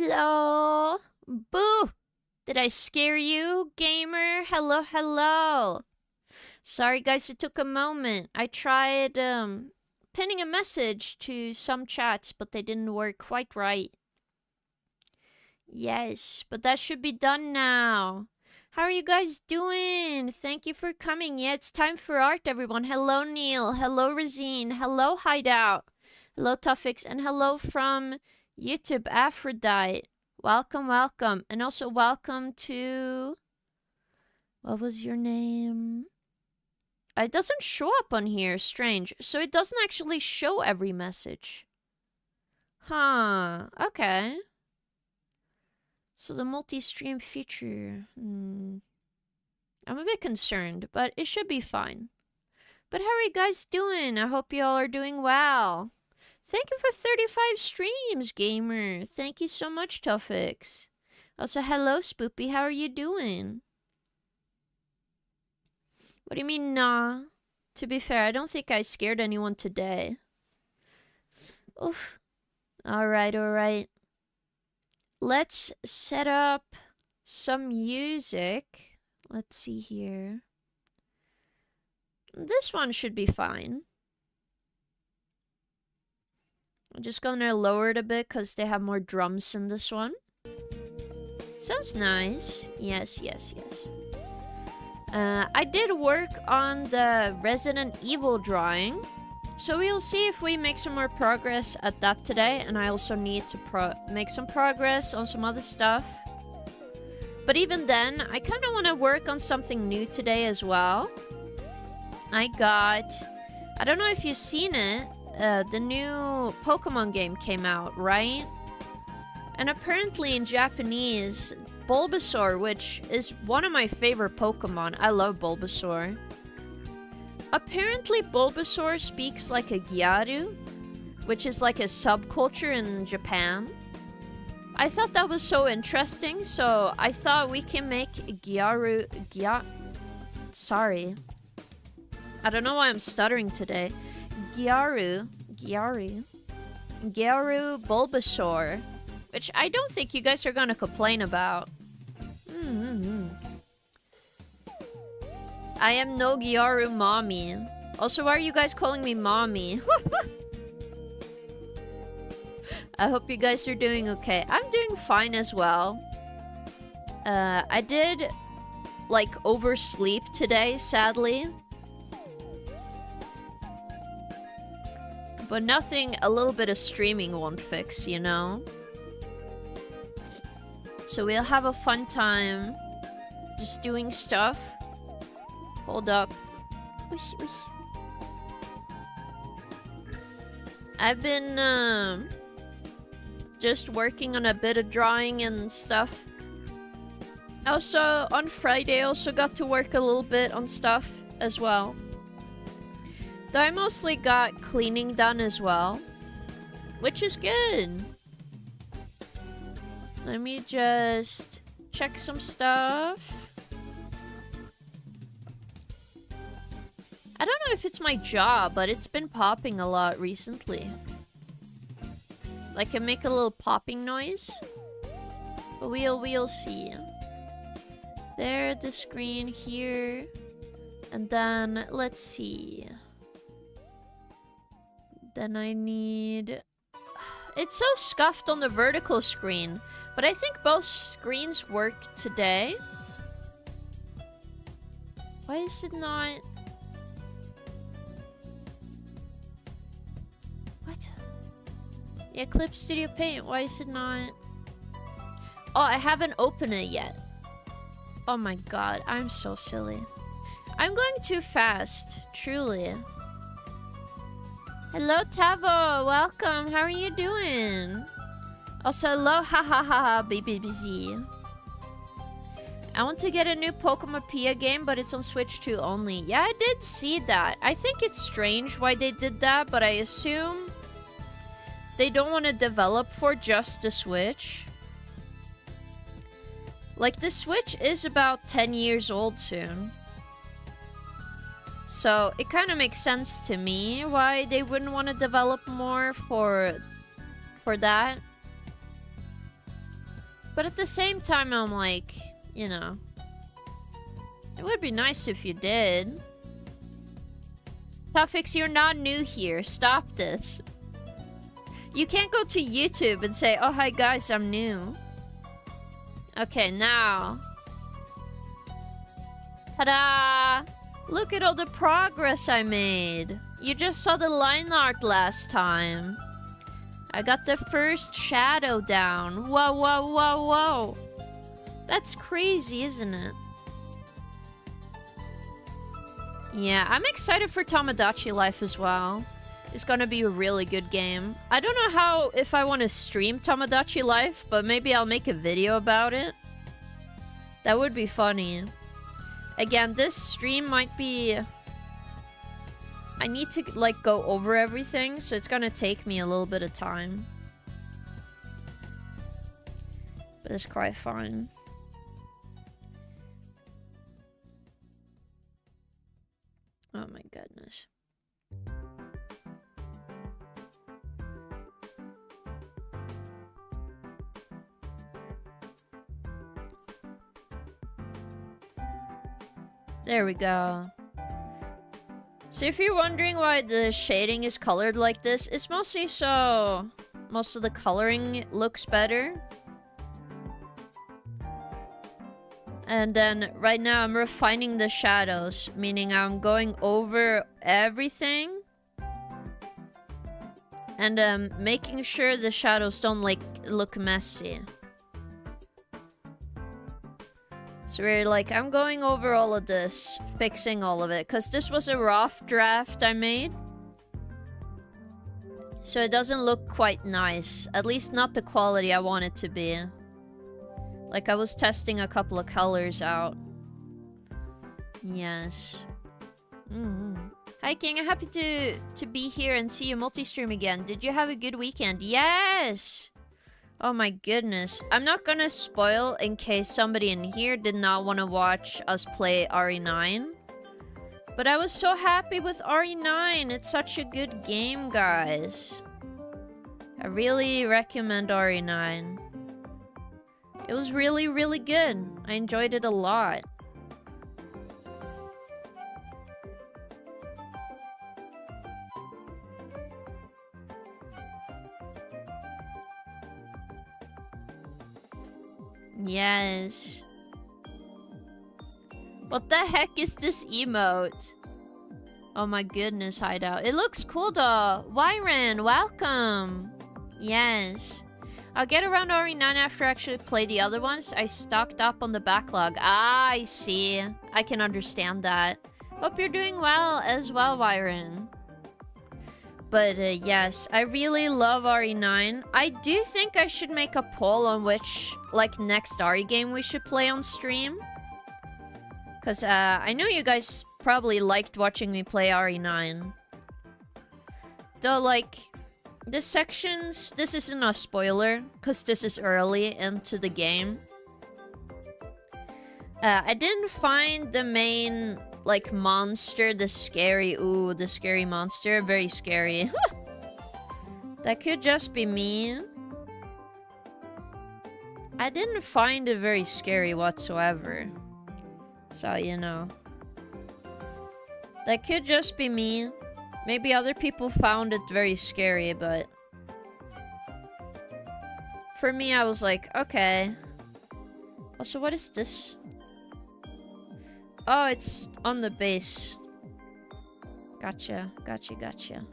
Hello. Boo. Did I scare you, gamer? Hello, hello. Sorry, guys, it took a moment. I tried pinning a message to some chats, but they didn't work quite right. Yes, but that should be done now. How are you guys doing? Thank you for coming. Yeah, it's time for art, everyone. Hello, Neil. Hello, Razine. Hello, Hideout. Hello, Tuffix. And hello from YouTube, Aphrodite. Welcome, welcome. And also welcome to... What was your name? It doesn't show up on here. Strange. So it doesn't actually show every message. Huh. Okay. So the multi-stream feature. I'm a bit concerned, but it should be fine. But how are you guys doing? I hope you all are doing well. Thank you for 35 streams, gamer. Thank you so much, Tuffix. Also, hello, Spoopy. How are you doing? What do you mean, nah? To be fair, I don't think I scared anyone today. Oof. Alright, alright. Let's set up some music. Let's see here. This one should be fine. I'm just gonna lower it a bit because they have more drums in this one. Sounds nice. Yes, yes, yes. I did work on the Resident Evil drawing. So we'll see if we make some more progress at that today. And I also need to make some progress on some other stuff. But even then, I kind of want to work on something new today as well. I don't know if you've seen it. The new Pokemon game came out, right? And apparently in Japanese, Bulbasaur, which is one of my favorite Pokemon, I love Bulbasaur. Apparently Bulbasaur speaks like a Gyaru, which is like a subculture in Japan. I thought that was so interesting, so I thought we can make Sorry. I don't know why I'm stuttering today. Gyaru Bulbasaur, which I don't think you guys are gonna complain about. I am no Gyaru mommy. Also, why are you guys calling me mommy? I hope you guys are doing okay. I'm doing fine as well. I did, like, oversleep today, sadly. But nothing a little bit of streaming won't fix, you know? So we'll have a fun time just doing stuff. Hold up. I've been just working on a bit of drawing and stuff. Also, on Friday, I also got to work a little bit on stuff as well. Though I mostly got cleaning done as well, which is good. Let me just check some stuff. I don't know if it's my jaw, but it's been popping a lot recently. Like, I make a little popping noise. But we'll see. There, the screen here. And then, let's see. Then I need... It's so scuffed on the vertical screen. But I think both screens work today. Why is it not... What? Yeah, Clip Studio Paint. Why is it not... Oh, I haven't opened it yet. Oh my god, I'm so silly. I'm going too fast, truly. Hello, Tavo. Welcome. How are you doing? Also, hello, ha, BBBZ. I want to get a new Pokemon game, but it's on Switch 2 only. Yeah, I did see that. I think it's strange why they did that, but I assume they don't want to develop for just the Switch. Like, the Switch is about 10 years old soon. So, it kind of makes sense to me why they wouldn't want to develop more for that. But at the same time, I'm like, you know, it would be nice if you did. Tafix, you're not new here. Stop this. You can't go to YouTube and say, oh, hi guys, I'm new. Okay, now. Ta-da! Look at all the progress I made. You just saw the line art last time. I got the first shadow down. Whoa, whoa, whoa, whoa. That's crazy, isn't it? Yeah, I'm excited for Tomodachi Life as well. It's gonna be a really good game. I don't know if I want to stream Tomodachi Life, but maybe I'll make a video about it. That would be funny. Again, this stream might be... I need to, like, go over everything, so it's gonna take me a little bit of time. But it's quite fun. Oh my goodness. There we go. So if you're wondering why the shading is colored like this, it's mostly so most of the coloring looks better. And then right now I'm refining the shadows, meaning I'm going over everything and making sure the shadows don't like look messy. So we're like, I'm going over all of this, fixing all of it, because this was a rough draft I made. So it doesn't look quite nice, at least not the quality I want it to be. Like, I was testing a couple of colors out. Yes. Hi, King. I'm happy to be here and see you multi-stream again. Did you have a good weekend? Yes! Oh my goodness. I'm not gonna spoil in case somebody in here did not want to watch us play RE9. But I was so happy with RE9. It's such a good game, guys. I really recommend RE9. It was really, really good. I enjoyed it a lot. Yes. What the heck is this emote? Oh my goodness, Hideout. It looks cool though. Wyron, welcome. Yes. I'll get around RE9 after I actually play the other ones. I stocked up on the backlog. Ah, I see. I can understand that. Hope you're doing well as well, Wyron. But yes, I really love RE9. I do think I should make a poll on which, like, next RE game we should play on stream. Because I know you guys probably liked watching me play RE9. Though, like, the sections... This isn't a spoiler, because this is early into the game. I didn't find the main... like, monster, the scary monster, very scary. That could just be me. I didn't find it very scary whatsoever. So, you know. That could just be me. Maybe other people found it very scary, but... for me, I was like, okay. Also, what is this? Oh, it's on the base. Gotcha, gotcha, gotcha.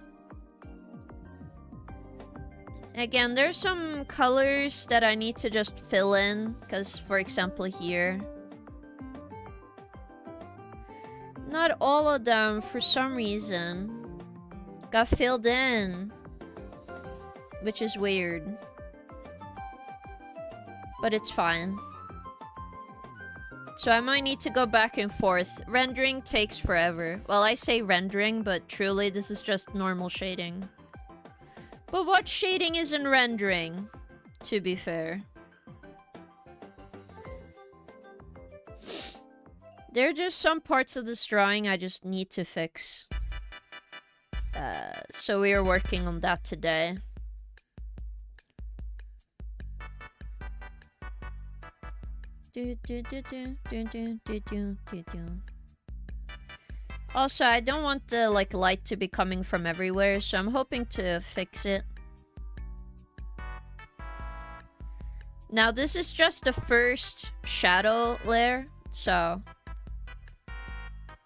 Again, there's some colors that I need to just fill in. Because, for example, here. Not all of them, for some reason, got filled in. Which is weird. But it's fine. So I might need to go back and forth. Rendering takes forever. Well, I say rendering, but truly this is just normal shading. But what shading isn't rendering, to be fair? There are just some parts of this drawing I just need to fix. So we are working on that today. Also, I don't want the like light to be coming from everywhere, so I'm hoping to fix it. Now, this is just the first shadow layer, so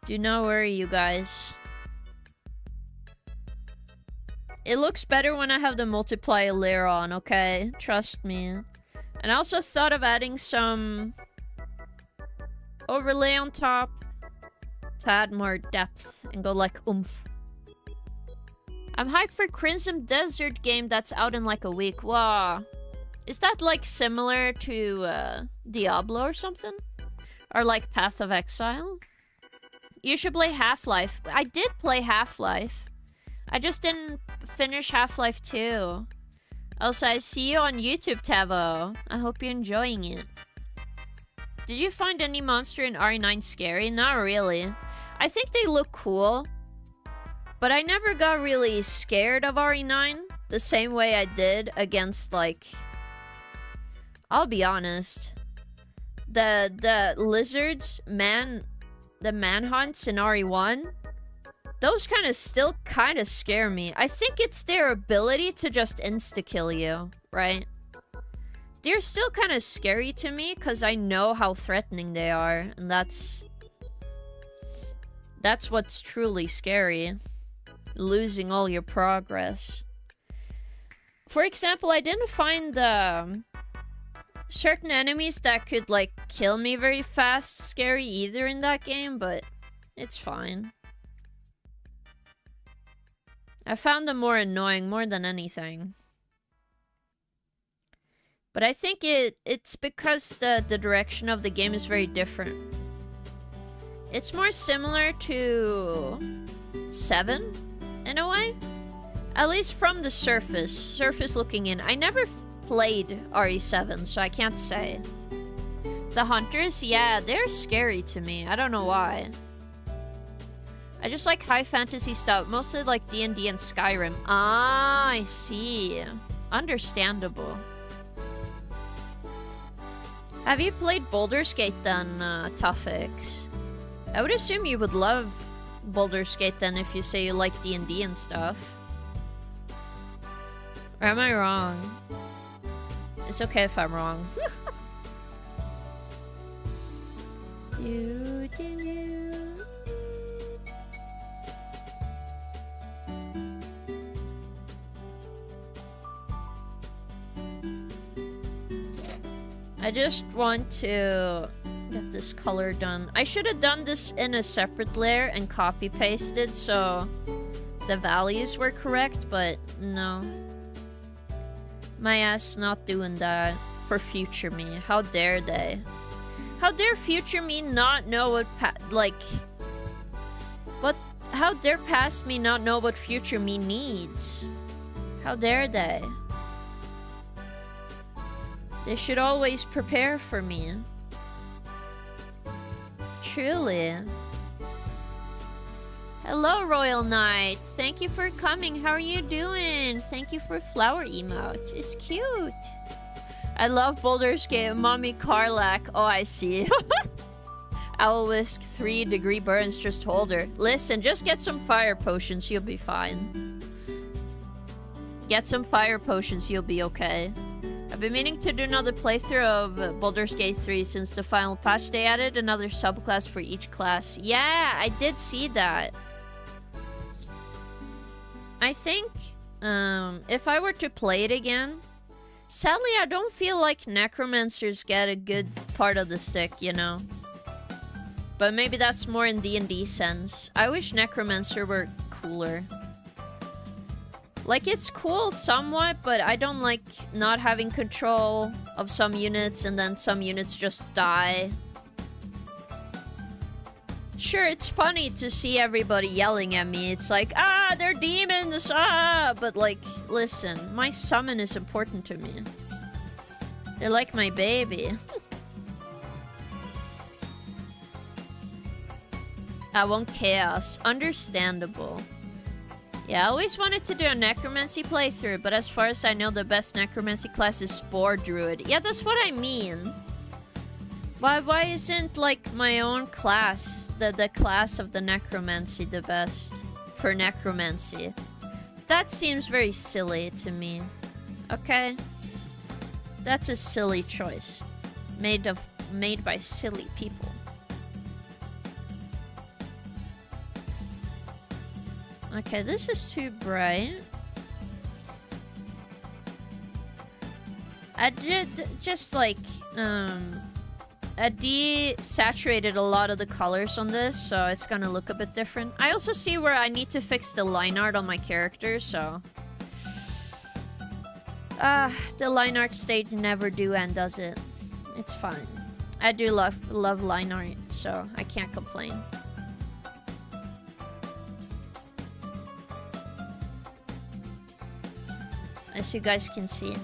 do not worry, you guys. It looks better when I have the multiplier layer on, okay? Trust me. And I also thought of adding some overlay on top to add more depth and go like oomph. I'm hyped for Crimson Desert game that's out in like a week. Wow. Is that like similar to Diablo or something? Or like Path of Exile? You should play Half-Life. I did play Half-Life. I just didn't finish Half-Life 2. Also, I see you on YouTube, Tavo. I hope you're enjoying it. Did you find any monster in RE9 scary? Not really. I think they look cool. But I never got really scared of RE9 the same way I did against, like... I'll be honest. The lizards, the manhunts in RE1, those kind of still kind of scare me. I think it's their ability to just insta-kill you, right? They're still kind of scary to me because I know how threatening they are, and that's what's truly scary. Losing all your progress. For example, I didn't find certain enemies that could like kill me very fast scary either in that game, but it's fine. I found them more annoying more than anything. But I think it's because the direction of the game is very different. It's more similar to 7 in a way. At least from the surface looking in. I never played RE7, so I can't say. The hunters, yeah, they're scary to me. I don't know why. I just like high fantasy stuff, mostly like D&D and Skyrim. Ah, I see. Understandable. Have you played Baldur's Gate then, Tuffix? I would assume you would love Baldur's Gate then if you say you like D&D and stuff. Or am I wrong? It's okay if I'm wrong. I just want to get this color done. I should have done this in a separate layer and copy pasted so the values were correct, but no. My ass not doing that for future me. How dare they? How dare future me not know what how dare past me not know what future me needs? How dare they? They should always prepare for me. Truly. Hello, Royal Knight. Thank you for coming. How are you doing? Thank you for flower emote. It's cute. I love Baldur's Gate. Mommy Karlak. Oh, I see. Owlwisk 3-degree burns. Just hold her. Listen, just get some fire potions. You'll be fine. Get some fire potions. You'll be okay. I've been meaning to do another playthrough of Baldur's Gate 3 since the final patch. They added another subclass for each class. Yeah, I did see that. I think if I were to play it again, sadly I don't feel like necromancers get a good part of the stick, you know. But maybe that's more in D&D sense. I wish necromancer were cooler. Like, it's cool somewhat, but I don't like not having control of some units and then some units just die. Sure, it's funny to see everybody yelling at me. It's like, ah, they're demons, ah! But like, listen, my summon is important to me. They're like my baby. I want chaos. Understandable. Yeah, I always wanted to do a necromancy playthrough, but as far as I know, the best necromancy class is Spore Druid. Yeah, that's what I mean. Why isn't, like, my own class, the class of the necromancy, the best for necromancy? That seems very silly to me. Okay? That's a silly choice. Made by silly people. Okay, this is too bright. I did just like I desaturated a lot of the colors on this, so it's gonna look a bit different. I also see where I need to fix the line art on my character, so the line art stage never do end, does it? It's fine. I do love line art, so I can't complain. As you guys can see.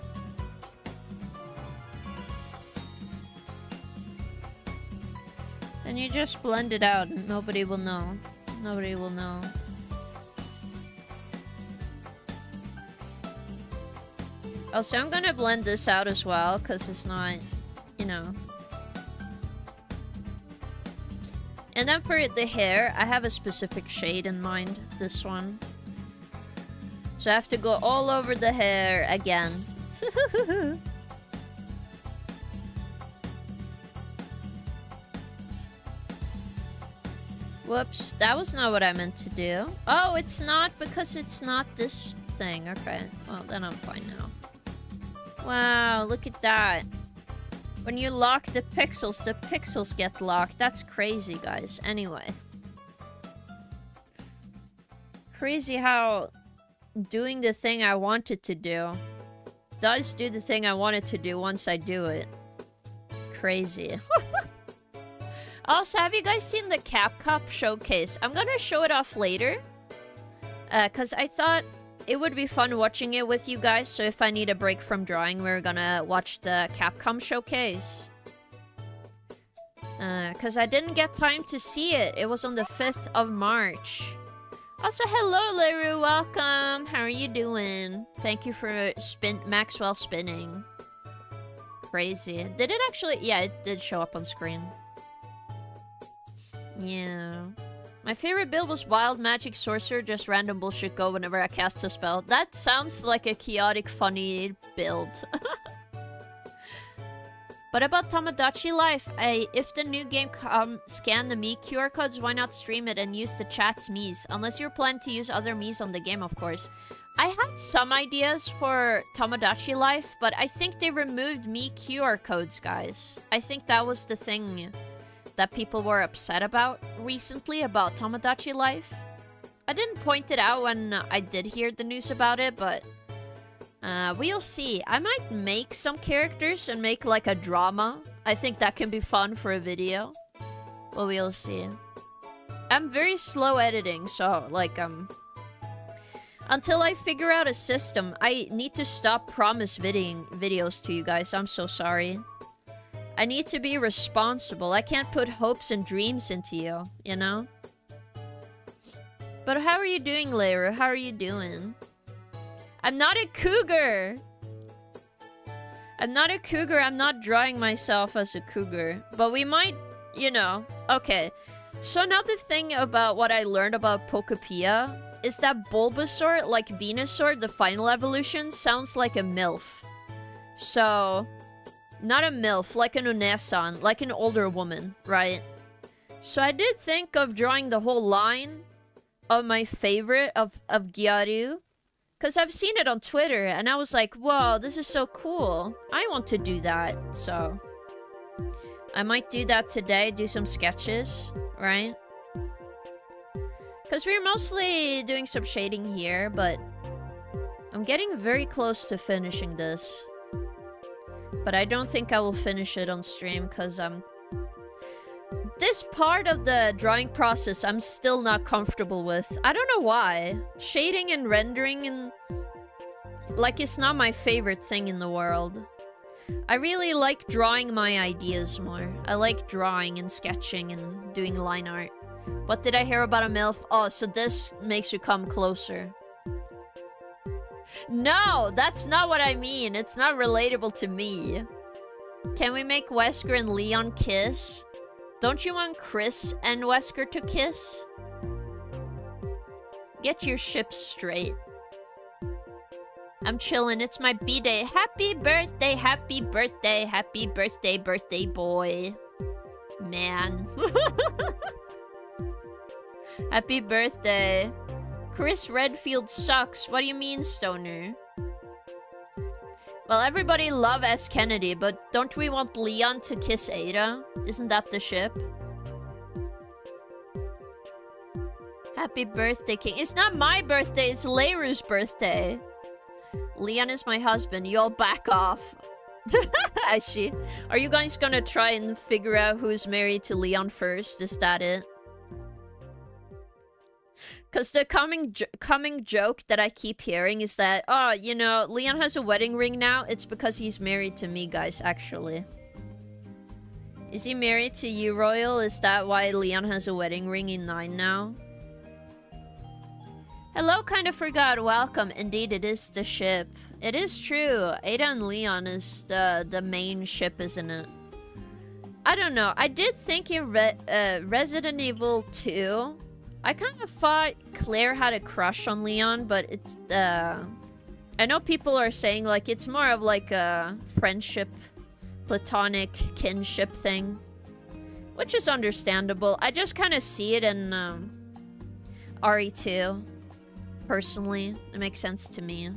Then you just blend it out and nobody will know. Nobody will know. Also, I'm gonna blend this out as well, because it's not, you know. And then for the hair, I have a specific shade in mind, this one. So I have to go all over the hair again. Whoops, that was not what I meant to do. Oh, it's not because it's not this thing. Okay, well then I'm fine now. Wow, look at that. When you lock the pixels get locked. That's crazy, guys. Anyway. Crazy how doing the thing I wanted to do does do the thing I wanted to do once I do it. Crazy. Also, have you guys seen the Capcom showcase? I'm gonna show it off later. Because I thought it would be fun watching it with you guys. So if I need a break from drawing, we're gonna watch the Capcom showcase. Because I didn't get time to see it. It was on the 5th of March. Also, hello, Leru. Welcome. How are you doing? Thank you for Maxwell spinning. Crazy. Did it actually? Yeah, it did show up on screen. Yeah. My favorite build was Wild Magic Sorcerer, just random bullshit go whenever I cast a spell. That sounds like a chaotic, funny build. But about Tomodachi Life, if the new game scan the Mii QR codes, why not stream it and use the chat's Miis? Unless you're planning to use other Miis on the game, of course. I had some ideas for Tomodachi Life, but I think they removed Mii QR codes, guys. I think that was the thing that people were upset about recently about Tomodachi Life. I didn't point it out when I did hear the news about it, but we'll see. I might make some characters and make like a drama. I think that can be fun for a video. But we'll see. I'm very slow editing, so like until I figure out a system, I need to stop promise videos to you guys. I'm so sorry. I need to be responsible. I can't put hopes and dreams into you, you know? But how are you doing, Leru? How are you doing? I'm not a cougar! I'm not a cougar. I'm not drawing myself as a cougar. But we might, you know. Okay. So another thing about what I learned about Pokepia is that Bulbasaur, like Venusaur, the final evolution, sounds like a MILF. So... not a MILF, like an Unesan, like an older woman, right? So I did think of drawing the whole line of my favorite of Gyaru. Because I've seen it on Twitter, and I was like, whoa, this is so cool. I want to do that, so... I might do that today, do some sketches, right? Because we're mostly doing some shading here, but... I'm getting very close to finishing this. But I don't think I will finish it on stream because this part of the drawing process I'm still not comfortable with. I don't know why. Shading and rendering and... like, it's not my favorite thing in the world. I really like drawing my ideas more. I like drawing and sketching and doing line art. What did I hear about a MILF? Oh, so this makes you come closer. No, that's not what I mean. It's not relatable to me. Can we make Wesker and Leon kiss? Don't you want Chris and Wesker to kiss? Get your ship straight. I'm chilling. It's my B-day. Happy birthday, happy birthday, happy birthday, birthday boy. Man. Happy birthday. Chris Redfield sucks. What do you mean, Stoner? Well, everybody love S. Kennedy, but don't we want Leon to kiss Ada? Isn't that the ship? Happy birthday, King. It's not my birthday, it's Leiru's birthday. Leon is my husband. You'll back off. I see. Are you guys gonna try and figure out who's married to Leon first? Is that it? Because the coming joke that I keep hearing is that, oh, you know, Leon has a wedding ring now. It's because he's married to me, guys, actually. Is he married to you, Royal? Is that why Leon has a wedding ring in 9 now? Hello, kind of forgot. Welcome. Indeed, it is the ship. It is true. Ada and Leon is the main ship, isn't it? I don't know. I did think in Resident Evil 2... I kind of thought Claire had a crush on Leon, but it's, I know people are saying, like, it's more of, like, a friendship, platonic kinship thing. Which is understandable. I just kind of see it in, RE2. Personally. It makes sense to me.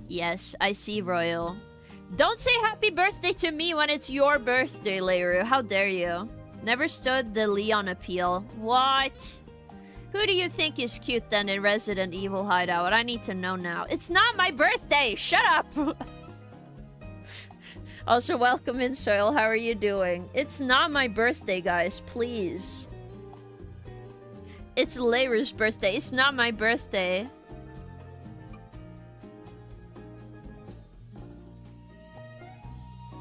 Yes, I see, Royal. Don't say happy birthday to me when it's your birthday, Leiru. How dare you? Never stood the Leon appeal. What? Who do you think is cute then in Resident Evil Hideout? I need to know now. It's not my birthday! Shut up! Also, welcome in, Soil. How are you doing? It's not my birthday, guys. Please. It's Leiru's birthday. It's not my birthday.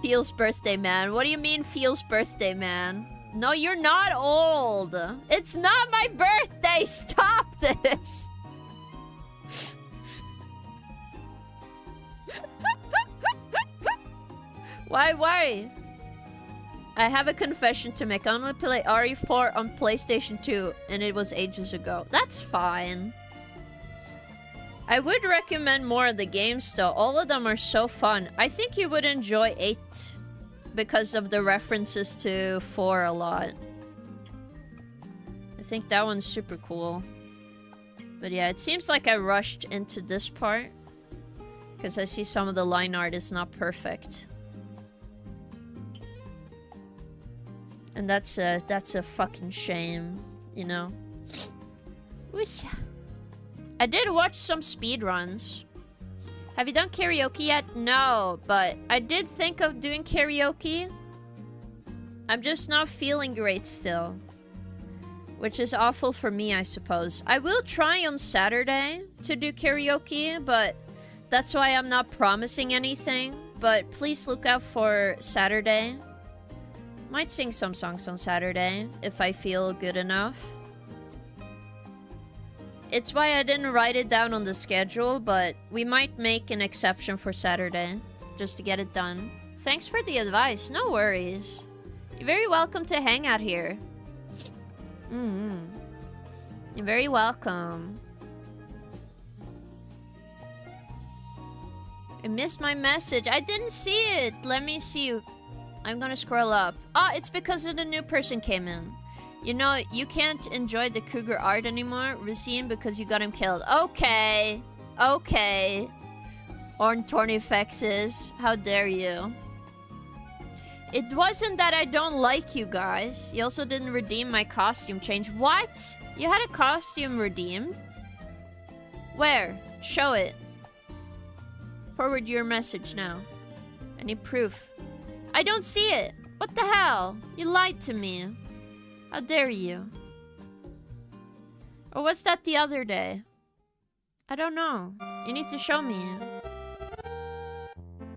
Feels birthday, man. What do you mean, feels birthday, man? No, you're not old. It's not my birthday. Stop this. Why? I have a confession to make. I only play RE4 on PlayStation 2, and it was ages ago. That's fine. I would recommend more of the games, though. All of them are so fun. I think you would enjoy 8. Because of the references to 4 a lot. I think that one's super cool. But yeah, it seems like I rushed into this part. Because I see some of the line art is not perfect. And that's a fucking shame, you know? Whoosh. I did watch some speedruns. Have you done karaoke yet? No, but I did think of doing karaoke. I'm just not feeling great still. Which is awful for me, I suppose. I will try on Saturday to do karaoke, but that's why I'm not promising anything. But please look out for Saturday. Might sing some songs on Saturday if I feel good enough. It's why I didn't write it down on the schedule, but we might make an exception for Saturday, just to get it done. Thanks for the advice, no worries. You're very welcome to hang out here. You're very welcome. I missed my message. I didn't see it. Let me see. I'm gonna scroll up. Oh, it's because of the new person came in. You know, you can't enjoy the cougar art anymore, Racine, because you got him killed. Okay. Okay. Ornithornifexes. How dare you. It wasn't that I don't like you guys. You also didn't redeem my costume change. What? You had a costume redeemed? Where? Show it. Forward your message now. I need proof. I don't see it. What the hell? You lied to me. How dare you? Or was that the other day? I don't know. You need to show me.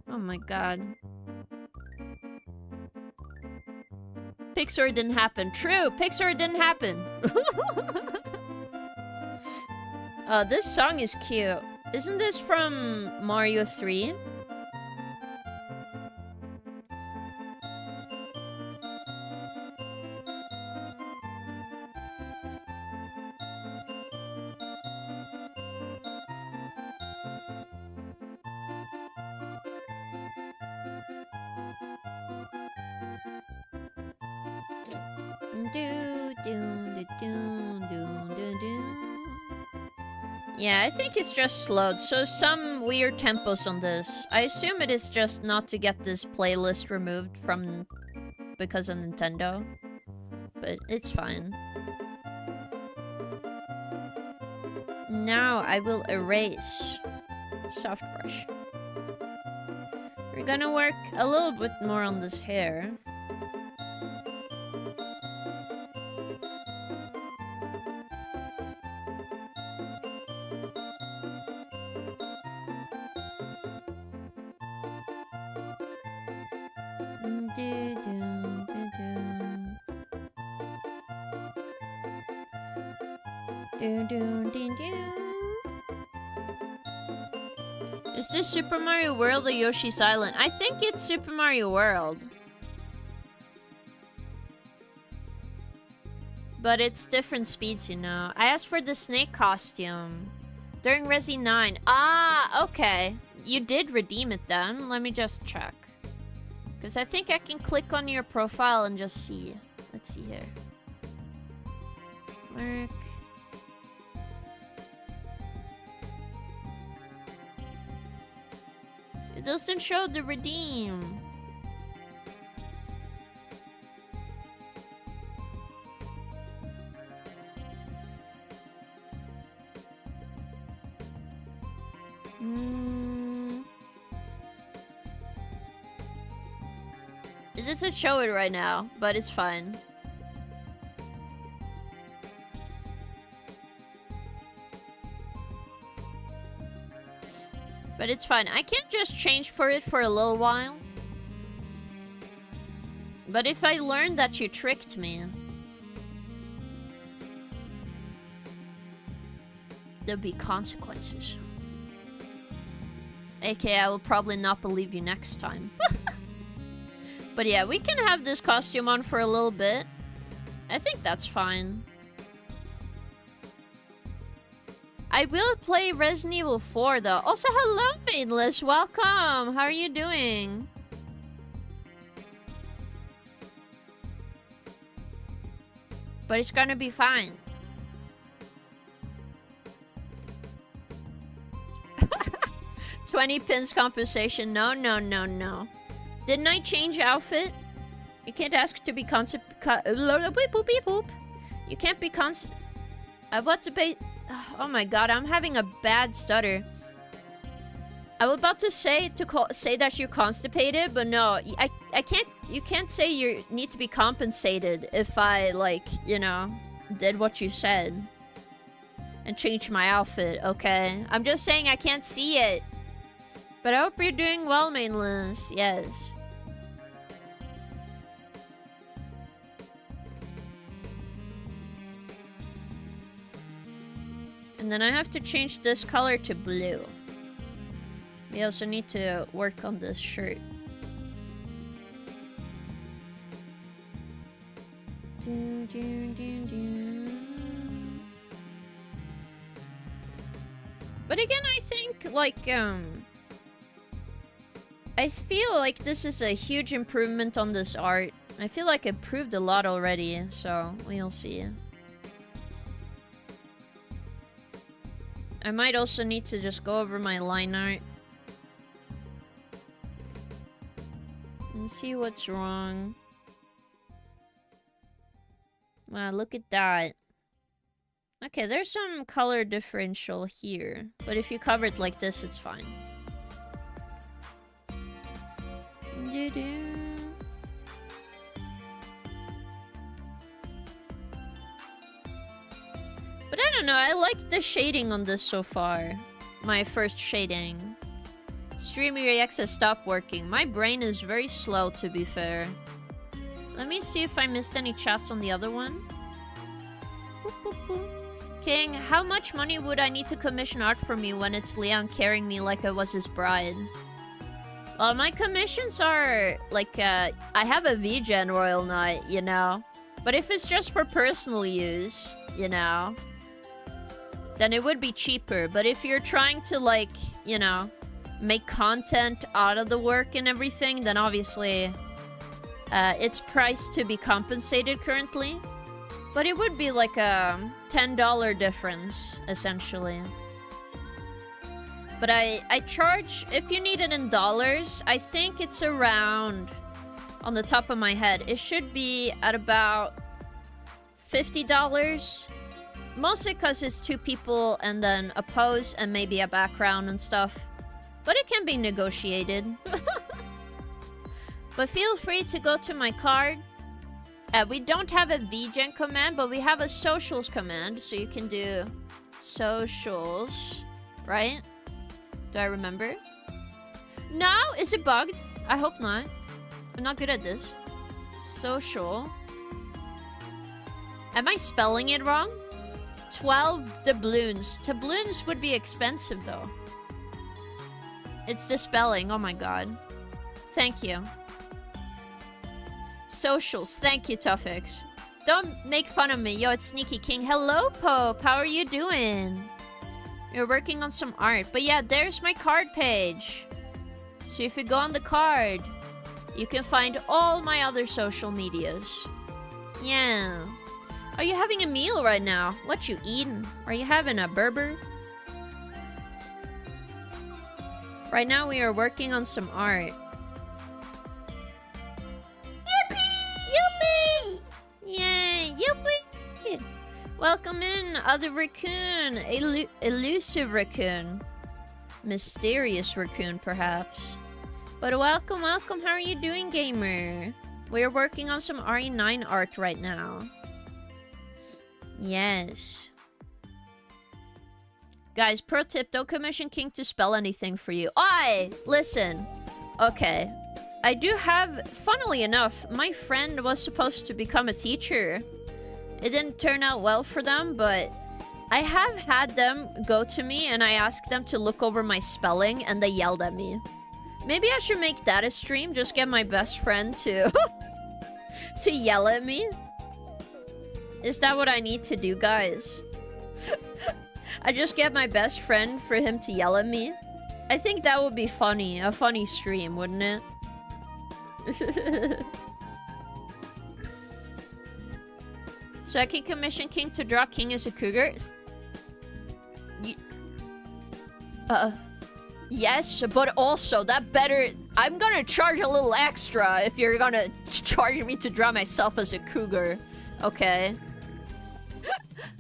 Oh my god. Pixar didn't happen. True, Pixar didn't happen. Oh, this song is cute. Isn't this from Mario 3? Yeah, I think it's just slowed, so some weird tempos on this. I assume it is just not to get this playlist removed from because of Nintendo, but it's fine. Now I will erase soft brush. We're gonna work a little bit more on this hair. Is this Super Mario World or Yoshi's Island? I think it's Super Mario World. But it's different speeds, you know. I asked for the snake costume during Resi 9. Ah, okay. You did redeem it then. Let me just check. Because I think I can click on your profile and just see. Let's see here. Work. It doesn't show the redeem. It doesn't show it right now, but it's fine. But it's fine. I can't just change for it for a little while. But if I learn that you tricked me, there'll be consequences. AKA, I will probably not believe you next time. But yeah, we can have this costume on for a little bit. I think that's fine. I will play Resident Evil 4 though. Also, hello, Maidless. Welcome. How are you doing? But it's gonna be fine. 20 pins compensation. No, no, no, no. Didn't I change outfit? You can't ask to be You can't be I want to be... Oh my god, I'm having a bad stutter. I was about to say that you're constipated, but no, I can't. You can't say you need to be compensated if I, like, you know, did what you said and changed my outfit. Okay, I'm just saying I can't see it. But I hope you're doing well, Mainless. Yes. And then I have to change this color to blue. We also need to work on this shirt. But again, I think, like, I feel like this is a huge improvement on this art. I feel like it improved a lot already, so we'll see. I might also need to just go over my line art and see what's wrong. Wow, look at that. Okay, there's some color differential here, but if you cover it like this, it's fine. But I don't know, I like the shading on this so far. My first shading. StreamYX has stopped working. My brain is very slow, to be fair. Let me see if I missed any chats on the other one. Boop, boop, boop. King, how much money would I need to commission art for me when it's Leon carrying me like I was his bride? Well, my commissions are, like, I have a VGen Royal Knight, you know? But if it's just for personal use, you know, then it would be cheaper. But if you're trying to, like, you know, make content out of the work and everything, then obviously it's priced to be compensated currently. But it would be like a $10 difference, essentially. But I charge, if you need it in dollars, I think it's around, on the top of my head, it should be at about $50. Mostly because it's 2 people and then a pose and maybe a background and stuff. But it can be negotiated. But feel free to go to my card. We don't have a VGen command, but we have a socials command. So you can do socials, right? Do I remember? No, is it bugged? I hope not. I'm not good at this. Social. Am I spelling it wrong? 12 doubloons. Doubloons would be expensive though. It's the spelling. Oh my god. Thank you. Socials. Thank you, Tuffix. Don't make fun of me. Yo, it's Sneaky King. Hello, Pope. How are you doing? You're working on some art. But yeah, there's my card page. So if you go on the card, you can find all my other social medias. Yeah. Are you having a meal right now? What you eating? Are you having a burger? Right now we are working on some art. Yippee! Yippee! Yay! Yippee! Welcome in, other raccoon. Elusive raccoon. Mysterious raccoon, perhaps. But welcome, welcome. How are you doing, gamer? We're working on some RE9 art right now. Yes. Guys, pro tip, don't commission King to spell anything for you. Listen. Okay. I do have, funnily enough, my friend was supposed to become a teacher. It didn't turn out well for them, but I have had them go to me and I asked them to look over my spelling and they yelled at me. Maybe I should make that a stream, just get my best friend to to yell at me. Is that what I need to do, guys? I just get my best friend for him to yell at me? I think that would be funny. A funny stream, wouldn't it? So I can commission King to draw King as a cougar? Yes, but also that better... I'm gonna charge a little extra if you're gonna charge me to draw myself as a cougar. Okay.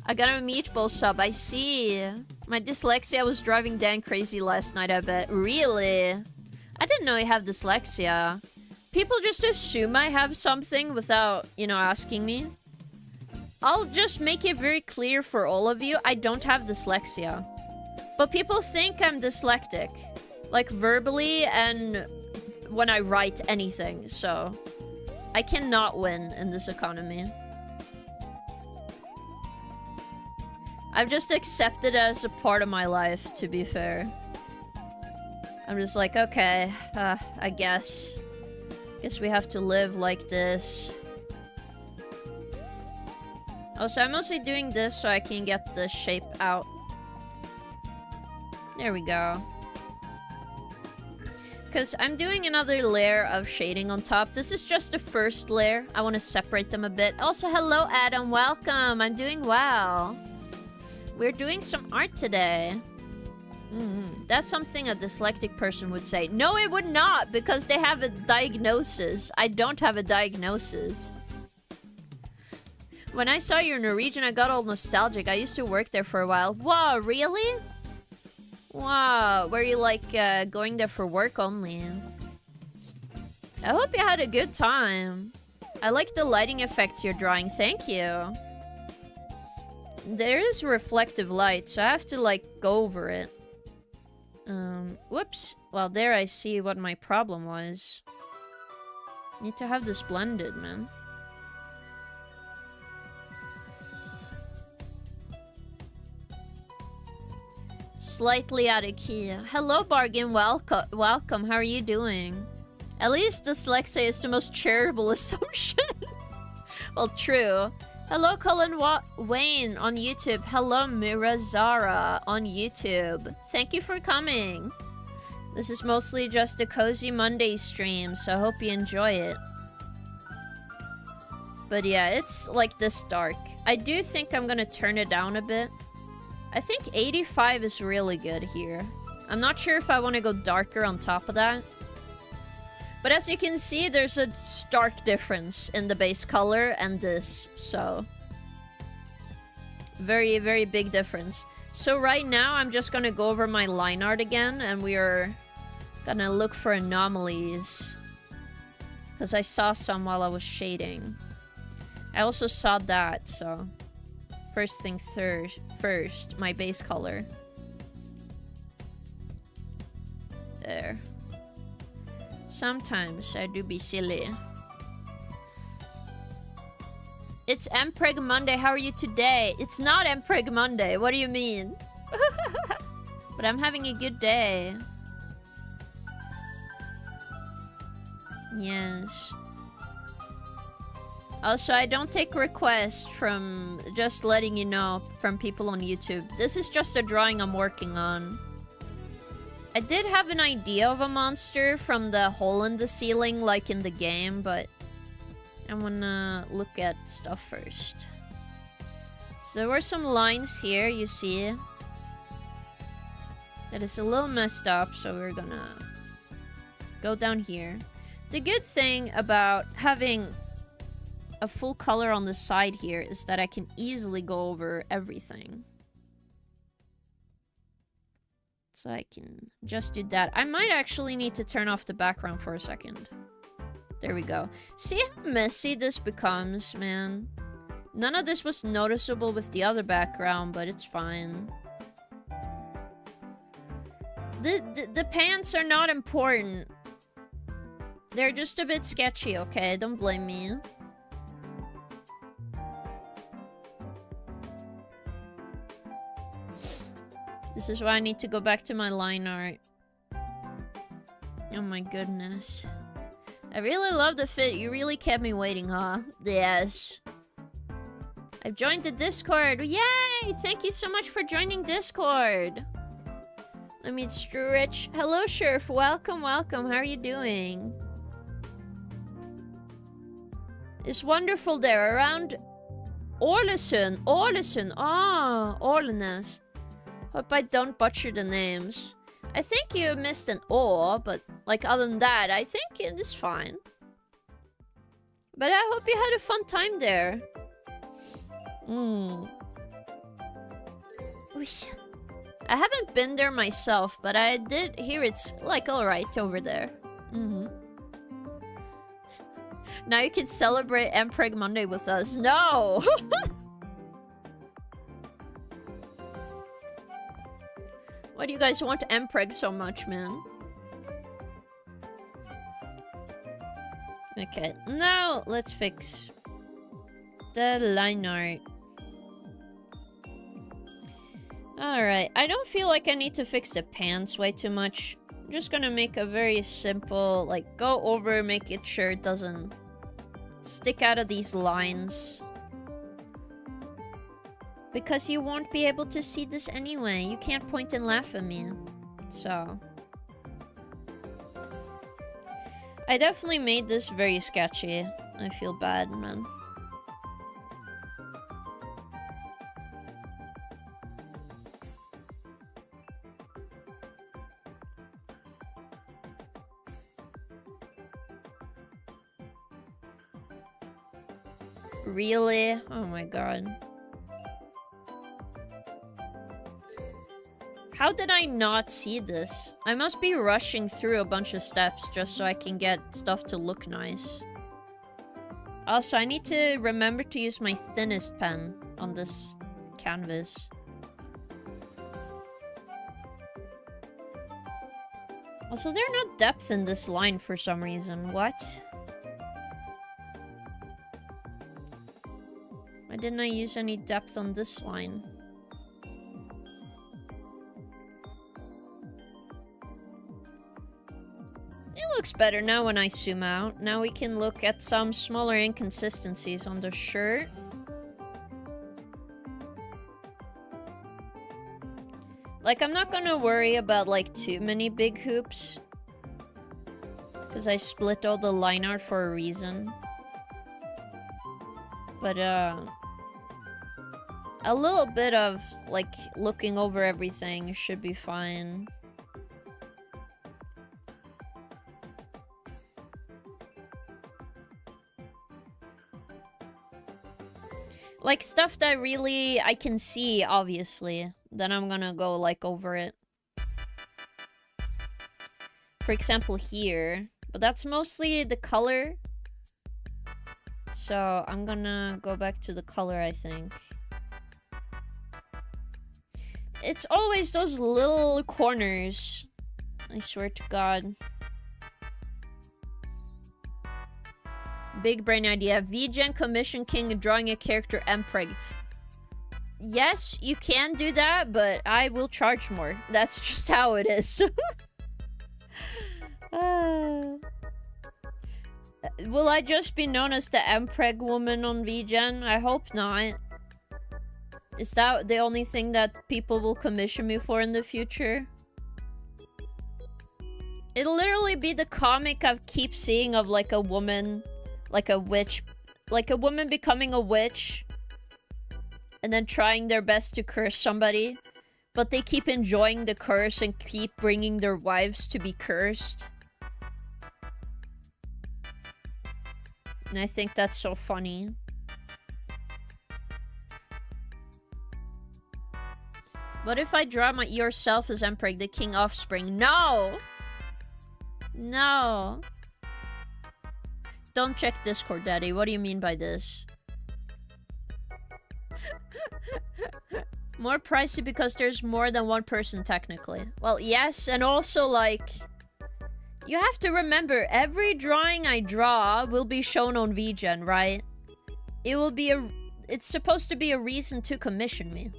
I got a meatball sub, I see. My dyslexia was driving Dan crazy last night, I bet. Really? I didn't know you have dyslexia. People just assume I have something without, you know, asking me. I'll just make it very clear for all of you, I don't have dyslexia. But people think I'm dyslexic. Like, verbally and when I write anything, so... I cannot win in this economy. I've just accepted it as a part of my life, to be fair. I'm just like, okay, I guess. Guess we have to live like this. Also, I'm mostly doing this so I can get the shape out. There we go. Because I'm doing another layer of shading on top. This is just the first layer. I want to separate them a bit. Also, hello, Adam. Welcome. I'm doing well. We're doing some art today. That's something a dyslexic person would say. No, it would not, because they have a diagnosis. I don't have a diagnosis. When I saw your Norwegian, I got all nostalgic. I used to work there for a while. Wow, really? Wow, were you like going there for work only? I hope you had a good time. I like the lighting effects you're drawing. Thank you. There is reflective light, so I have to like go over it. Whoops. Well, there I see what my problem was. Need to have this blended, man. Slightly out of key. Hello, Bargain. Welcome. How are you doing? At least dyslexia is the most charitable assumption. Well, true. Hello, Colin Wayne on YouTube. Hello, Mirazara on YouTube. Thank you for coming. This is mostly just a cozy Monday stream, so I hope you enjoy it. But yeah, it's like this dark. I do think I'm gonna turn it down a bit. I think 85 is really good here. I'm not sure if I want to go darker on top of that. But as you can see, there's a stark difference in the base color and this, so... Very, very big difference. So right now, I'm just gonna go over my line art again, and we are gonna look for anomalies. Because I saw some while I was shading. I also saw that, so... First thing first, my base color. There. Sometimes I do be silly. It's Mpreg Monday. How are you today? It's not Mpreg Monday. What do you mean? But I'm having a good day. Yes. Also, I don't take requests from, just letting you know, from people on YouTube. This is just a drawing I'm working on. I did have an idea of a monster from the hole in the ceiling, like in the game, but I wanna look at stuff first. So there were some lines here, you see. That is a little messed up, so we're gonna go down here. The good thing about having a full color on the side here is that I can easily go over everything. So I can just do that. I might actually need to turn off the background for a second. There we go. See how messy this becomes, man? None of this was noticeable with the other background, but it's fine. The pants are not important. They're just a bit sketchy, okay? Don't blame me. This is why I need to go back to my line art. Oh my goodness. I really love the fit. You really kept me waiting, huh? Yes. I've joined the Discord. Yay! Thank you so much for joining Discord. Let me stretch. Hello, Sheriff. Welcome, welcome. How are you doing? It's wonderful there around Orlesund. Orlesund. Oh, Orlenes. Hope I don't butcher the names. I think you missed an O, but like other than that, I think it is fine. But I hope you had a fun time there. I haven't been there myself, but I did hear it's like alright over there. Now you can celebrate Mpreg Monday with us. No! Why do you guys want Mpreg so much, man? Okay, now let's fix the line art. Alright, I don't feel like I need to fix the pants way too much. I'm just gonna make a very simple, like, go over, make it sure it doesn't stick out of these lines. Because you won't be able to see this anyway. You can't point and laugh at me. So. I definitely made this very sketchy. I feel bad, man. Really? Oh my god. How did I not see this? I must be rushing through a bunch of steps just so I can get stuff to look nice. Also, I need to remember to use my thinnest pen on this canvas. Also, there's no depth in this line for some reason. What? Why didn't I use any depth on this line? It looks better now when I zoom out. Now we can look at some smaller inconsistencies on the shirt. Like, I'm not gonna worry about, like, too many big hoops. Because I split all the line art for a reason. But, a little bit of, like, looking over everything should be fine. Like, stuff that really I can see, obviously. Then I'm gonna go, like, over it. For example, here. But that's mostly the color. So, I'm gonna go back to the color, I think. It's always those little corners. I swear to God. Big brain idea. VGen commission King drawing a character Mpreg. Yes, you can do that, but I will charge more. That's just how it is. Will I just be known as the Mpreg woman on VGen? I hope not. Is that the only thing that people will commission me for in the future? It'll literally be the comic I keep seeing of like a woman, like a witch, like a woman becoming a witch and then trying their best to curse somebody, but they keep enjoying the curse and keep bringing their wives to be cursed. And I think that's so funny. What if I draw yourself as Mpreg, the king offspring? No! No. Don't check Discord, Daddy. What do you mean by this? More pricey because there's more than one person, technically. Well, yes, and also, like... You have to remember, every drawing I draw will be shown on VGen, right? It will be a... It's supposed to be a reason to commission me.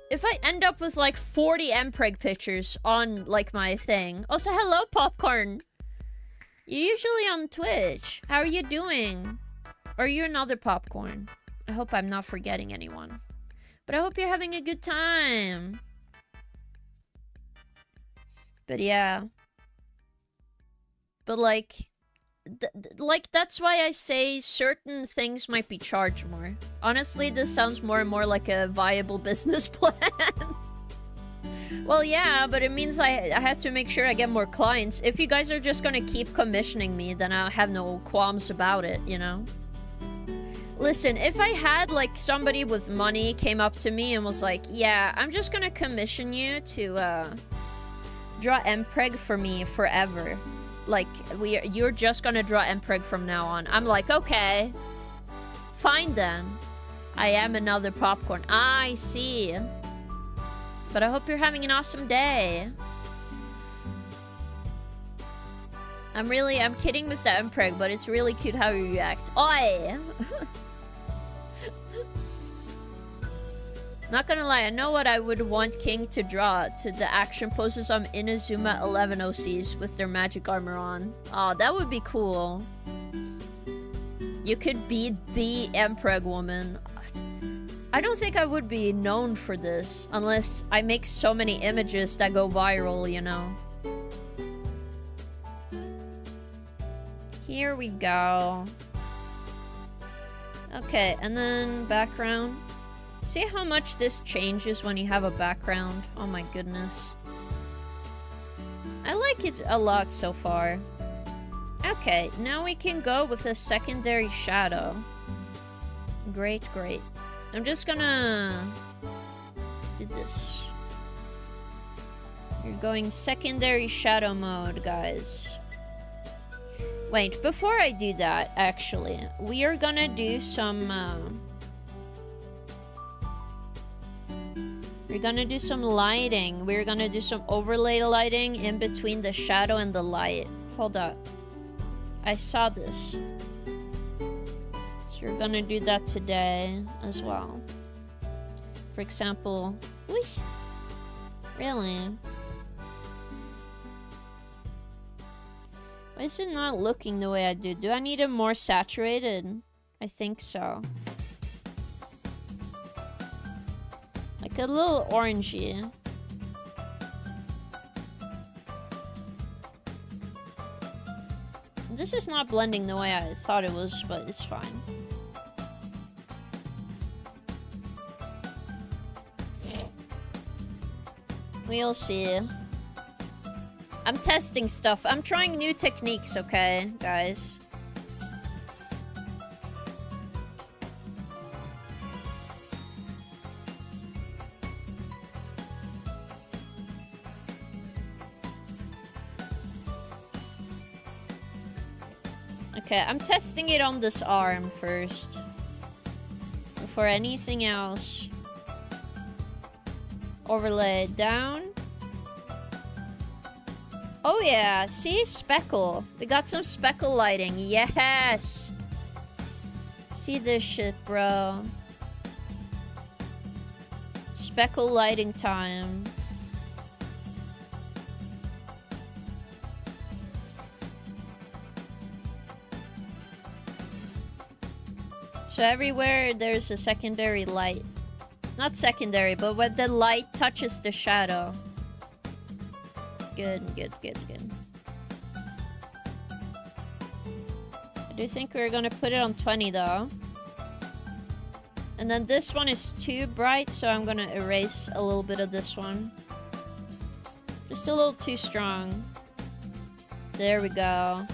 If I end up with, like, 40 Mpreg pictures on, like, my thing... Also, hello, Popcorn! You're usually on Twitch. How are you doing? Or you're another Popcorn. I hope I'm not forgetting anyone. But I hope you're having a good time. But yeah... But, like, that's why I say certain things might be charged more. Honestly, this sounds more and more like a viable business plan. Well, yeah, but it means I have to make sure I get more clients. If you guys are just gonna keep commissioning me, then I have no qualms about it, you know? Listen, if I had, like, somebody with money came up to me and was like, yeah, I'm just gonna commission you to, draw Mpreg for me forever. Like, you're just gonna draw Mpreg from now on. I'm like, okay. Fine then. I am another Popcorn. I see. But I hope you're having an awesome day. I'm kidding with the Mpreg, but it's really cute how you react. Oi! Not gonna lie, I know what I would want King to draw to the action poses on Inazuma 11 OCs with their magic armor on. Oh, that would be cool. You could be the Mpreg woman. I don't think I would be known for this unless I make so many images that go viral, you know. Here we go. Okay, and then background. See how much this changes when you have a background? Oh my goodness. I like it a lot so far. Okay, now we can go with a secondary shadow. Great, great. I'm just gonna do this. You're going secondary shadow mode, guys. Wait, before I do that, actually, we are gonna do some, we're gonna do some lighting. We're gonna do some overlay lighting in between the shadow and the light. Hold up. I saw this. So we're gonna do that today as well. For example... Whoosh! Really? Why is it not looking the way I do? Do I need it more saturated? I think so. Like a little orangey. This is not blending the way I thought it was, but it's fine. We'll see. I'm testing stuff. I'm trying new techniques, okay, guys? Okay, I'm testing it on this arm first. Before anything else. Overlay it down. Oh yeah, see? Speckle. We got some speckle lighting. Yes! See this shit, bro. Speckle lighting time. So everywhere there's a secondary light. Not secondary, but when the light touches the shadow. Good, good, good, good. I do think we're gonna put it on 20 though. And then this one is too bright, so I'm gonna erase a little bit of this one. Just a little too strong. There we go.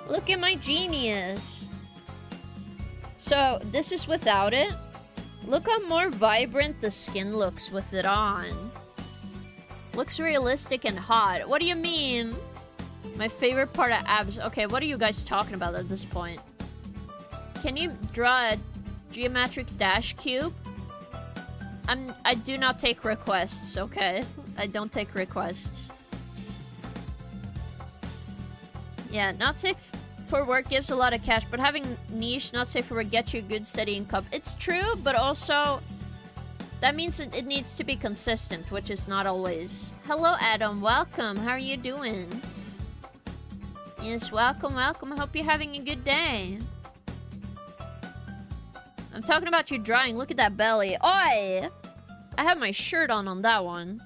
Look at my genius. So, this is without it. Look how more vibrant the skin looks with it on. Looks realistic and hot. What do you mean? My favorite part of abs. Okay, what are you guys talking about at this point? Can you draw a geometric dash cube? I do not take requests, okay? I don't take requests. Yeah, not safe for work gives a lot of cash, but having niche not safe for work gets you a good steady income. It's true, but also that means it needs to be consistent, which is not always. Hello, Adam. Welcome. How are you doing? Yes, welcome, welcome. I hope you're having a good day. I'm talking about you drawing. Look at that belly. Oi! I have my shirt on that one.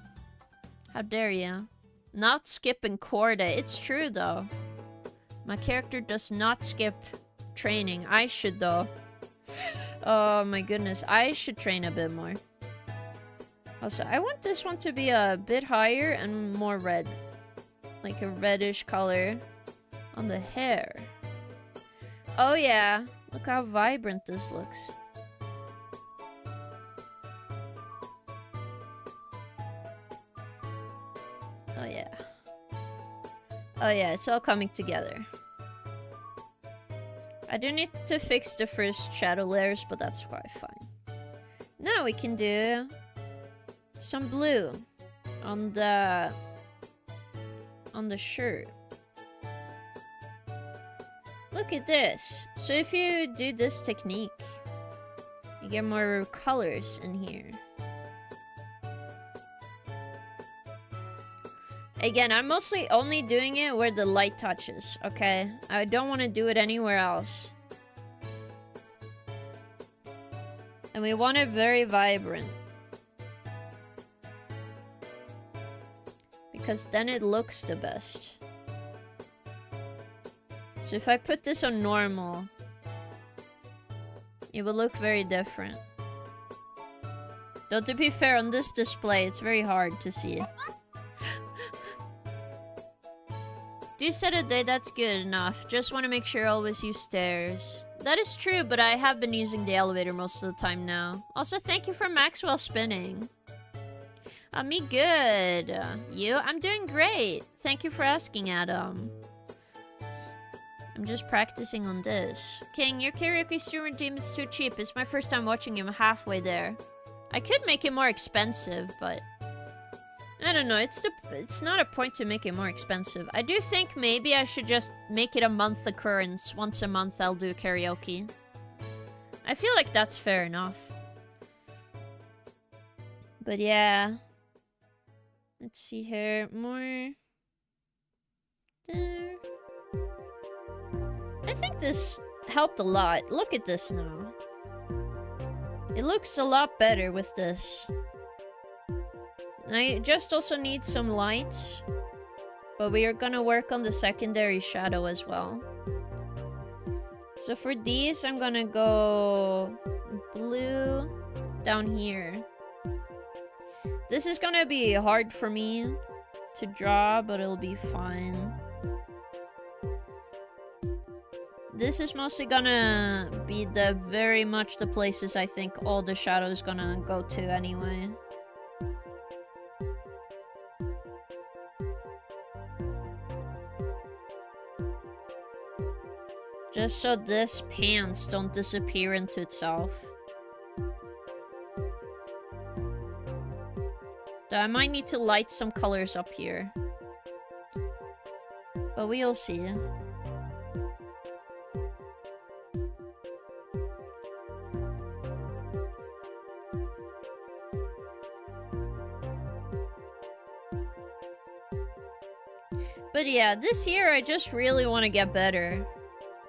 How dare you? Not skipping core day. It's true, though. My character does not skip training. I should, though. Oh, my goodness. I should train a bit more. Also, I want this one to be a bit higher and more red. Like a reddish color on the hair. Oh, yeah. Look how vibrant this looks. Oh, yeah. Oh, yeah. It's all coming together. I do need to fix the first shadow layers, but that's quite fine. Now we can do some blue on the shirt. Look at this. So if you do this technique, you get more colors in here. Again, I'm mostly only doing it where the light touches, okay? I don't want to do it anywhere else. And we want it very vibrant. Because then it looks the best. So if I put this on normal, it will look very different. Though to be fair, on this display, it's very hard to see. Do set a day, that's good enough. Just want to make sure I always use stairs. That is true, but I have been using the elevator most of the time now. Also, thank you for Maxwell spinning. Me good. You? I'm doing great. Thank you for asking, Adam. I'm just practicing on this. King, your karaoke stream regime is too cheap. It's my first time watching him halfway there. I could make it more expensive, but I don't know. It's not a point to make it more expensive. I do think maybe I should just make it a month occurrence. Once a month I'll do karaoke. I feel like that's fair enough. But yeah. Let's see here. More. There. I think this helped a lot. Look at this now. It looks a lot better with this. I just also need some lights. But we are gonna work on the secondary shadow as well. So for these, I'm gonna go blue down here. This is gonna be hard for me to draw, but it'll be fine. This is mostly gonna be very much the places I think all the shadows gonna go to anyway. Just so this pants don't disappear into itself. Though I might need to light some colors up here. But we'll see. But yeah, this year I just really want to get better.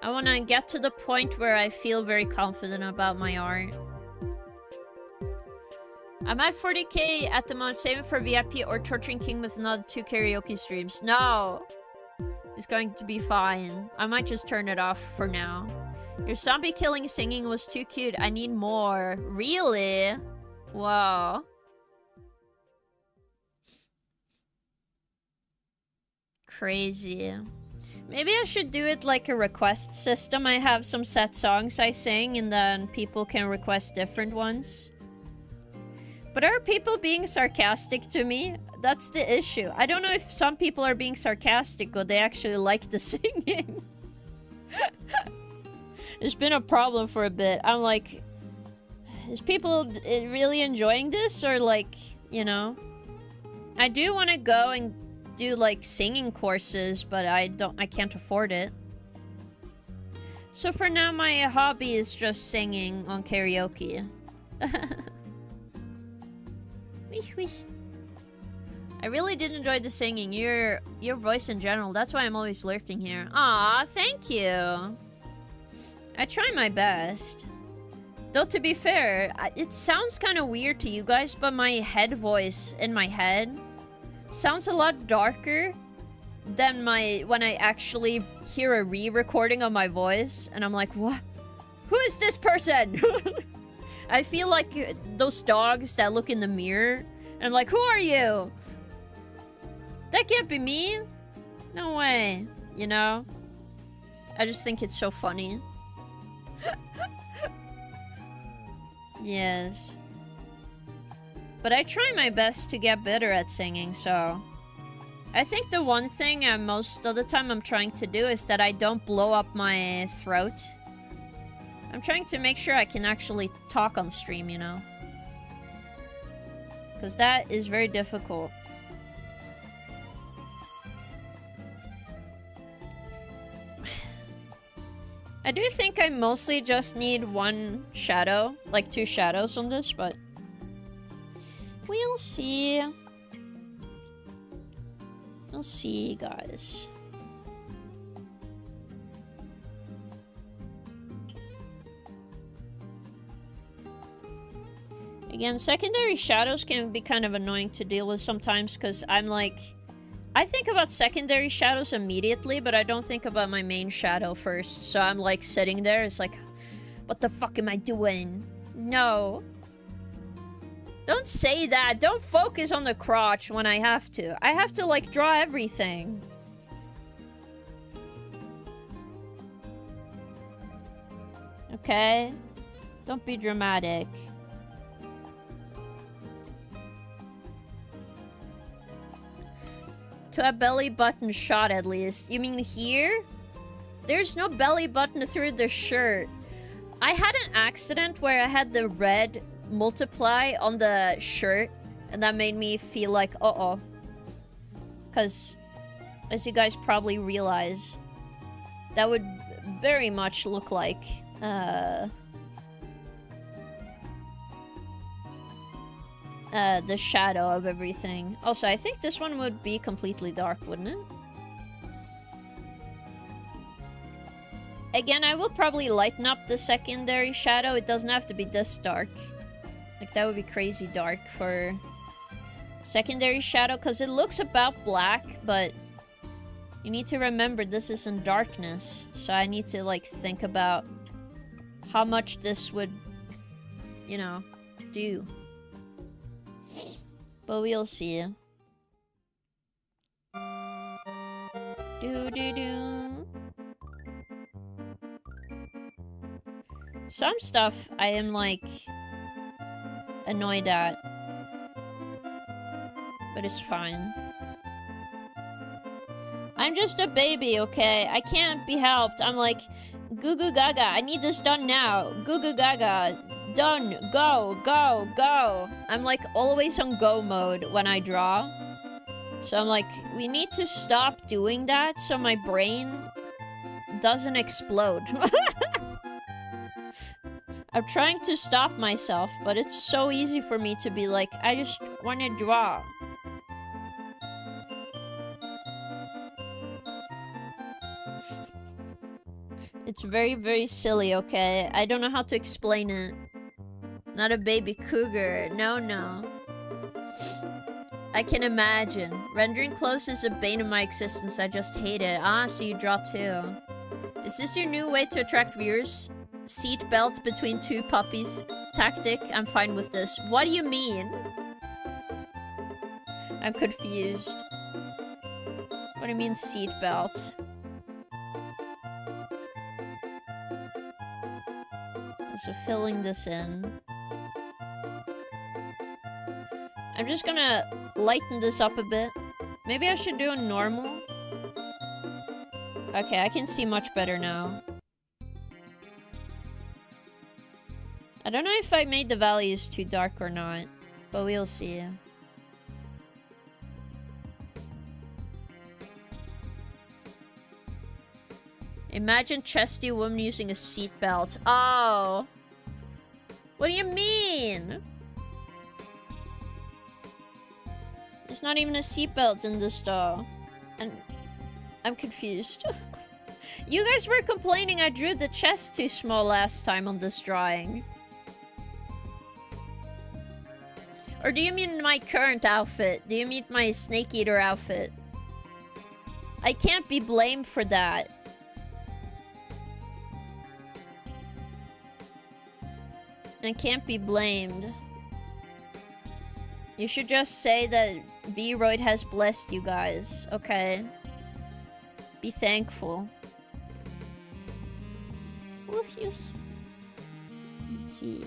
I want to get to the point where I feel very confident about my art. I'm at 40k at the moment, saving for VIP or torturing King with another 2 karaoke streams. No! It's going to be fine. I might just turn it off for now. Your zombie killing singing was too cute. I need more. Really? Wow. Crazy. Maybe I should do it like a request system. I have some set songs I sing and then people can request different ones. But are people being sarcastic to me? That's the issue. I don't know if some people are being sarcastic or they actually like the singing. It's been a problem for a bit. I'm like, is people really enjoying this? Or like, you know? I do want to go and do like singing courses, but I can't afford it. So for now, my hobby is just singing on karaoke. Wee. I really did enjoy the singing. Your voice in general. That's why I'm always lurking here. Aw, thank you. I try my best. Though to be fair, it sounds kind of weird to you guys, but my head voice in my head sounds a lot darker than when I actually hear a re-recording of my voice, and I'm like, what? Who is this person? I feel like those dogs that look in the mirror, and I'm like, who are you? That can't be me. No way. You know? I just think it's so funny. Yes. But I try my best to get better at singing, so... I think the one thing most of the time I'm trying to do is that I don't blow up my throat. I'm trying to make sure I can actually talk on stream, you know? Because that is very difficult. I do think I mostly just need one shadow, like 2 shadows on this, but... we'll see. We'll see, guys. Again, secondary shadows can be kind of annoying to deal with sometimes, because I'm like... I think about secondary shadows immediately, but I don't think about my main shadow first. So I'm like sitting there, it's like... what the fuck am I doing? No. Don't say that. Don't focus on the crotch when I have to. I have to, like, draw everything. Okay? Don't be dramatic. To a belly button shot, at least. You mean here? There's no belly button through the shirt. I had an accident where I had the red multiply on the shirt, and that made me feel like, uh-oh. Because, as you guys probably realize, that would very much look like, the shadow of everything. Also, I think this one would be completely dark, wouldn't it? Again, I will probably lighten up the secondary shadow. It doesn't have to be this dark. Like, that would be crazy dark for secondary shadow, because it looks about black, but you need to remember this is in darkness. So I need to, like, think about how much this would, you know, do. But we'll see. Do. Some stuff I am, like, annoyed at. But it's fine. I'm just a baby, okay? I can't be helped. I'm like, goo goo gaga, I need this done now. Goo goo gaga, done, go, go, go. I'm like always on go mode when I draw. So I'm like, we need to stop doing that so my brain doesn't explode. I'm trying to stop myself, but it's so easy for me to be like, I just want to draw. It's very, very silly, okay? I don't know how to explain it. Not a baby cougar. No, no. I can imagine. Rendering clothes is a bane of my existence. I just hate it. Ah, so you draw too. Is this your new way to attract viewers? Seat belt between two puppies tactic? I'm fine with this. What do you mean? I'm confused. What do you mean seat belt? So filling this in. I'm just gonna lighten this up a bit. Maybe I should do a normal. Okay, I can see much better now. I don't know if I made the values too dark or not, but we'll see. Imagine chesty woman using a seatbelt. Oh. What do you mean? There's not even a seatbelt in this doll. And I'm confused. You guys were complaining I drew the chest too small last time on this drawing. Or do you mean my current outfit? Do you mean my Snake Eater outfit? I can't be blamed for that. I can't be blamed. You should just say that Vroid has blessed you guys, okay? Be thankful. Let's see.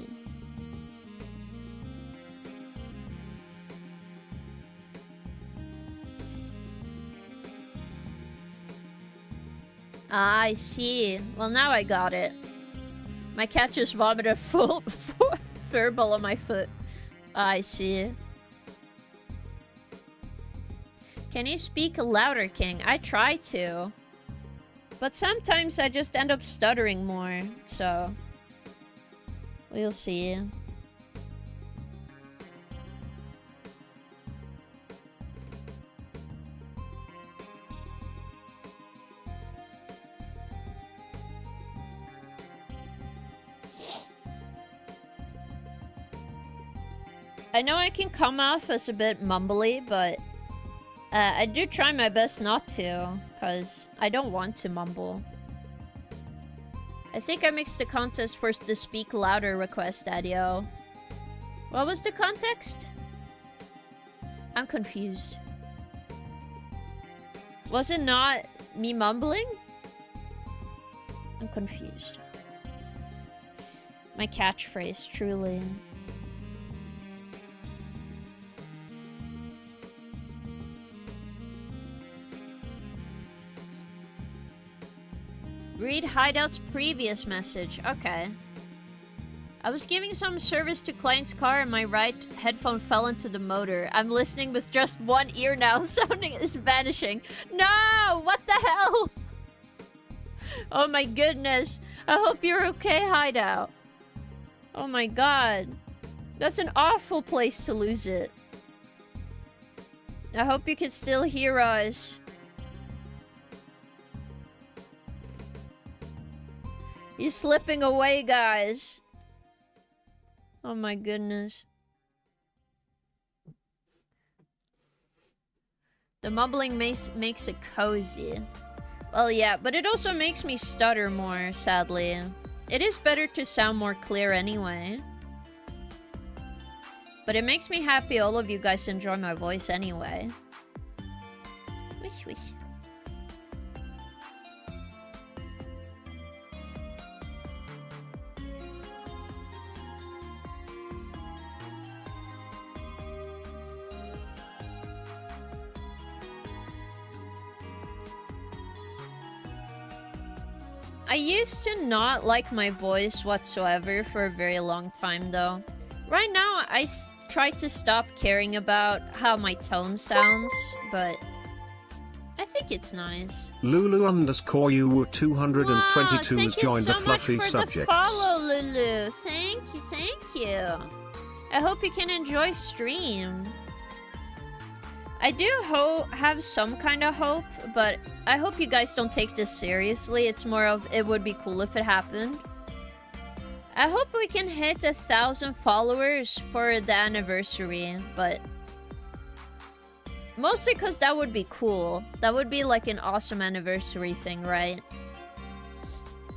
Ah, I see. Well, now I got it. My cat just vomited a full furball on my foot. Ah, I see. Can you speak louder, King? I try to. But sometimes I just end up stuttering more, so... we'll see. I know I can come off as a bit mumbly, but I do try my best not to, because I don't want to mumble. I think I mixed the contest for the speak louder request, Adio. What was the context? I'm confused. Was it not me mumbling? I'm confused. My catchphrase, truly. Read Hideout's previous message. Okay. I was giving some service to client's car and my right headphone fell into the motor. I'm listening with just one ear now. Sounding is vanishing. No! What the hell? Oh my goodness. I hope you're okay, Hideout. Oh my god. That's an awful place to lose it. I hope you can still hear us. He's slipping away, guys. Oh my goodness. The mumbling makes it cozy. Well, yeah, but it also makes me stutter more, sadly. It is better to sound more clear anyway. But it makes me happy all of you guys enjoy my voice anyway. Wish, wish. I used to not like my voice whatsoever for a very long time, though. Right now, I try to stop caring about how my tone sounds, but I think it's nice. Lulu_you222 has joined the fluffy subjects. Thank you so much for the follow, Lulu. Thank you. I hope you can enjoy stream. I do have some kind of hope, but I hope you guys don't take this seriously. It's more of, it would be cool if it happened. I hope we can hit 1,000 followers for the anniversary, but mostly because that would be cool. That would be like an awesome anniversary thing, right?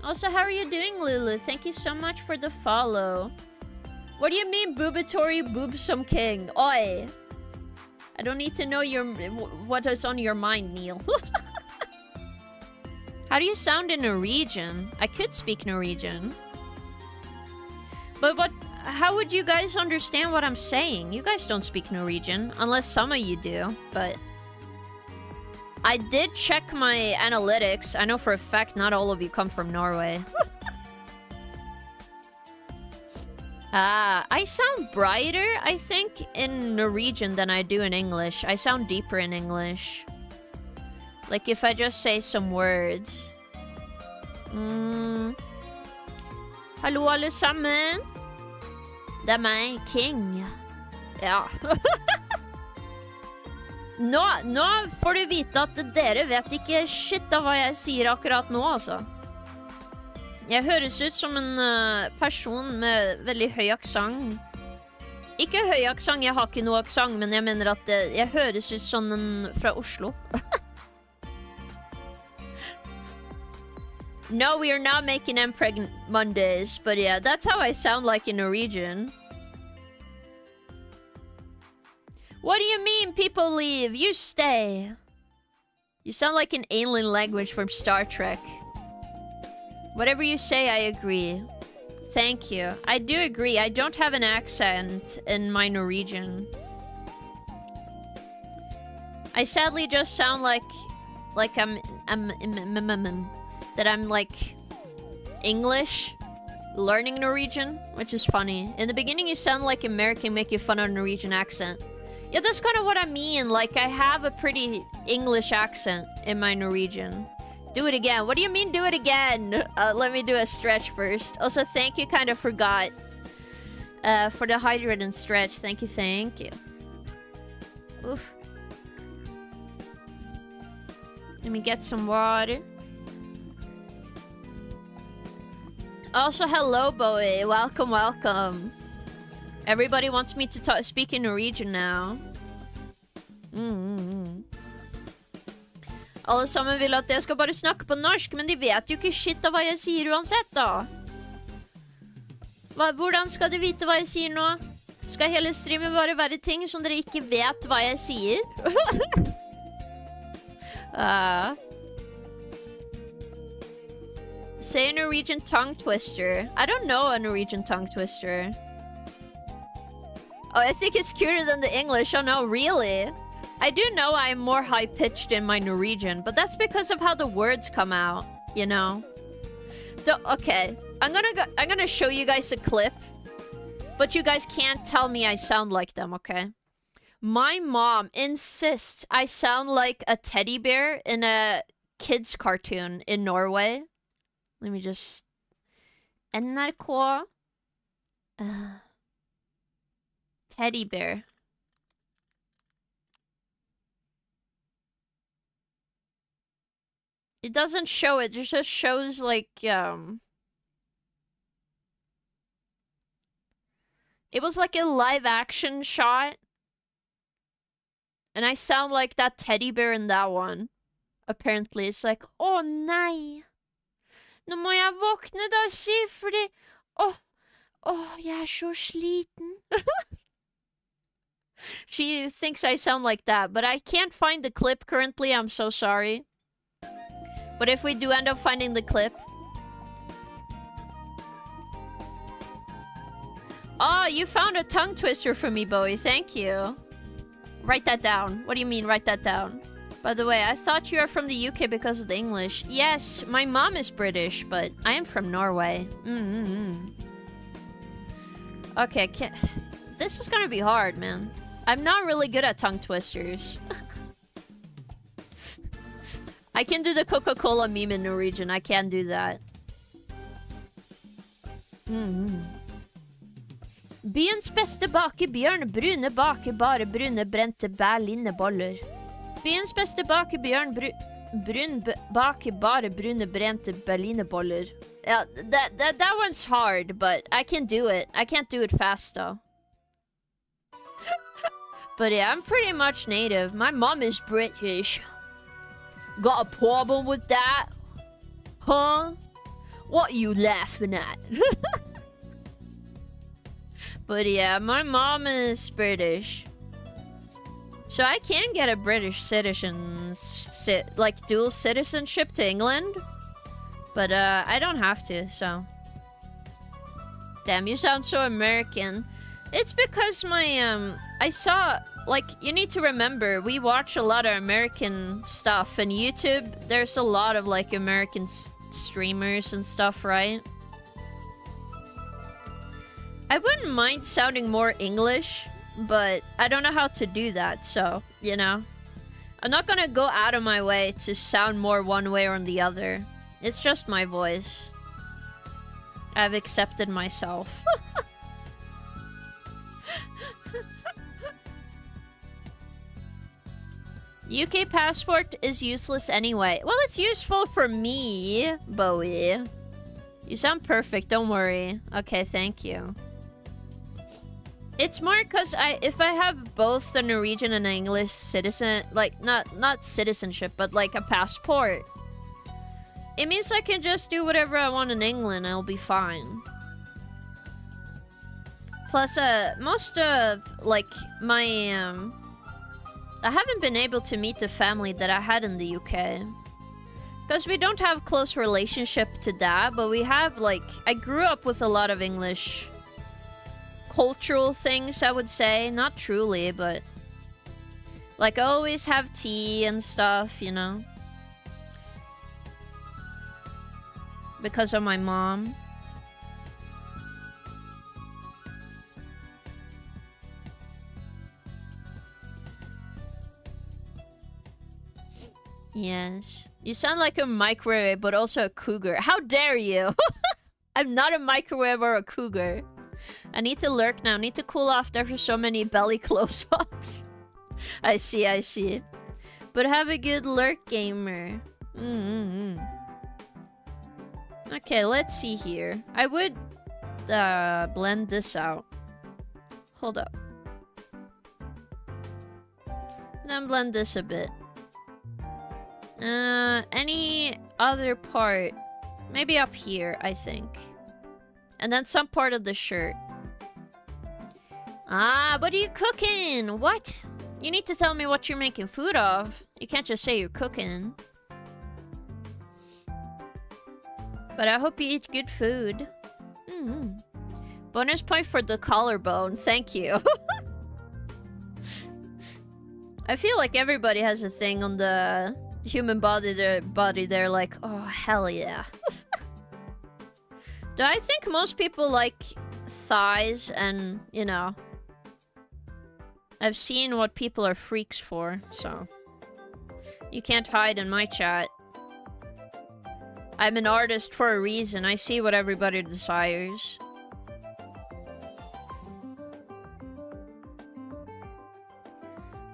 Also, how are you doing, Lulu? Thank you so much for the follow. What do you mean, boobatory boobsome king? Oi! I don't need to know what is on your mind, Neil. How do you sound in Norwegian? I could speak Norwegian. But how would you guys understand what I'm saying? You guys don't speak Norwegian, unless some of you do, but I did check my analytics. I know for a fact not all of you come from Norway. I sound brighter, I think, in Norwegian than I do in English. I sound deeper in English. Like if I just say some words. Hallo alle sammen. Det meg, King. Ja. Nå får du vite at dere vet ikke shit av hva jeg sier akkurat nå, altså. Jeg høres ut som en person med veldig høy aksent. Ikke høy aksent, jeg har ikke noe aksent, men jeg mener at jeg høres ut som en fra Oslo. No, we are not making them pregnant Mondays, but yeah, that's how I sound like in Norwegian. What do you mean people leave? You stay. You sound like an alien language from Star Trek. Whatever you say, I agree. Thank you. I do agree. I don't have an accent in my Norwegian. I sadly just sound like I'm like English learning Norwegian, which is funny. In the beginning, you sound like American, make you fun of Norwegian accent. Yeah, that's kind of what I mean. Like, I have a pretty English accent in my Norwegian. Do it again. What do you mean, do it again? Let me do a stretch first. Also, thank you, kind of forgot. For the hydrate and stretch. Thank you, thank you. Oof. Let me get some water. Also, hello, Bowie. Welcome, welcome. Everybody wants me to speak in Norwegian now. Alle sammen vil at jeg skal bare snakke på norsk, men de vet jo ikke shit av hva jeg sier uansett, da. Hvordan skal de vite hva jeg sier nå? Skal hele streamen bare være ting som dere ikke vet hva jeg sier? Say a Norwegian tongue twister. I don't know a Norwegian tongue twister. Oh, I think it's cuter than the English. Oh no, really? I do know I'm more high-pitched in my Norwegian, but that's because of how the words come out, you know? Okay, I'm gonna show you guys a clip, but you guys can't tell me I sound like them, okay? My mom insists I sound like a teddy bear in a kids cartoon in Norway. Let me just... NRK... teddy bear. It doesn't show it just shows like it was like a live action shot. And I sound like that teddy bear in that one. Apparently it's like, oh nei. Nå må jeg våkne da, si, fordi jeg så sliten. She thinks I sound like that, but I can't find the clip currently. I'm so sorry. But if we do end up finding the clip... Oh, you found a tongue twister for me, Bowie. Thank you. Write that down. What do you mean, write that down? By the way, I thought you are from the UK because of the English. Yes, my mom is British, but I am from Norway. Okay, this is gonna be hard, man. I'm not really good at tongue twisters. I can do the Coca-Cola meme in Norwegian. I can do that. Byens beste baker Bjørn Brune baker bare brune brente berlineboller. Byens beste baker Bjørn Brun baker bare brune brente berlineboller. Yeah, that one's hard, but I can do it. I can't do it fast though. But yeah, I'm pretty much native. My mom is British. Got a problem with that? Huh? What are you laughing at? But yeah, my mom is British. So I can get a British citizen, like dual citizenship to England. But I don't have to, so. Damn, you sound so American. It's because my, I saw, like, you need to remember, we watch a lot of American stuff. And YouTube, there's a lot of, like, American streamers and stuff, right? I wouldn't mind sounding more English, but I don't know how to do that, so, you know. I'm not gonna go out of my way to sound more one way or the other. It's just my voice. I've accepted myself. UK passport is useless anyway. Well, it's useful for me, Bowie. You sound perfect, don't worry. Okay, thank you. It's more because if I have both the Norwegian and English citizen, like, not citizenship, but like a passport, it means I can just do whatever I want in England, I'll be fine. Plus, most of, like, my, I haven't been able to meet the family that I had in the UK. Because we don't have close relationship to that, but we have, like, I grew up with a lot of English cultural things, I would say. Not truly, but like, I always have tea and stuff, you know, because of my mom. Yes, you sound like a microwave but also a cougar. How dare you? I'm not a microwave or a cougar. I need to lurk now. Need to cool off after so many belly close-ups. I see, I see. But have a good lurk, gamer. Okay, let's see here. I would blend this out. Hold up. Then blend this a bit. Any other part? Maybe up here, I think. And then some part of the shirt. Ah, what are you cooking? What? You need to tell me what you're making food of. You can't just say you're cooking. But I hope you eat good food. Bonus point for the collarbone. Thank you. I feel like everybody has a thing on the human body. They're like, oh, hell yeah. Do I think most people like thighs and, you know, I've seen what people are freaks for, so you can't hide in my chat. I'm an artist for a reason. I see what everybody desires.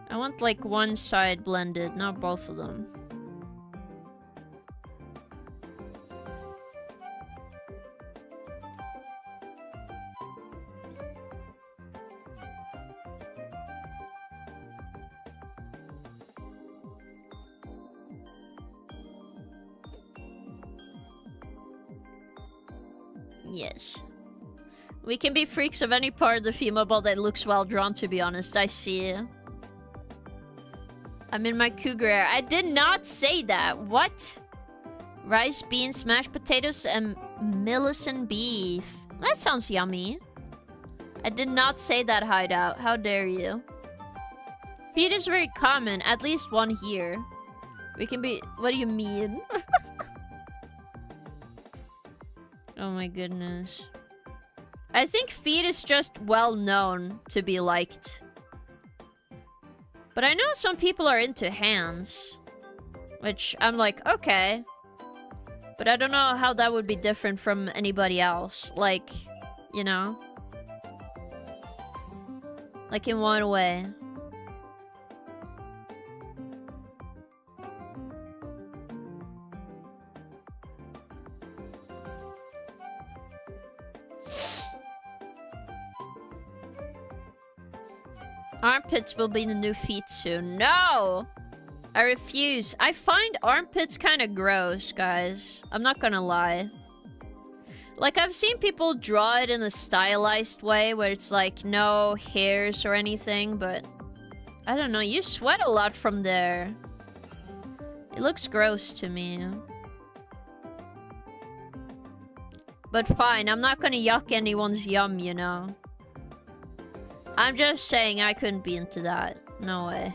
I want like one side blended, not both of them. Yes. We can be freaks of any part of the female ball that looks well drawn, to be honest. I see. I'm in my cougar era. I did not say that. What? Rice, beans, mashed potatoes, and Millicent beef. That sounds yummy. I did not say that, Hideout. How dare you? Feed is very common. At least one here. We can be... What do you mean? Oh my goodness. I think feed is just well known to be liked. But I know some people are into hands. Which I'm like, okay. But I don't know how that would be different from anybody else. Like, you know? Like in one way. Armpits will be the new feet soon. No! I refuse. I find armpits kind of gross, guys. I'm not gonna lie. Like, I've seen people draw it in a stylized way where it's like no hairs or anything, but I don't know. You sweat a lot from there. It looks gross to me. But fine, I'm not gonna yuck anyone's yum, you know. I'm just saying I couldn't be into that. No way.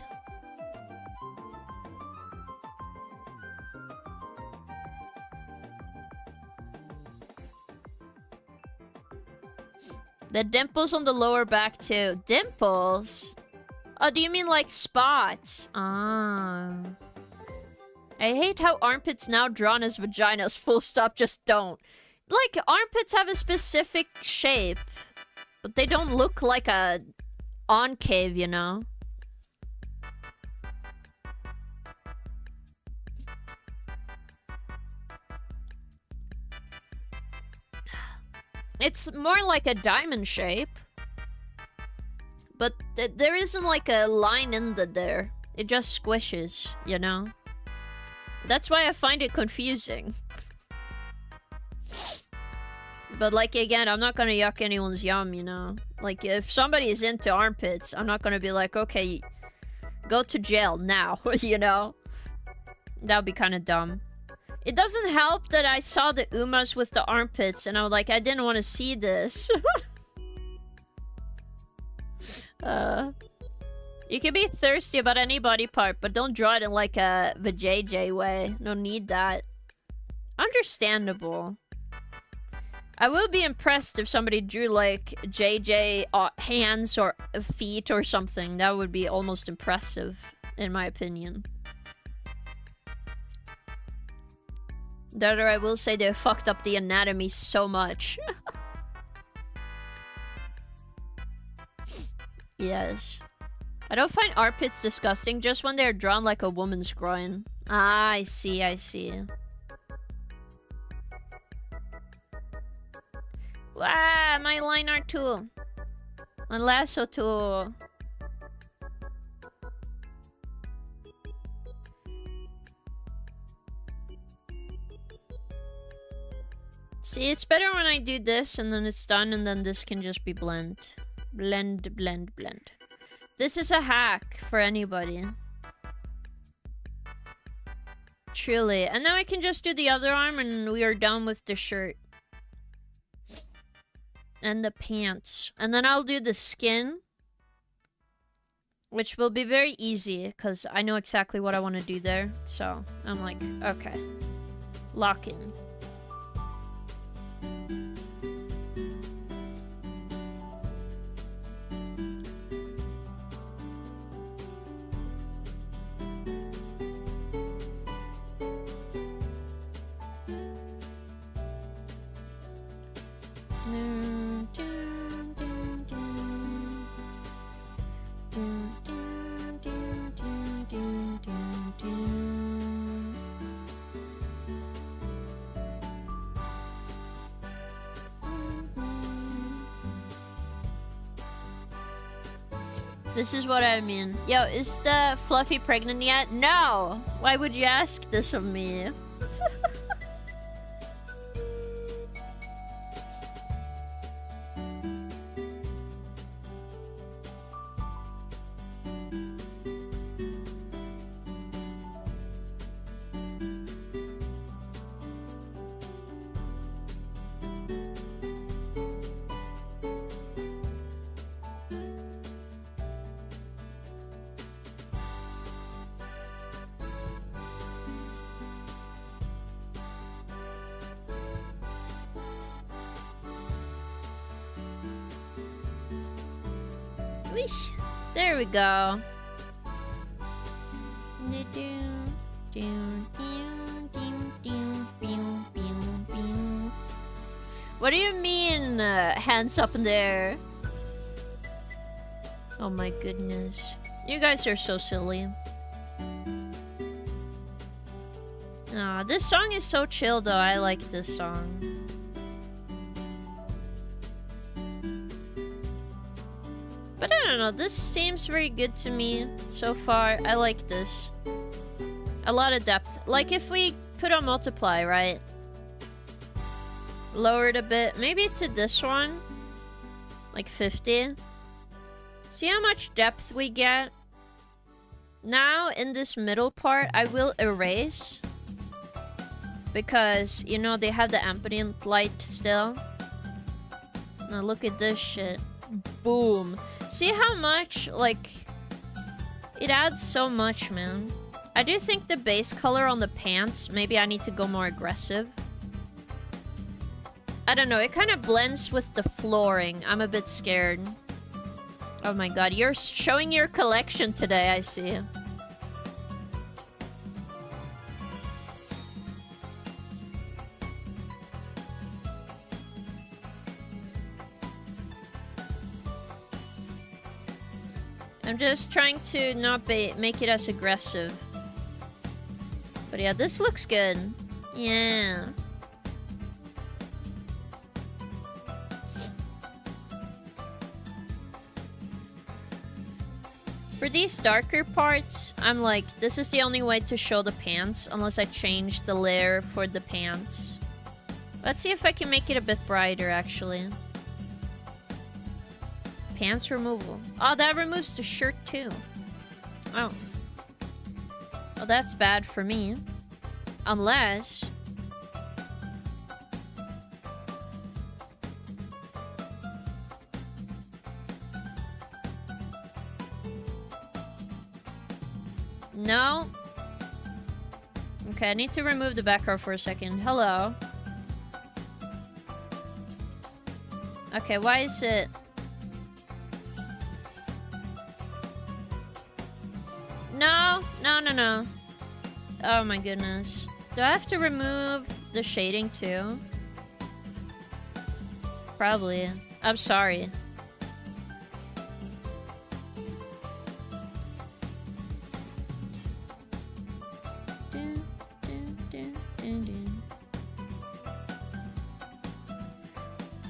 The dimples on the lower back too. Dimples? Oh, do you mean like spots? Ah. I hate how armpits now drawn as vaginas. Full stop, just don't. Like, armpits have a specific shape. But they don't look like a concave, you know? It's more like a diamond shape. But there isn't like a line in there. It just squishes, you know? That's why I find it confusing. But like, again, I'm not gonna yuck anyone's yum, you know? Like, if somebody is into armpits, I'm not gonna be like, okay, go to jail now, you know? That would be kind of dumb. It doesn't help that I saw the Umas with the armpits, and I was like, I didn't want to see this. You can be thirsty about any body part, but don't draw it in like a vajayjay way. No need that. Understandable. I will be impressed if somebody drew like JJ hands or feet or something. That would be almost impressive, in my opinion. That, or I will say they fucked up the anatomy so much. Yes. I don't find armpits disgusting, just when they're drawn like a woman's groin. Ah, I see, I see. Wow, my line art too. My lasso too. See, it's better when I do this and then it's done and then this can just be blend. Blend, blend, blend. This is a hack for anybody. Truly. And now I can just do the other arm and we are done with the shirt. And the pants. And then I'll do the skin. Which will be very easy because I know exactly what I want to do there. So I'm like, okay. Lock in. This is what I mean. Yo, is the Fluffy pregnant yet? No! Why would you ask this of me? Whoosh. There we go. What do you mean, hands up in there? Oh my goodness. You guys are so silly. Aw, this song is so chill though. I like this song. But I don't know, this seems very good to me so far. I like this. A lot of depth. Like if we put on multiply, right? Lower it a bit. Maybe to this one. Like 50. See how much depth we get? Now, in this middle part, I will erase. Because, you know, they have the ambient light still. Now look at this shit. Boom. See how much, like... It adds so much, man. I do think the base color on the pants, maybe I need to go more aggressive. I don't know, it kind of blends with the flooring. I'm a bit scared. Oh my god, you're showing your collection today, I see. I'm just trying to not make it as aggressive. But yeah, this looks good. Yeah. For these darker parts, I'm like, this is the only way to show the pants, unless I change the layer for the pants. Let's see if I can make it a bit brighter, actually. Pants removal. Oh, that removes the shirt, too. Oh. Well, that's bad for me. Unless... No. Okay, I need to remove the background for a second. Hello. Okay, why is it... No, no, no, no. Oh my goodness. Do I have to remove the shading too? Probably. I'm sorry.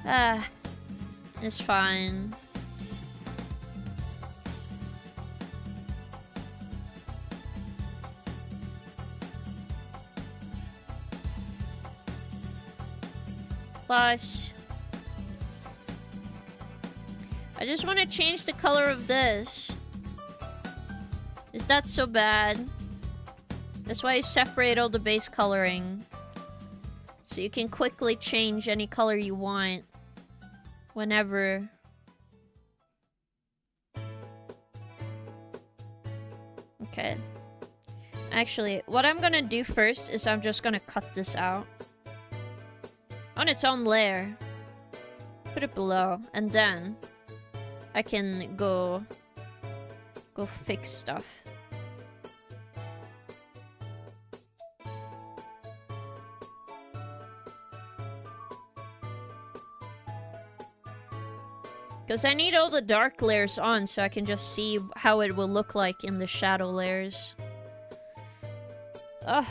Ah, it's fine. Plus, I just want to change the color of this. Is that so bad? That's why I separate all the base coloring. So you can quickly change any color you want. Whenever. Okay. Actually, what I'm gonna do first is I'm just gonna cut this out. On its own layer. Put it below. And then I can go fix stuff. Because I need all the dark layers on so I can just see how it will look like in the shadow layers. Ugh.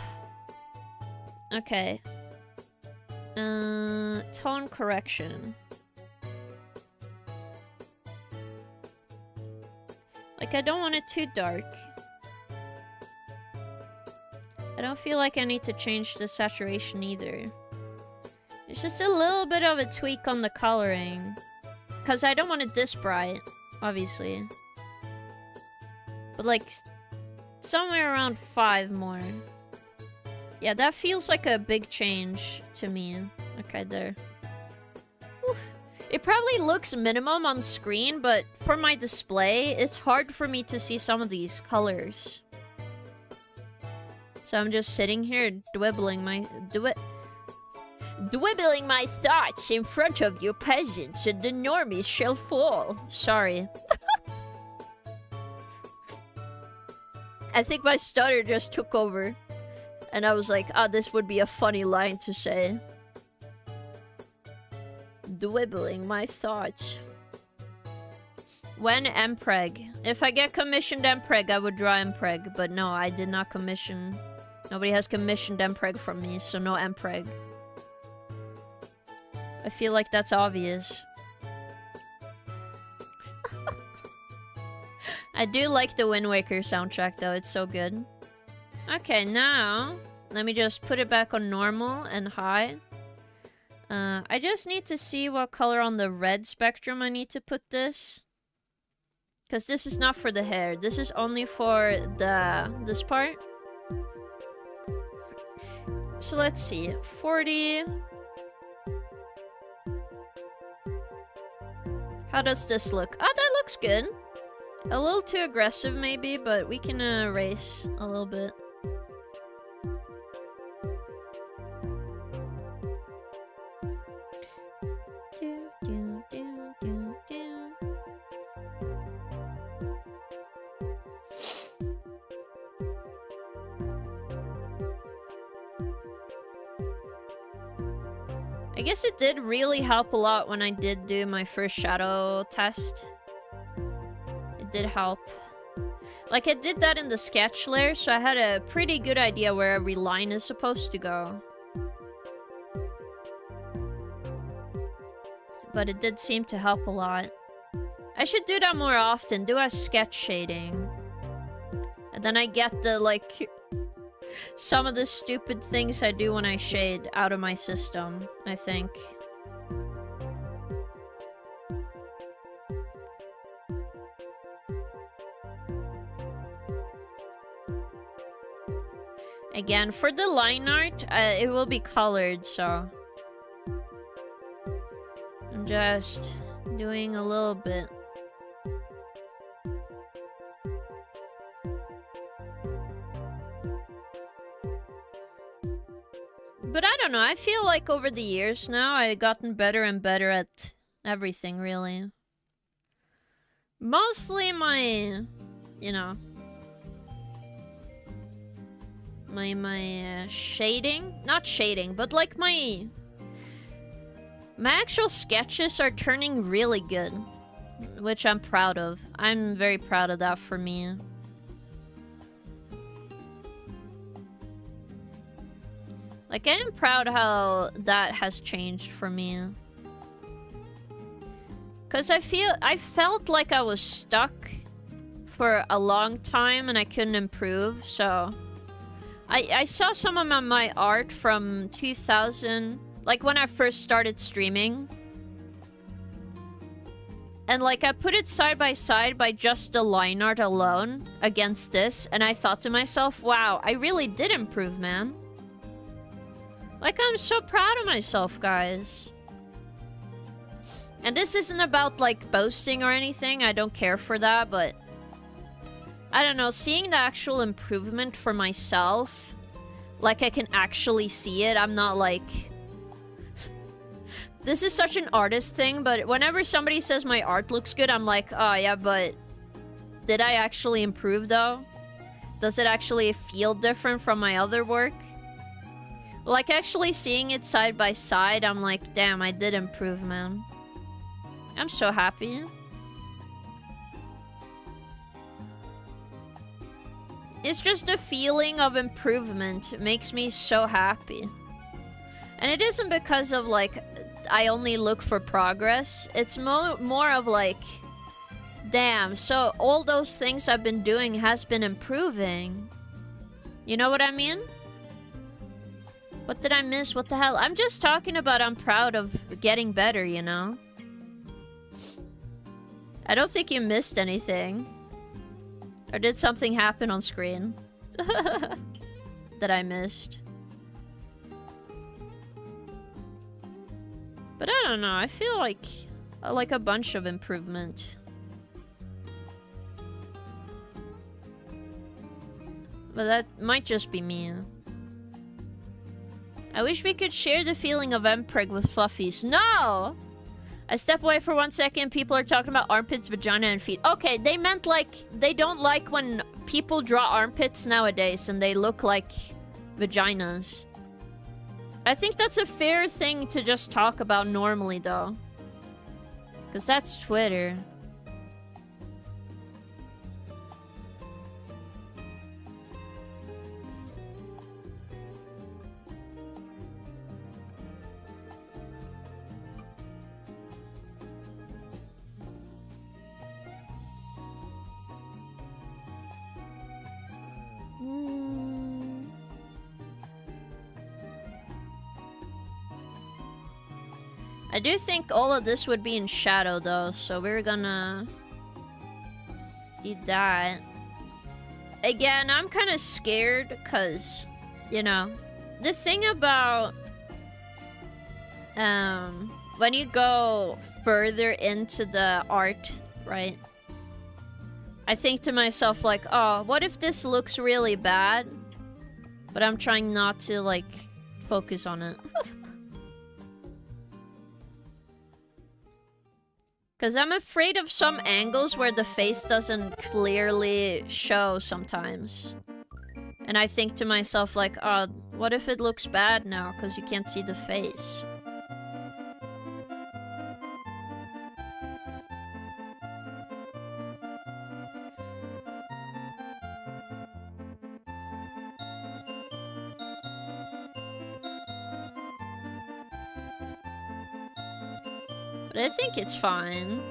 Okay. Tone correction. Like, I don't want it too dark. I don't feel like I need to change the saturation either. It's just a little bit of a tweak on the coloring. Because I don't want it this bright, obviously. But like, somewhere around 5 more. Yeah, that feels like a big change to me. Okay, there. Oof. It probably looks minimum on screen, but for my display, it's hard for me to see some of these colors. So I'm just sitting here dwibbling my thoughts in front of you peasants, and the normies shall fall. Sorry. I think my stutter just took over. And I was like, ah, this would be a funny line to say. Dwibbling my thoughts. When Mpreg. If I get commissioned Mpreg, I would draw Mpreg. But no, I did not commission. Nobody has commissioned Mpreg from me, so no Mpreg. I feel like that's obvious. I do like the Wind Waker soundtrack though, it's so good. Okay, now let me just put it back on normal and high. I just need to see what color on the red spectrum I need to put this. Because this is not for the hair, this is only for this part. So let's see, 40. How does this look? Oh, that looks good. A little too aggressive maybe, but we can erase a little bit. I guess it did really help a lot when I did do my first shadow test. It did help. Like, I did that in the sketch layer, so I had a pretty good idea where every line is supposed to go. But it did seem to help a lot. I should do that more often, do a sketch shading. And then I get the, like, some of the stupid things I do when I shade out of my system, I think. Again, for the line art, it will be colored, so... I'm just doing a little bit. But I don't know, I feel like over the years now, I've gotten better and better at everything, really. Mostly my, you know... My shading? Not shading, but like my actual sketches are turning really good. Which I'm proud of. I'm very proud of that for me. Like, I am proud how that has changed for me. Because I felt like I was stuck for a long time and I couldn't improve, so... I saw some of my art from 2000, like when I first started streaming. And like, I put it side by side by just the line art alone against this, and I thought to myself, wow, I really did improve, man. Like, I'm so proud of myself, guys. And this isn't about, like, boasting or anything. I don't care for that, but... I don't know, seeing the actual improvement for myself... Like, I can actually see it. I'm not, like... This is such an artist thing, but whenever somebody says my art looks good, I'm like, oh, yeah, but... Did I actually improve, though? Does it actually feel different from my other work? Like, actually seeing it side by side, I'm like, damn, I did improve, man. I'm so happy. It's just a feeling of improvement. It makes me so happy. And it isn't because of, like, I only look for progress. It's more of, like, damn, so all those things I've been doing has been improving. You know what I mean? What did I miss? What the hell? I'm just talking about I'm proud of getting better, you know? I don't think you missed anything. Or did something happen on screen? That I missed? But I don't know, I feel like a bunch of improvement. But that might just be me. I wish we could share the feeling of Mpreg with fluffies. No! I step away for 1 second, people are talking about armpits, vagina, and feet. Okay, they meant like, they don't like when people draw armpits nowadays and they look like vaginas. I think that's a fair thing to just talk about normally, though. Because that's Twitter. I do think all of this would be in shadow though, so we're gonna do that. Again, I'm kind of scared because, you know, the thing about when you go further into the art, right? I think to myself like, oh, what if this looks really bad? But I'm trying not to like focus on it. Because I'm afraid of some angles where the face doesn't clearly show sometimes. And I think to myself like, oh, what if it looks bad now because you can't see the face? But I think it's fine.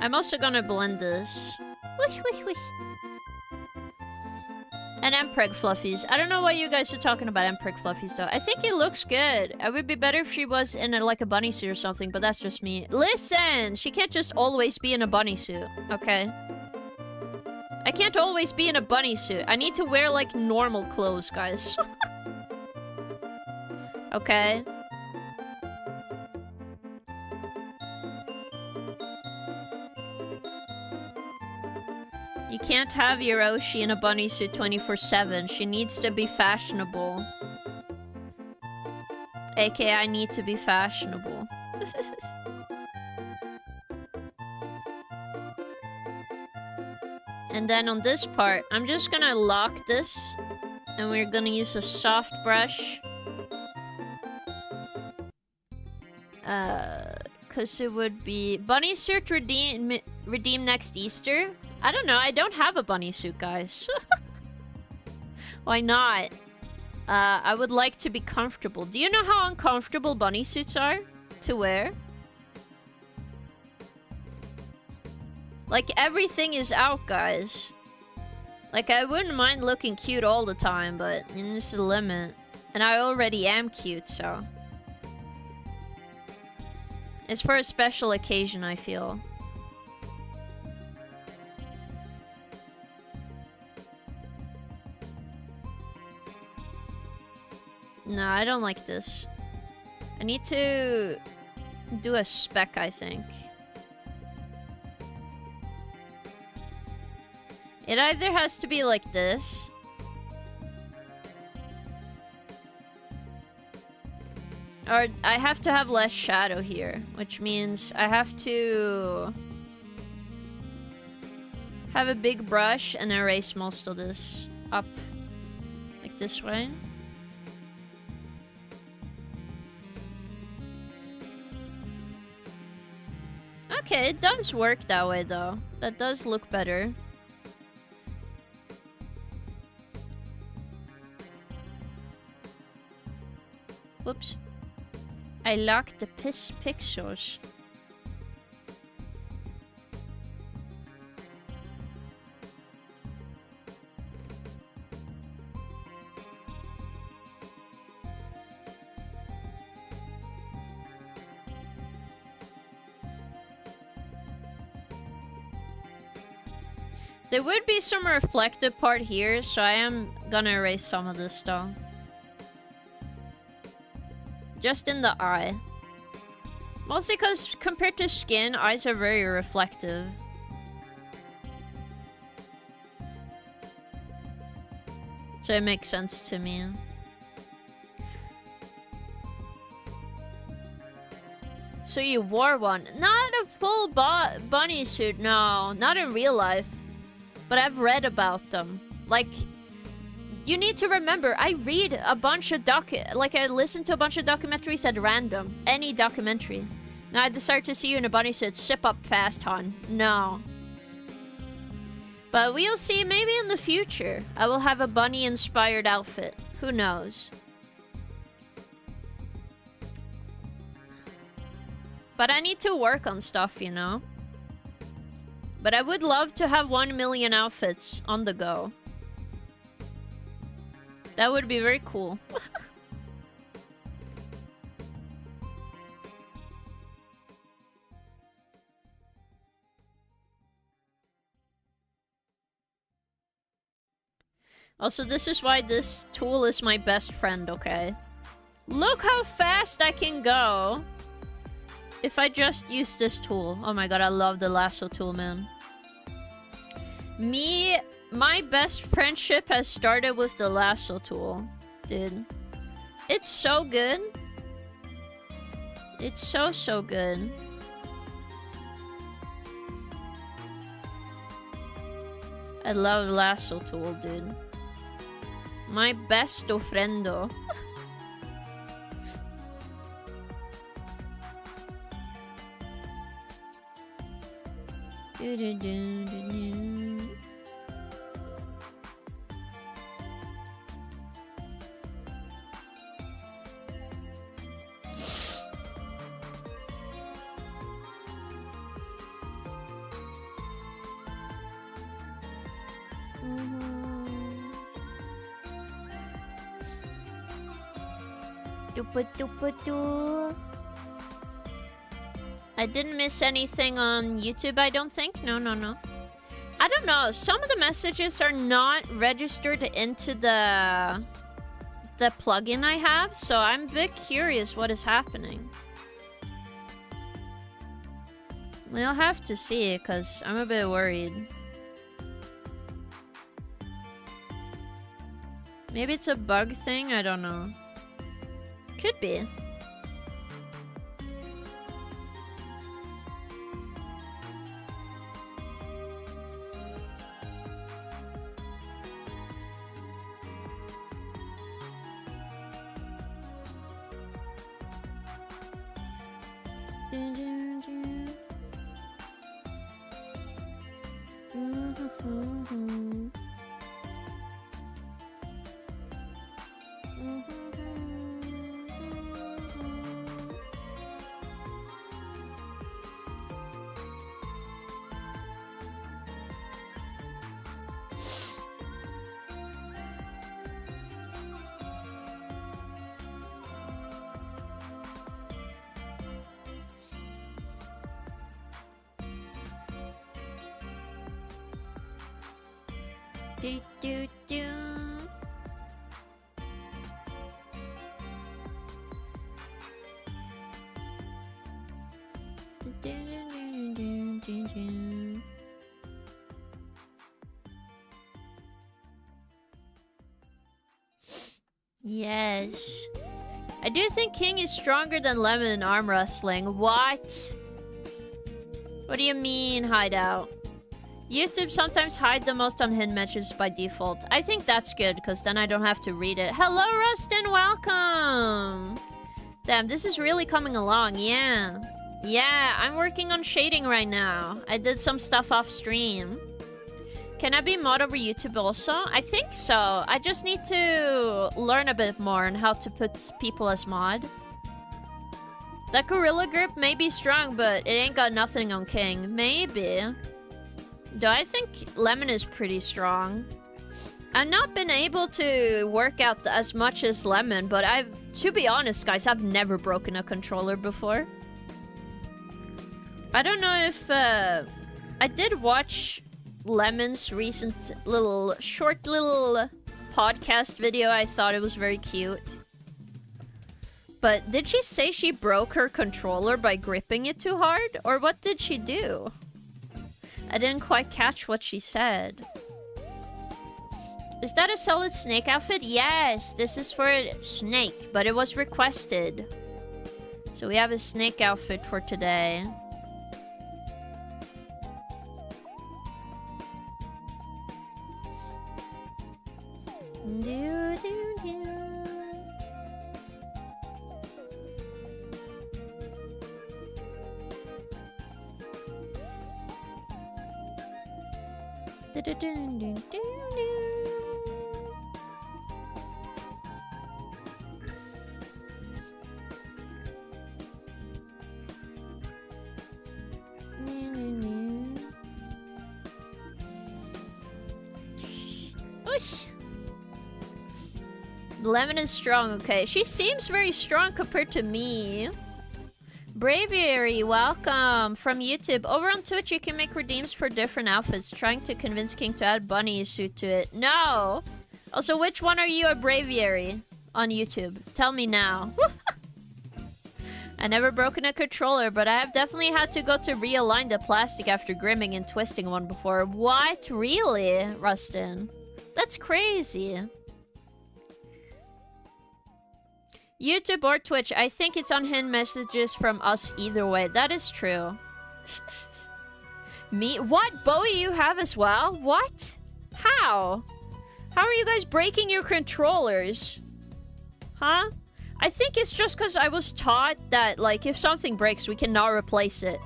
I'm also gonna blend this. Whoosh, whoosh, whoosh. And Mpreg Fluffies. I don't know why you guys are talking about Mpreg Fluffies though. I think it looks good. It would be better if she was in like a bunny suit or something, but that's just me. Listen! She can't just always be in a bunny suit, okay? I can't always be in a bunny suit. I need to wear, like, normal clothes, guys. Okay? You can't have Hiroshi in a bunny suit 24/7. She needs to be fashionable. AKA, I need to be fashionable. And then on this part, I'm just gonna lock this. And we're gonna use a soft brush. Cause it would be... Bunny suit redeem next Easter? I don't know, I don't have a bunny suit, guys. Why not? I would like to be comfortable. Do you know how uncomfortable bunny suits are to wear? Like, everything is out, guys. Like, I wouldn't mind looking cute all the time, but there's a limit. And I already am cute, so... It's for a special occasion, I feel. No, I don't like this. I need to do a spec, I think. It either has to be like this. Or I have to have less shadow here, which means I have to have a big brush and erase most of this up like this way. Okay, it does work that way though. That does look better. Whoops. I locked the pixels. There would be some reflective part here, so I am gonna erase some of this though. Just in the eye. Mostly because compared to skin, eyes are very reflective. So it makes sense to me. So you wore one. Not a full bunny suit, no. Not in real life. But I've read about them. Like, you need to remember, I read a bunch of I listen to a bunch of documentaries at random. Any documentary. Now I decide to see you in a bunny suit. Ship up fast, hon. No. But we'll see, maybe in the future. I will have a bunny-inspired outfit. Who knows? But I need to work on stuff, you know? But I would love to have 1 million outfits on the go. That would be very cool. Also, this is why this tool is my best friend, okay? Look how fast I can go if I just use this tool. Oh my god, I love the lasso tool, man. My best friendship has started with the lasso tool, dude. It's so good. It's so good. I love lasso tool, dude. My besto friendo. I didn't miss anything on YouTube, I don't think. No. I don't know. Some of the messages are not registered into the plugin I have, so I'm a bit curious what is happening. We'll have to see, because I'm a bit worried. Maybe it's a bug thing? I don't know. Could be. Yes. I do think King is stronger than Lemon in arm wrestling. What? What do you mean, Hideout? YouTube sometimes hide the most unhinged matches by default. I think that's good, because then I don't have to read it. Hello, Rustin, welcome! Damn, this is really coming along, yeah. Yeah, I'm working on shading right now. I did some stuff off stream. Can I be mod over YouTube also? I think so. I just need to learn a bit more on how to put people as mod. That Gorilla Grip may be strong, but it ain't got nothing on King. Maybe. Though I think Lemon is pretty strong. I've not been able to work out as much as Lemon, but to be honest, guys, I've never broken a controller before. I don't know if, I did watch Lemon's recent short little podcast video. I thought it was very cute. But did she say she broke her controller by gripping it too hard? Or what did she do? I didn't quite catch what she said. Is that a Solid Snake outfit? Yes, this is for Snake, but it was requested. So we have a snake outfit for today. Lemon is strong, okay. She seems very strong compared to me. Braviary, welcome from YouTube. Over on Twitch, you can make redeems for different outfits. Trying to convince King to add bunny suit to it. No! Also, which one are you a Braviary on YouTube? Tell me now. I never broken a controller, but I have definitely had to go to realign the plastic after grimming and twisting one before. What? Really, Rustin? That's crazy. YouTube or Twitch, I think it's on hidden messages from us either way. That is true. Me? What? Bowie you have as well? What? How? How are you guys breaking your controllers? Huh? I think it's just because I was taught that, like, if something breaks, we cannot replace it.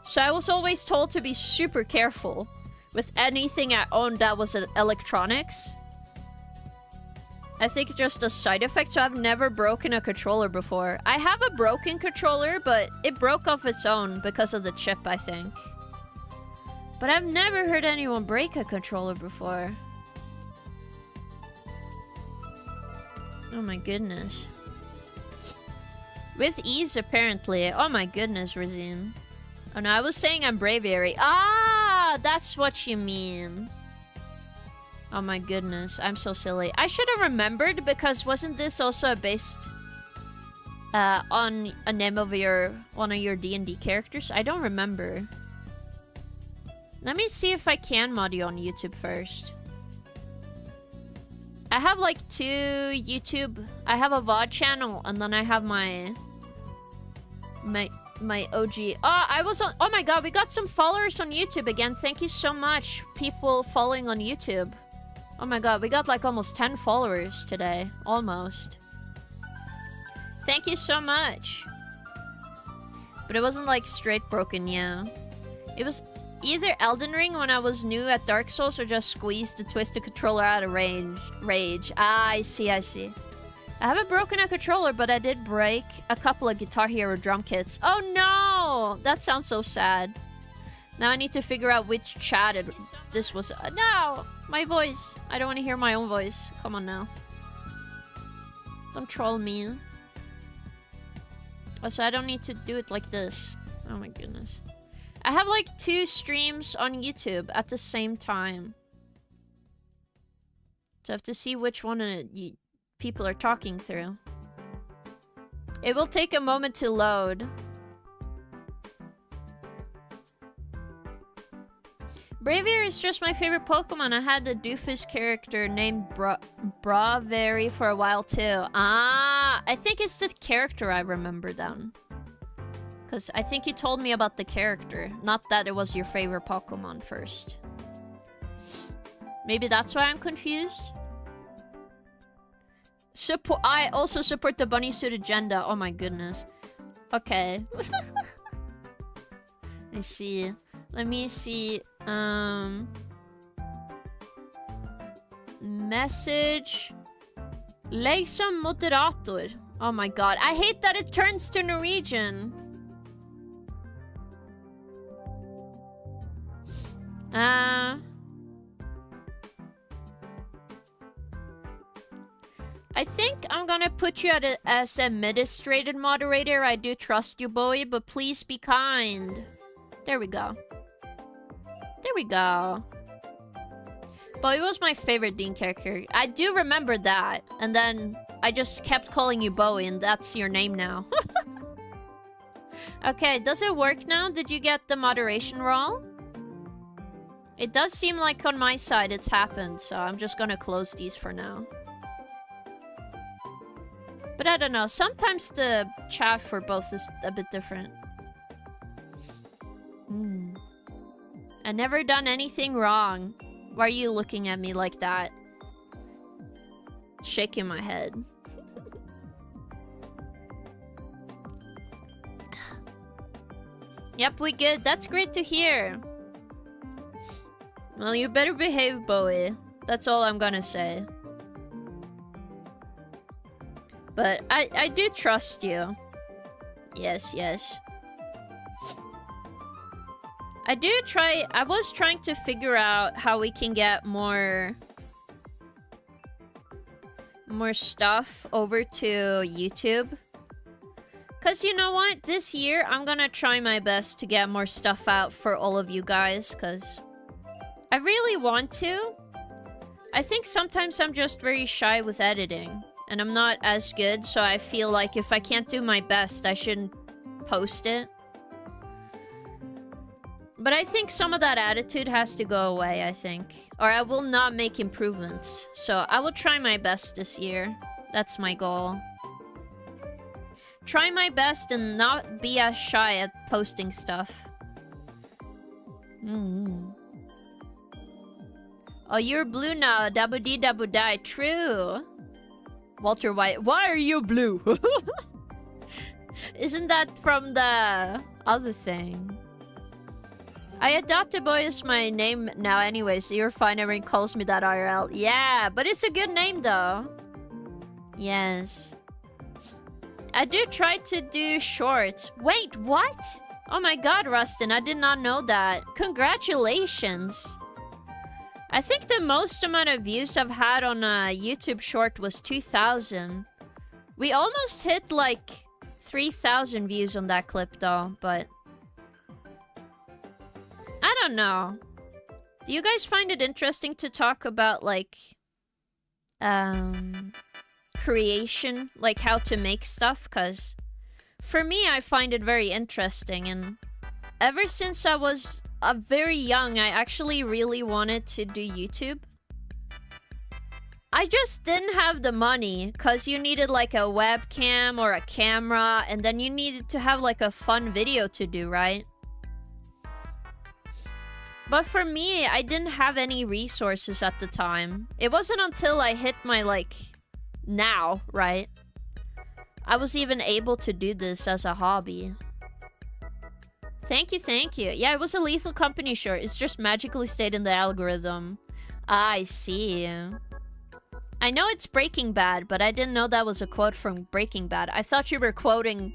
So I was always told to be super careful with anything I owned that was electronics. I think it's just a side effect, so I've never broken a controller before. I have a broken controller, but it broke off its own because of the chip, I think. But I've never heard anyone break a controller before. Oh my goodness. With ease, apparently. Oh my goodness, Razine. Oh no, I was saying I'm Braviary. Ah, that's what you mean. Oh my goodness, I'm so silly. I should have remembered, because wasn't this also based on a name of one of your D&D characters? I don't remember. Let me see if I can mod you on YouTube first. I have like 2 YouTube. I have a VOD channel, and then I have my OG. Oh, I was on. Oh my god, we got some followers on YouTube again. Thank you so much, people following on YouTube. Oh my god, we got like almost 10 followers today. Almost. Thank you so much. But it wasn't like straight broken, yeah. It was either Elden Ring when I was new at Dark Souls, or just squeezed the twisted controller out of rage. Ah, I see, I see. I haven't broken a controller, but I did break a couple of Guitar Hero drum kits. Oh no! That sounds so sad. Now I need to figure out which chat this was. No! My voice. I don't want to hear my own voice. Come on now. Don't troll me. Also, I don't need to do it like this. Oh my goodness. I have like 2 streams on YouTube at the same time. So I have to see which one people are talking through. It will take a moment to load. Braviary is just my favorite Pokemon. I had a doofus character named Braviary for a while too. Ah, I think it's the character I remember then. Because I think you told me about the character, not that it was your favorite Pokemon first. Maybe that's why I'm confused. I also support the bunny suit agenda. Oh my goodness. Okay. I see. Let me see. Message. Lägg som moderator. Oh my god. I hate that it turns to Norwegian. I think I'm gonna put you as administrated moderator. I do trust you, Bowie, but please be kind. There we go. There we go. Bowie was my favorite Dean character. I do remember that. And then I just kept calling you Bowie, and that's your name now. Okay, does it work now? Did you get the moderation roll? It does seem like on my side it's happened, so I'm just gonna close these for now. But I don't know, sometimes the chat for both is a bit different. I never done anything wrong. Why are you looking at me like that? Shaking my head. Yep, we good. That's great to hear. Well, you better behave, Bowie. That's all I'm gonna say. But I do trust you. Yes, yes. I was trying to figure out how we can get more stuff over to YouTube. Cause you know what? This year, I'm gonna try my best to get more stuff out for all of you guys, cause I really want to. I think sometimes I'm just very shy with editing, and I'm not as good, so I feel like if I can't do my best, I shouldn't post it. But I think some of that attitude has to go away, I think. Or I will not make improvements. So I will try my best this year. That's my goal. Try my best and not be as shy at posting stuff. Oh, you're blue now. Dabu dee dabu die. True. Walter White. Why are you blue? Isn't that from the other thing? I adopted Boy as my name now anyway, so you're fine. Everyone calls me that IRL. Yeah, but it's a good name though. Yes. I do try to do shorts. Wait, what? Oh my god, Rustin, I did not know that. Congratulations. I think the most amount of views I've had on a YouTube short was 2,000. We almost hit like 3,000 views on that clip though, but I don't know. Do you guys find it interesting to talk about like creation, like how to make stuff? Cause for me, I find it very interesting, and ever since I was very young, I actually really wanted to do YouTube. I just didn't have the money, cause you needed like a webcam or a camera, and then you needed to have like a fun video to do, right? But for me, I didn't have any resources at the time. It wasn't until I hit my, like, now, right? I was even able to do this as a hobby. Thank you, thank you. Yeah, it was a Lethal Company short. It's just magically stayed in the algorithm. I see. I know it's Breaking Bad, but I didn't know that was a quote from Breaking Bad. I thought you were quoting,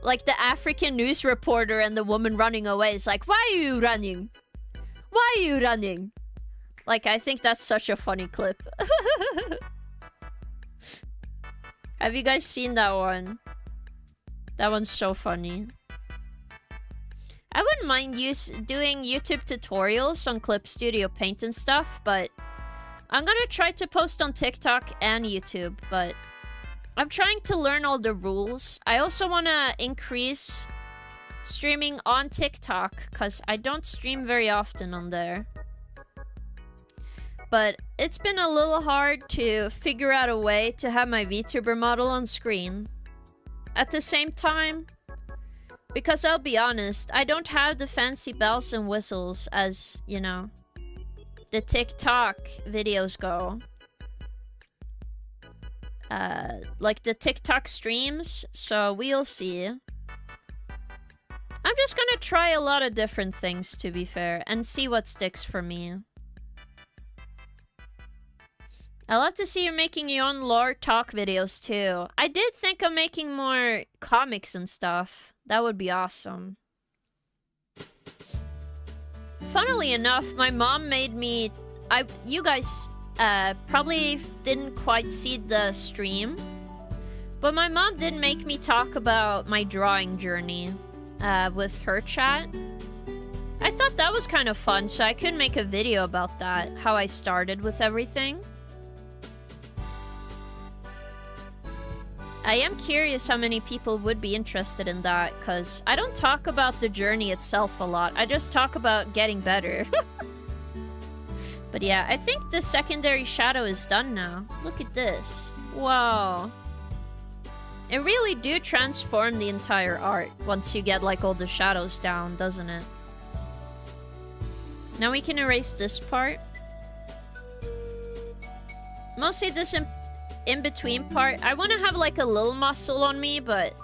like, the African news reporter and the woman running away. It's like, why are you running? Why are you running? Like, I think that's such a funny clip. Have you guys seen that one? That one's so funny. I wouldn't mind doing YouTube tutorials on Clip Studio Paint and stuff, but I'm gonna try to post on TikTok and YouTube, but I'm trying to learn all the rules. I also want to increase streaming on TikTok, because I don't stream very often on there. But it's been a little hard to figure out a way to have my VTuber model on screen. At the same time, because I'll be honest, I don't have the fancy bells and whistles as, you know, the TikTok videos go. Like the TikTok streams, so we'll see. I'm just gonna try a lot of different things, to be fair, and see what sticks for me. I love to see you making your own lore talk videos, too. I did think of making more comics and stuff. That would be awesome. Funnily enough, my mom made me... You guys probably didn't quite see the stream, but my mom did make me talk about my drawing journey with her chat. I thought that was kind of fun, so I could make a video about that, how I started with everything. I am curious how many people would be interested in that, because I don't talk about the journey itself a lot. I just talk about getting better. But yeah, I think the secondary shadow is done now. Look at this. Whoa. It really do transform the entire art once you get like all the shadows down, doesn't it? Now we can erase this part. Mostly this in-between part. I want to have like a little muscle on me, but...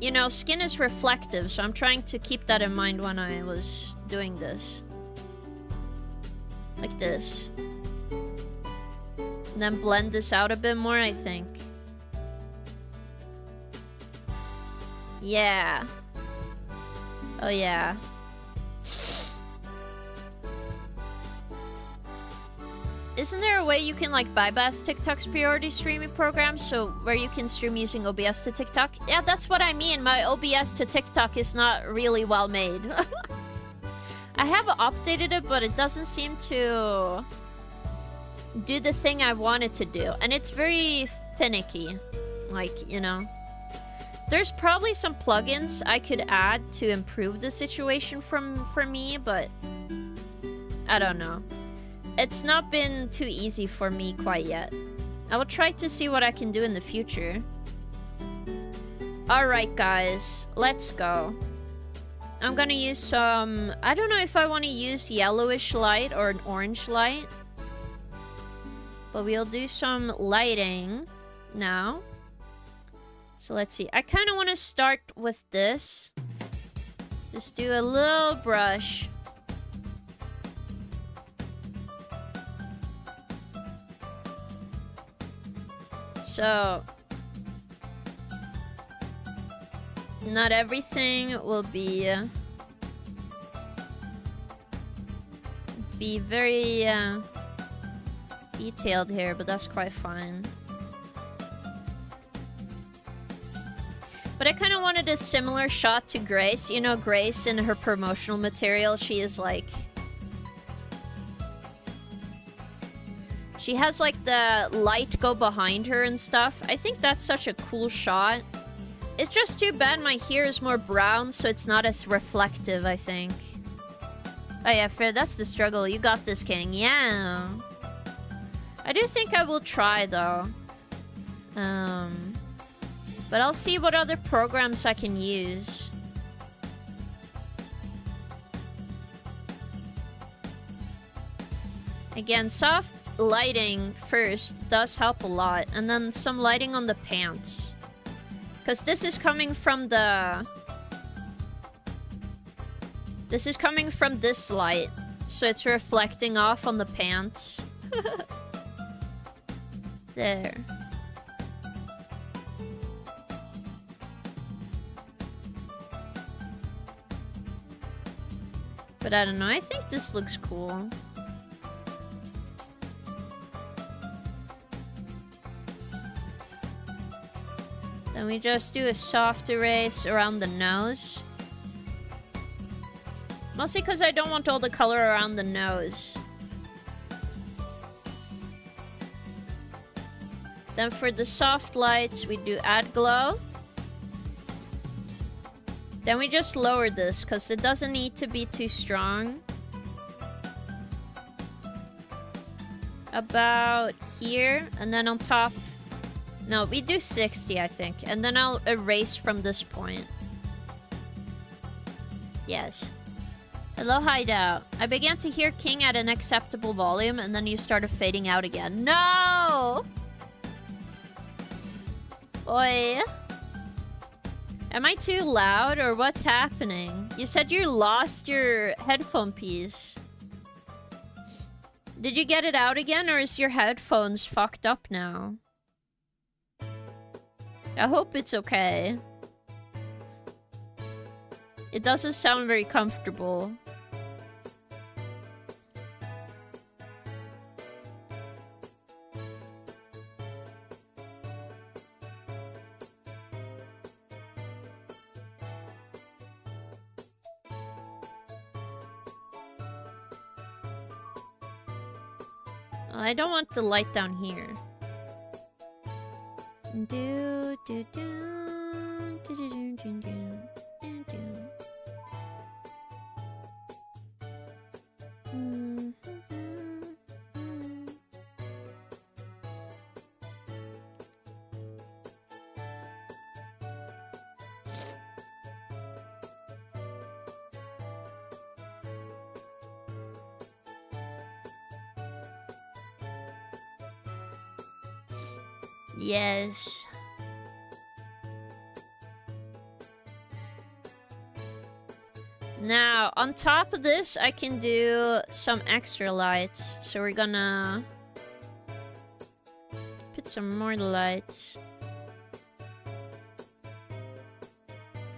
you know, skin is reflective, so I'm trying to keep that in mind when I was doing this. Like this. And then blend this out a bit more, I think. Yeah. Oh, yeah. Isn't there a way you can, like, bypass TikTok's priority streaming program, so where you can stream using OBS to TikTok? Yeah, that's what I mean. My OBS to TikTok is not really well made. I have updated it, but it doesn't seem to do the thing I want it to do. And it's very finicky. Like, you know. There's probably some plugins I could add to improve the situation for me, but I don't know. It's not been too easy for me quite yet. I will try to see what I can do in the future. Alright, guys. Let's go. I'm gonna use some... I don't know if I want to use yellowish light or an orange light. But we'll do some lighting now. So let's see. I kind of want to start with this. Just do a little brush. So... not everything will be very detailed here, but that's quite fine. But I kind of wanted a similar shot to Grace. You know, Grace in her promotional material, she is like... she has like the light go behind her and stuff. I think that's such a cool shot. It's just too bad my hair is more brown, so it's not as reflective, I think. Oh yeah, fair. That's the struggle. You got this, King. Yeah. I do think I will try, though. But I'll see what other programs I can use. Again, soft lighting first does help a lot. And then some lighting on the pants. Because this is coming from the... this is coming from this light. So it's reflecting off on the pants. There. But I don't know, I think this looks cool. Then we just do a soft erase around the nose. Mostly because I don't want all the color around the nose. Then for the soft lights, we do add glow. Then we just lower this because it doesn't need to be too strong. About here, and then on top. No, we do 60, I think. And then I'll erase from this point. Yes. Hello, Hideout. I began to hear King at an acceptable volume, and then you started fading out again. No! Oi. Am I too loud, or what's happening? You said you lost your headphone piece. Did you get it out again, or is your headphones fucked up now? I hope it's okay. It doesn't sound very comfortable. Well, I don't want the light down here. Do do do do do do do do do. Yes. Now, on top of this, I can do some extra lights. So we're gonna put some more lights.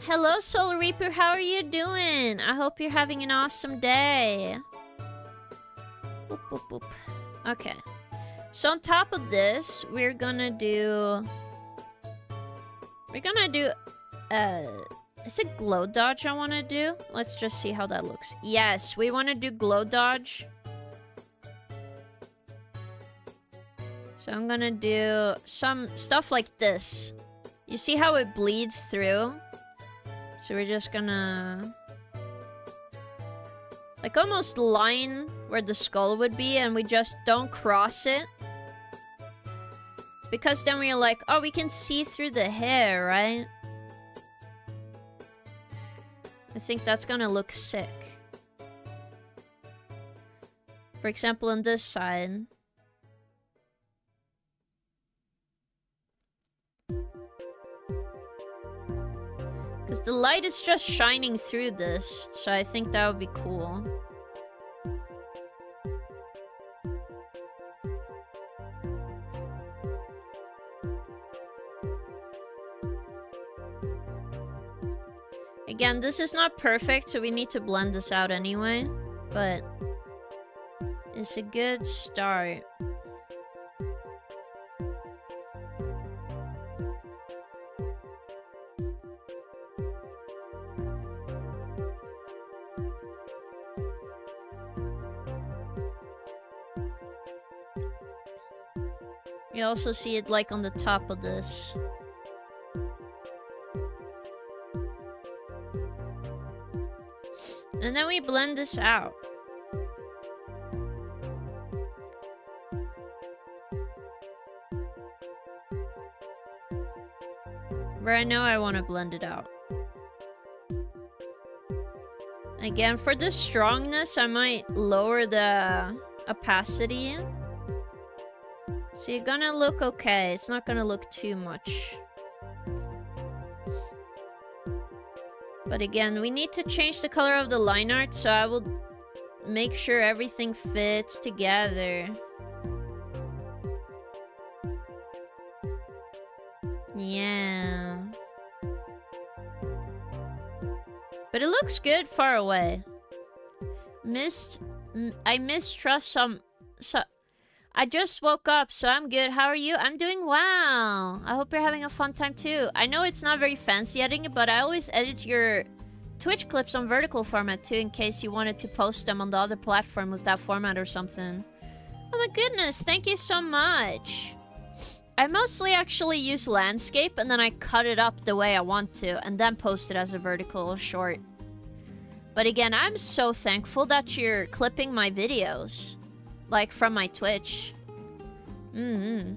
Hello, Soul Reaper. How are you doing? I hope you're having an awesome day. Boop, boop, boop. Okay. So on top of this, we're gonna do... Is it glow dodge I want to do? Let's just see how that looks. Yes, we want to do glow dodge. So I'm gonna do some stuff like this. You see how it bleeds through? So we're just gonna... like almost line where the skull would be, and we just don't cross it. Because then we're like, oh, we can see through the hair, right? I think that's gonna look sick. For example, on this side. Because the light is just shining through this, so I think that would be cool. Again, this is not perfect, so we need to blend this out anyway, but it's a good start. You also see it like on the top of this. And then we blend this out. Where I know I want to blend it out. Again, for the strongness, I might lower the opacity. So you're gonna look okay. It's not gonna look too much. But again, we need to change the color of the line art, so I will make sure everything fits together. Yeah. But it looks good far away. I mistrust some... I just woke up, so I'm good. How are you? I'm doing well. I hope you're having a fun time too. I know it's not very fancy editing, but I always edit your Twitch clips on vertical format too, in case you wanted to post them on the other platform with that format or something. Oh my goodness, thank you so much. I mostly actually use landscape, and then I cut it up the way I want to, and then post it as a vertical short. But again, I'm so thankful that you're clipping my videos. Like, from my Twitch. But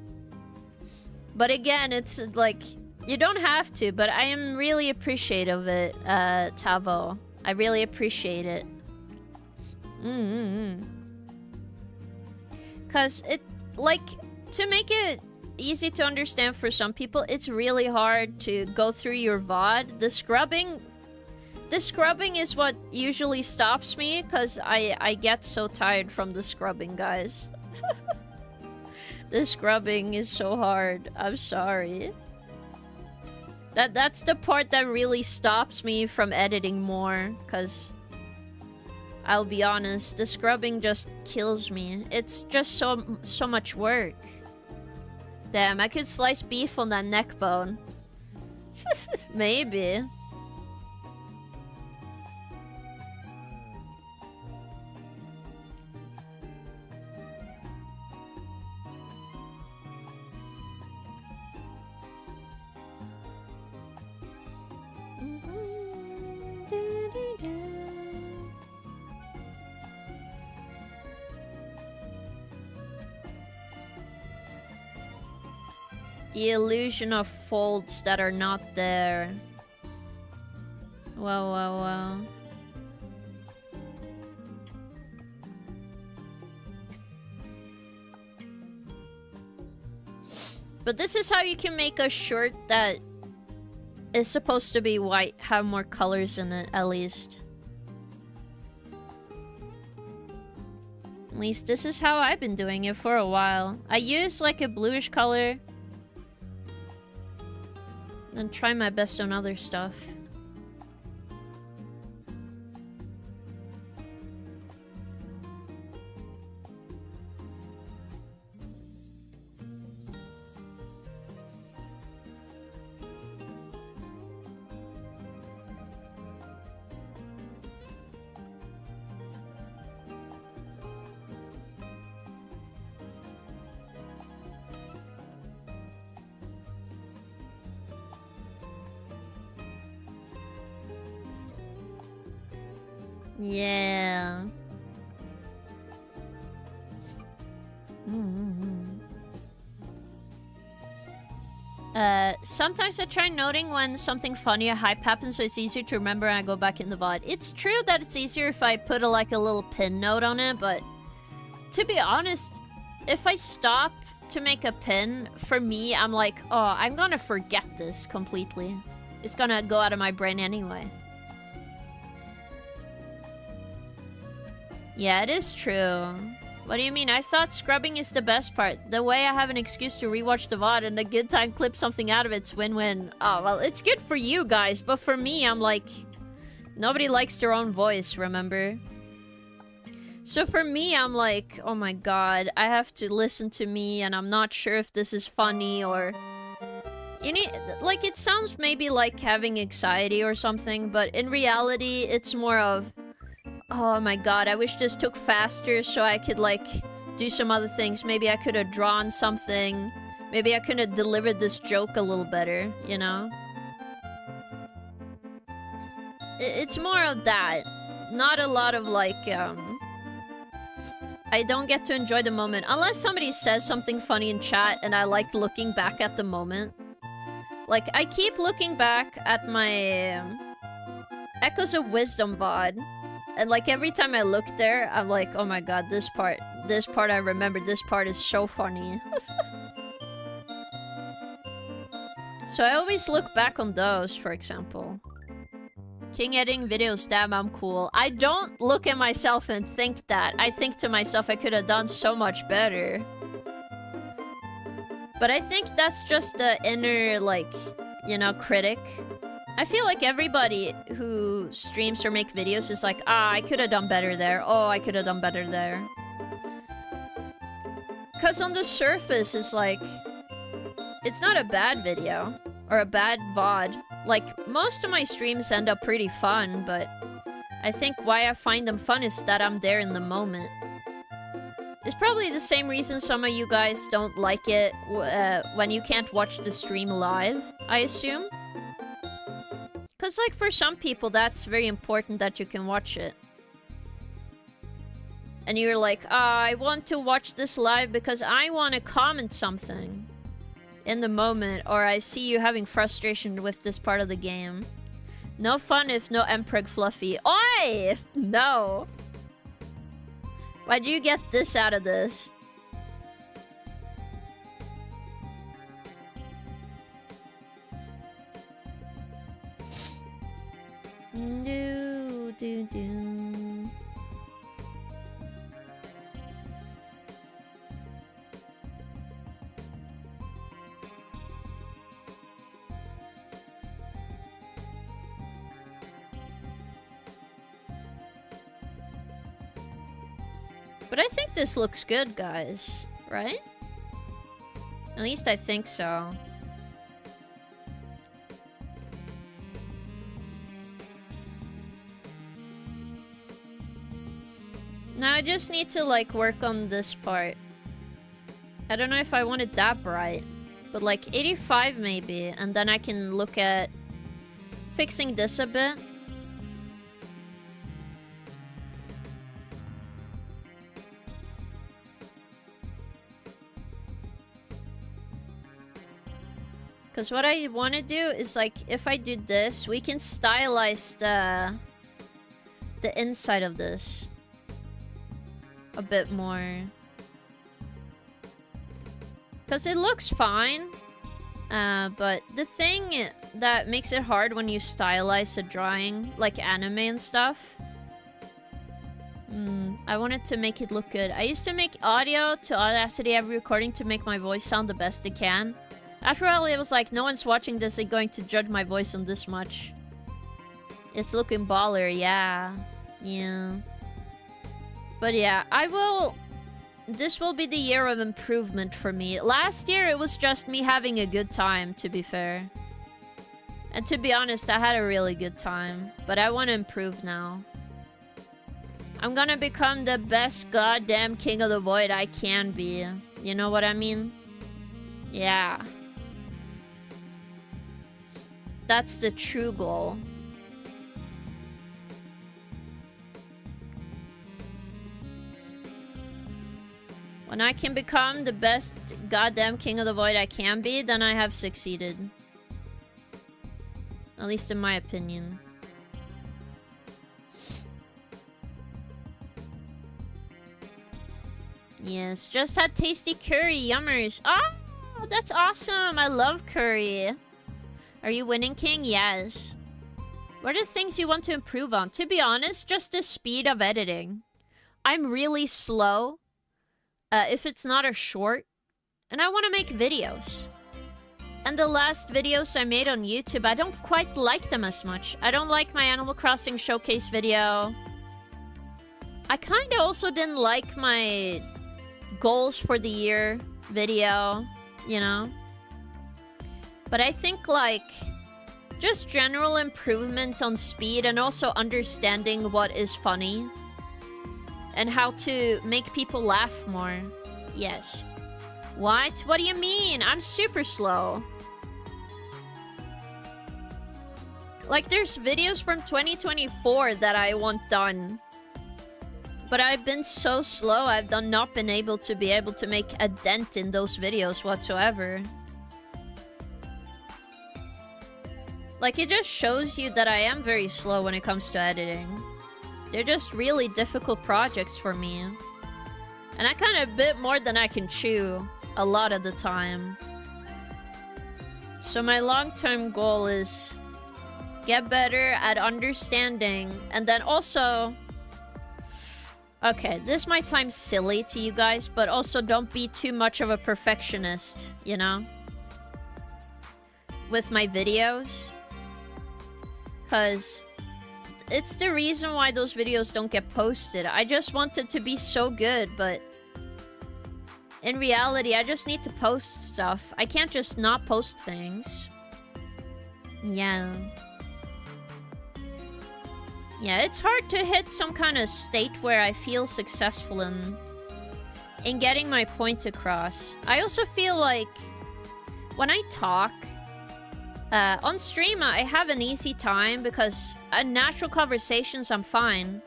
again, it's like, you don't have to, but I am really appreciative of it, Tavo. I really appreciate it. Because it, like, to make it easy to understand for some people, it's really hard to go through your VOD. The scrubbing is what usually stops me, because I get so tired from the scrubbing, guys. The scrubbing is so hard. I'm sorry. That's the part that really stops me from editing more, because I'll be honest, the scrubbing just kills me. It's just so much work. Damn, I could slice beef on that neck bone. Maybe. The illusion of folds that are not there. Wow. But this is how you can make a shirt that is supposed to be white, have more colors in it, at least. At least this is how I've been doing it for a while. I use like a bluish color. Then try my best on other stuff. Yeah. Sometimes I try noting when something funny or hype happens so it's easier to remember and I go back in the VOD. It's true that it's easier if I put like a little pin note on it, but to be honest, if I stop to make a pin, for me, I'm like, oh, I'm gonna forget this completely. It's gonna go out of my brain anyway. Yeah, it is true. What do you mean? I thought scrubbing is the best part. The way I have an excuse to rewatch the VOD and a good time clip something out of it's win-win. Oh, well, it's good for you guys, but for me, I'm like... Nobody likes their own voice, remember? So for me, I'm like, oh my god, I have to listen to me and I'm not sure if this is funny or... You need... Like, it sounds maybe like having anxiety or something, but in reality, it's more of... Oh my god, I wish this took faster so I could, like, do some other things. Maybe I could have drawn something. Maybe I could have delivered this joke a little better, you know? It's more of that. Not a lot of, like, I don't get to enjoy the moment. Unless somebody says something funny in chat and I like looking back at the moment. Like, I keep looking back at my Echoes of Wisdom VOD. And like every time I look there, I'm like, oh my god, this part I remember, this part is so funny. So I always look back on those, for example. King editing videos, damn, I'm cool. I don't look at myself and think that. I think to myself, I could have done so much better. But I think that's just the inner, like, you know, critic. I feel like everybody who streams or make videos is like, ah, I could have done better there. Oh, I could have done better there. Because on the surface, it's like, it's not a bad video or a bad VOD. Like, most of my streams end up pretty fun, but I think why I find them fun is that I'm there in the moment. It's probably the same reason some of you guys don't like it when you can't watch the stream live, I assume. Because, like, for some people, that's very important that you can watch it. And you're like, I want to watch this live because I want to comment something in the moment, or I see you having frustration with this part of the game. No fun if no Mpreg Fluffy. Oi! No! Why'd you get this out of this? Do. But I think this looks good, guys. Right? At least I think so. Now I just need to, like, work on this part. I don't know if I want it that bright. But, like, 85 maybe. And then I can look at fixing this a bit. Because what I want to do is, like, if I do this, we can stylize the inside of this a bit more. Because it looks fine. But the thing that makes it hard when you stylize a drawing, like anime and stuff... I wanted to make it look good. I used to make audio to Audacity every recording to make my voice sound the best it can. After all, it was like, no one's watching this and going to judge my voice on this much. It's looking baller, yeah. Yeah. But yeah, this will be the year of improvement for me. Last year, it was just me having a good time, to be fair. And to be honest, I had a really good time. But I want to improve now. I'm gonna become the best goddamn King of the Void I can be. You know what I mean? Yeah. That's the true goal. When I can become the best goddamn King of the Void I can be, then I have succeeded. At least in my opinion. Yes, just had tasty curry, yummers. Oh, that's awesome. I love curry. Are you winning, King? Yes. What are the things you want to improve on? To be honest, just the speed of editing. I'm really slow. If it's not a short. And I want to make videos. And the last videos I made on YouTube, I don't quite like them as much. I don't like my Animal Crossing showcase video. I kind of also didn't like my goals for the year video, you know? But I think, like, just general improvement on speed and also understanding what is funny. And how to make people laugh more. Yes. What? What do you mean? I'm super slow. Like, there's videos from 2024 that I want done. But I've been so slow, I've not been able to make a dent in those videos whatsoever. Like, it just shows you that I am very slow when it comes to editing. They're just really difficult projects for me. And I kind of bit more than I can chew a lot of the time. So my long-term goal is get better at understanding, and then also... Okay, this might sound silly to you guys, but also don't be too much of a perfectionist, you know? With my videos. Because it's the reason why those videos don't get posted. I just want it to be so good, but... in reality, I just need to post stuff. I can't just not post things. Yeah. Yeah, it's hard to hit some kind of state where I feel successful in getting my point across. I also feel like when I talk on stream, I have an easy time because in natural conversations, I'm fine.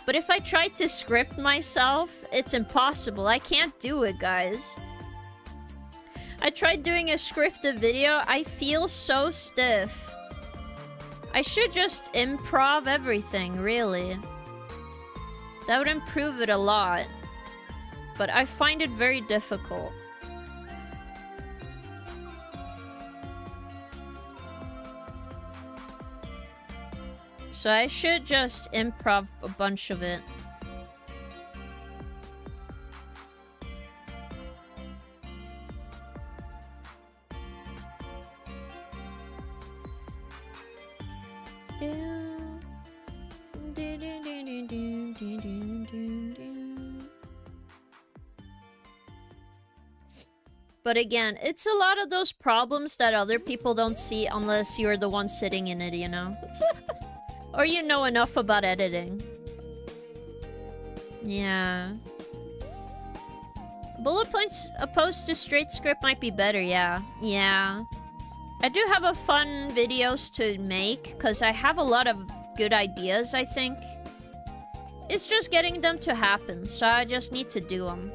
But if I try to script myself, it's impossible. I can't do it, guys. I tried doing a scripted video. I feel so stiff. I should just improv everything, really. That would improve it a lot. But I find it very difficult. So I should just improv a bunch of it. But again, it's a lot of those problems that other people don't see unless you're the one sitting in it, you know? Or you know enough about editing. Yeah. Bullet points opposed to straight script might be better, yeah. Yeah. I do have a fun videos to make, because I have a lot of good ideas, I think. It's just getting them to happen, so I just need to do them.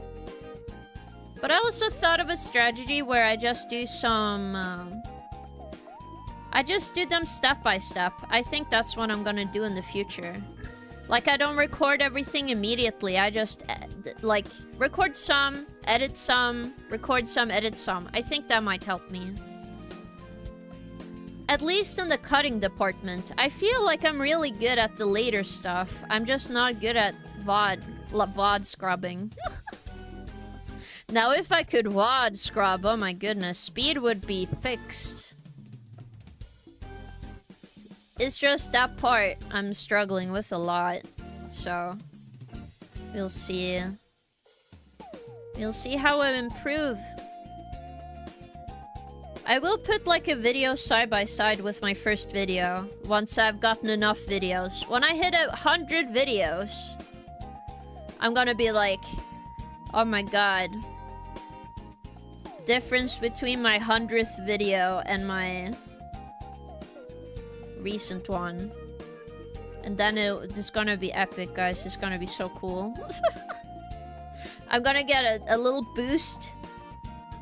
But I also thought of a strategy where I just do some... I just do them step by step. I think that's what I'm gonna do in the future. Like, I don't record everything immediately. I just, like, record some, edit some, record some, edit some. I think that might help me. At least in the cutting department. I feel like I'm really good at the later stuff. I'm just not good at VOD scrubbing. Now if I could WOD scrub, oh my goodness, speed would be fixed. It's just that part I'm struggling with a lot, so we'll see. We'll see how I improve. I will put like a video side by side with my first video once I've gotten enough videos. When I hit 100 videos, I'm gonna be like, oh my god. Difference between my 100th video and my recent one. And then it's gonna be epic, guys. It's gonna be so cool. I'm gonna get a little boost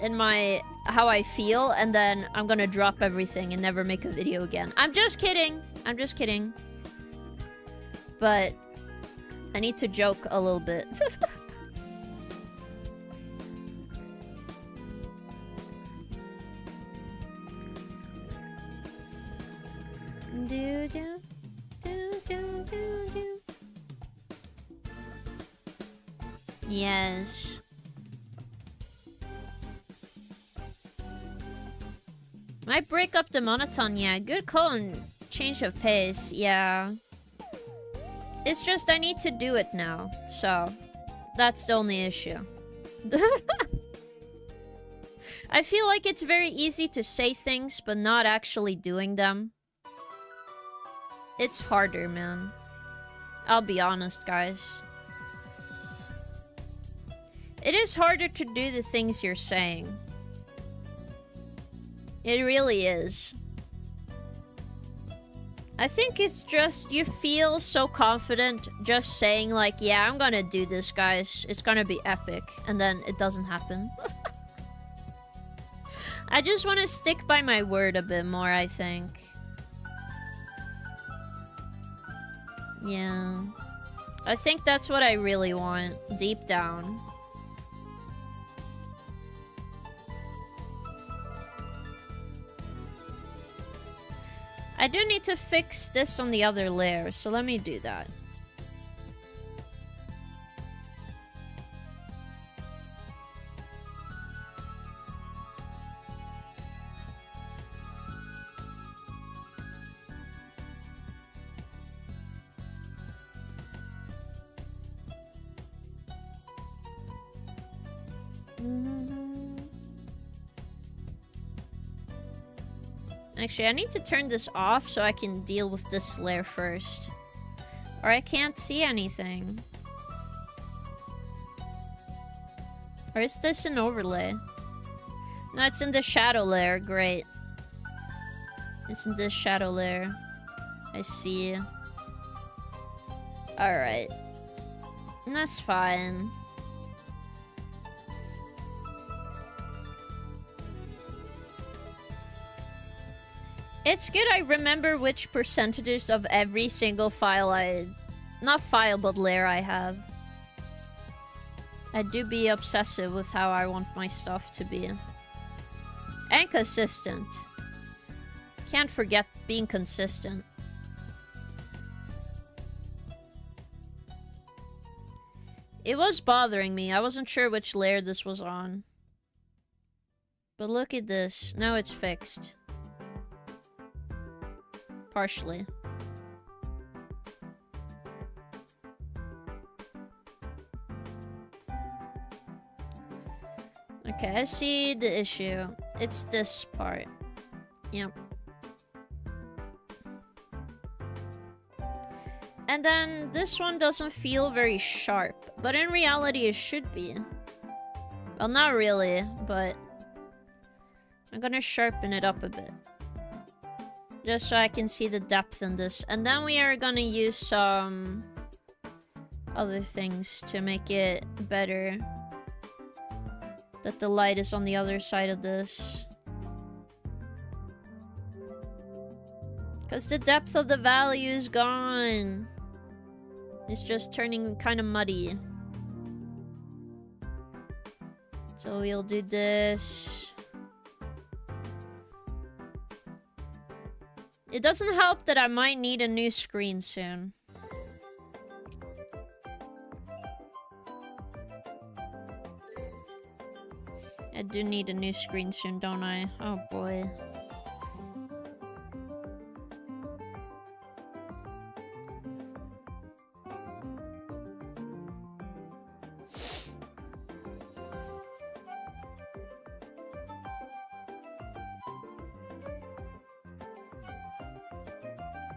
in my how I feel, and then I'm gonna drop everything and never make a video again. I'm just kidding. I'm just kidding. But I need to joke a little bit. Do do do do do do. Yes. Might break up the monotone, yeah. Good call and change of pace, yeah. It's just I need to do it now, so that's the only issue. I feel like it's very easy to say things, but not actually doing them. It's harder, man. I'll be honest, guys. It is harder to do the things you're saying. It really is. I think it's just you feel so confident just saying like, yeah, I'm gonna do this, guys. It's gonna be epic. And then it doesn't happen. I just want to stick by my word a bit more, I think. Yeah. I think that's what I really want, deep down. I do need to fix this on the other layer, so let me do that. Actually, I need to turn this off so I can deal with this layer first. Or I can't see anything. Or is this an overlay? No, it's in the shadow layer. Great. It's in this shadow layer. I see. Alright. That's fine. It's good I remember which percentages of every single file not file, but layer I have. I do be obsessive with how I want my stuff to be. And consistent. Can't forget being consistent. It was bothering me. I wasn't sure which layer this was on. But look at this. Now it's fixed. Partially. Okay, I see the issue. It's this part. Yep. And then this one doesn't feel very sharp, but in reality it should be. Well, not really, but I'm gonna sharpen it up a bit. Just so I can see the depth in this. And then we are gonna use some other things to make it better. That the light is on the other side of this. Because the depth of the value is gone. It's just turning kind of muddy. So we'll do this. It doesn't help that I might need a new screen soon. I do need a new screen soon, don't I? Oh boy.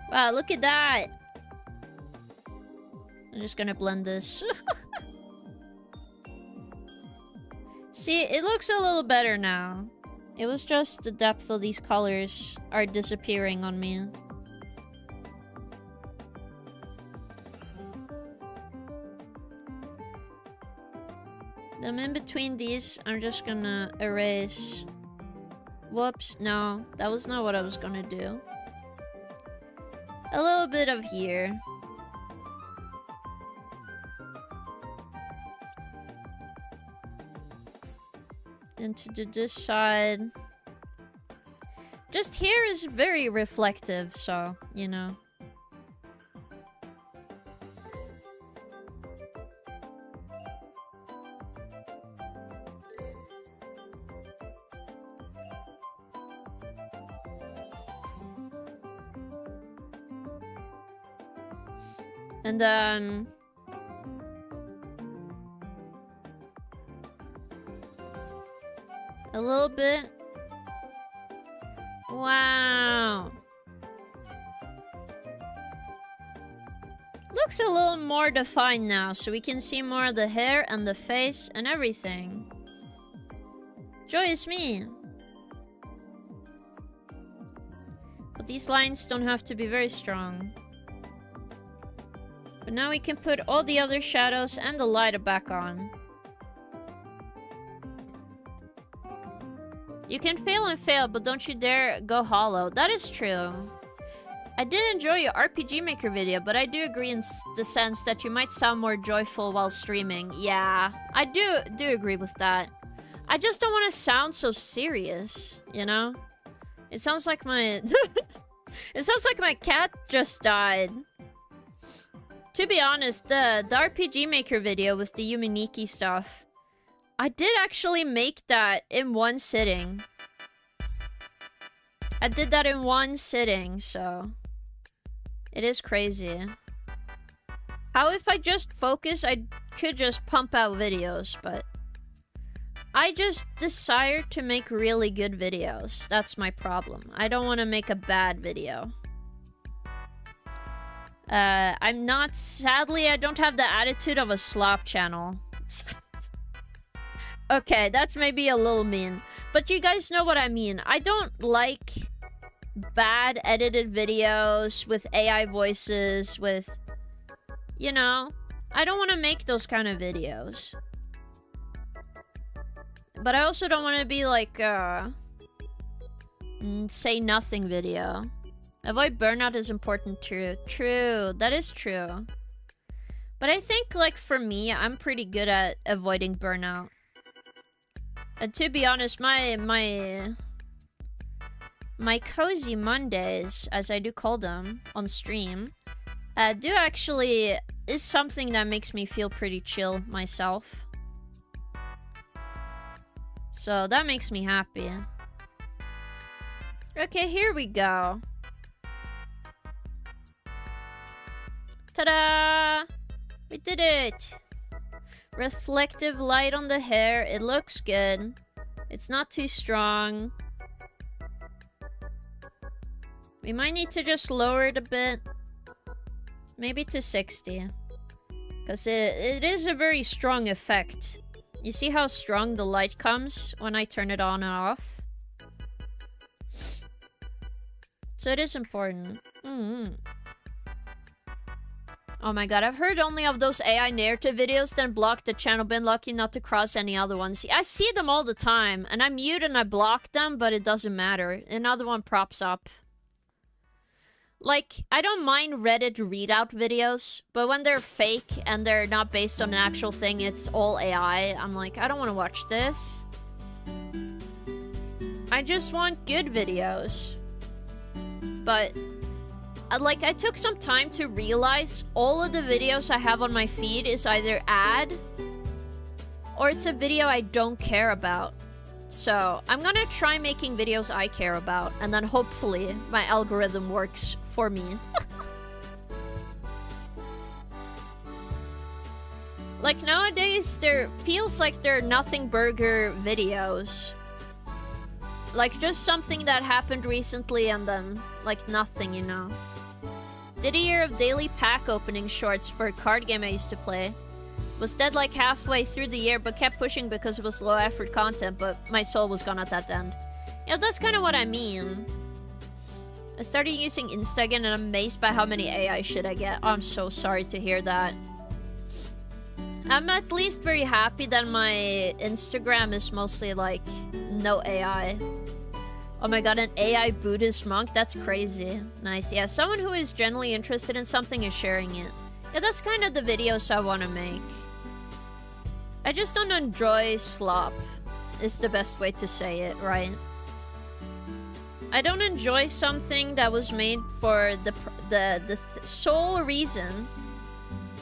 Wow, look at that! I'm just gonna blend this. See, it looks a little better now. It was just the depth of these colors are disappearing on me. Then in between these, I'm just gonna erase. Whoops, no, that was not what I was gonna do. A little bit of here. And to this side. Just here is very reflective, so, you know. And then a little bit. Wow. Looks a little more defined now, so we can see more of the hair and the face and everything. Joyous me. But these lines don't have to be very strong. But now we can put all the other shadows and the light back on. You can fail and fail, but don't you dare go hollow. That is true. I did enjoy your RPG Maker video, but I do agree in the sense that you might sound more joyful while streaming. Yeah, I do agree with that. I just don't want to sound so serious, you know? It sounds like my... It sounds like my cat just died. To be honest, the RPG Maker video with the Yuminiki stuff, I did actually make that in one sitting. I did that in one sitting, so... It is crazy. How if I just focus, I could just pump out videos, but... I just desire to make really good videos. That's my problem. I don't want to make a bad video. I'm not... Sadly, I don't have the attitude of a slop channel. Okay, that's maybe a little mean. But you guys know what I mean. I don't like bad edited videos with AI voices, with... You know? I don't want to make those kind of videos. But I also don't want to be like, say nothing video. Avoid burnout is important, true. True, that is true. But I think, like, for me, I'm pretty good at avoiding burnout. And to be honest, my cozy Mondays, as I do call them on stream, do actually is something that makes me feel pretty chill myself. So that makes me happy. Okay, here we go. Ta-da! We did it! Reflective light on the hair. It looks good. It's not too strong. We might need to just lower it a bit. Maybe to 60. Because it is a very strong effect. You see how strong the light comes when I turn it on and off? So it is important. Oh my god, I've heard only of those AI narrative videos, then blocked the channel. Been lucky not to cross any other ones. I see them all the time, and I mute and I block them, but it doesn't matter. Another one props up. Like, I don't mind Reddit readout videos, but when they're fake and they're not based on an actual thing, it's all AI, I'm like, I don't want to watch this. I just want good videos. But, like, I took some time to realize all of the videos I have on my feed is either ad or it's a video I don't care about. So, I'm gonna try making videos I care about, and then hopefully my algorithm works for me. Like, nowadays, there feels like there are nothing burger videos. Like, just something that happened recently and then, like, nothing, you know. Did a year of daily pack opening shorts for a card game I used to play. Was dead like halfway through the year, but kept pushing because it was low effort content, but my soul was gone at that end. Yeah, that's kind of what I mean. I started using Insta again and I'm amazed by how many AI shit I get. Oh, I'm so sorry to hear that. I'm at least very happy that my Instagram is mostly like no AI. Oh my god, an AI Buddhist monk? That's crazy. Nice. Yeah, someone who is generally interested in something is sharing it. Yeah, that's kind of the videos I want to make. I just don't enjoy slop, is the best way to say it, right? I don't enjoy something that was made for the sole reason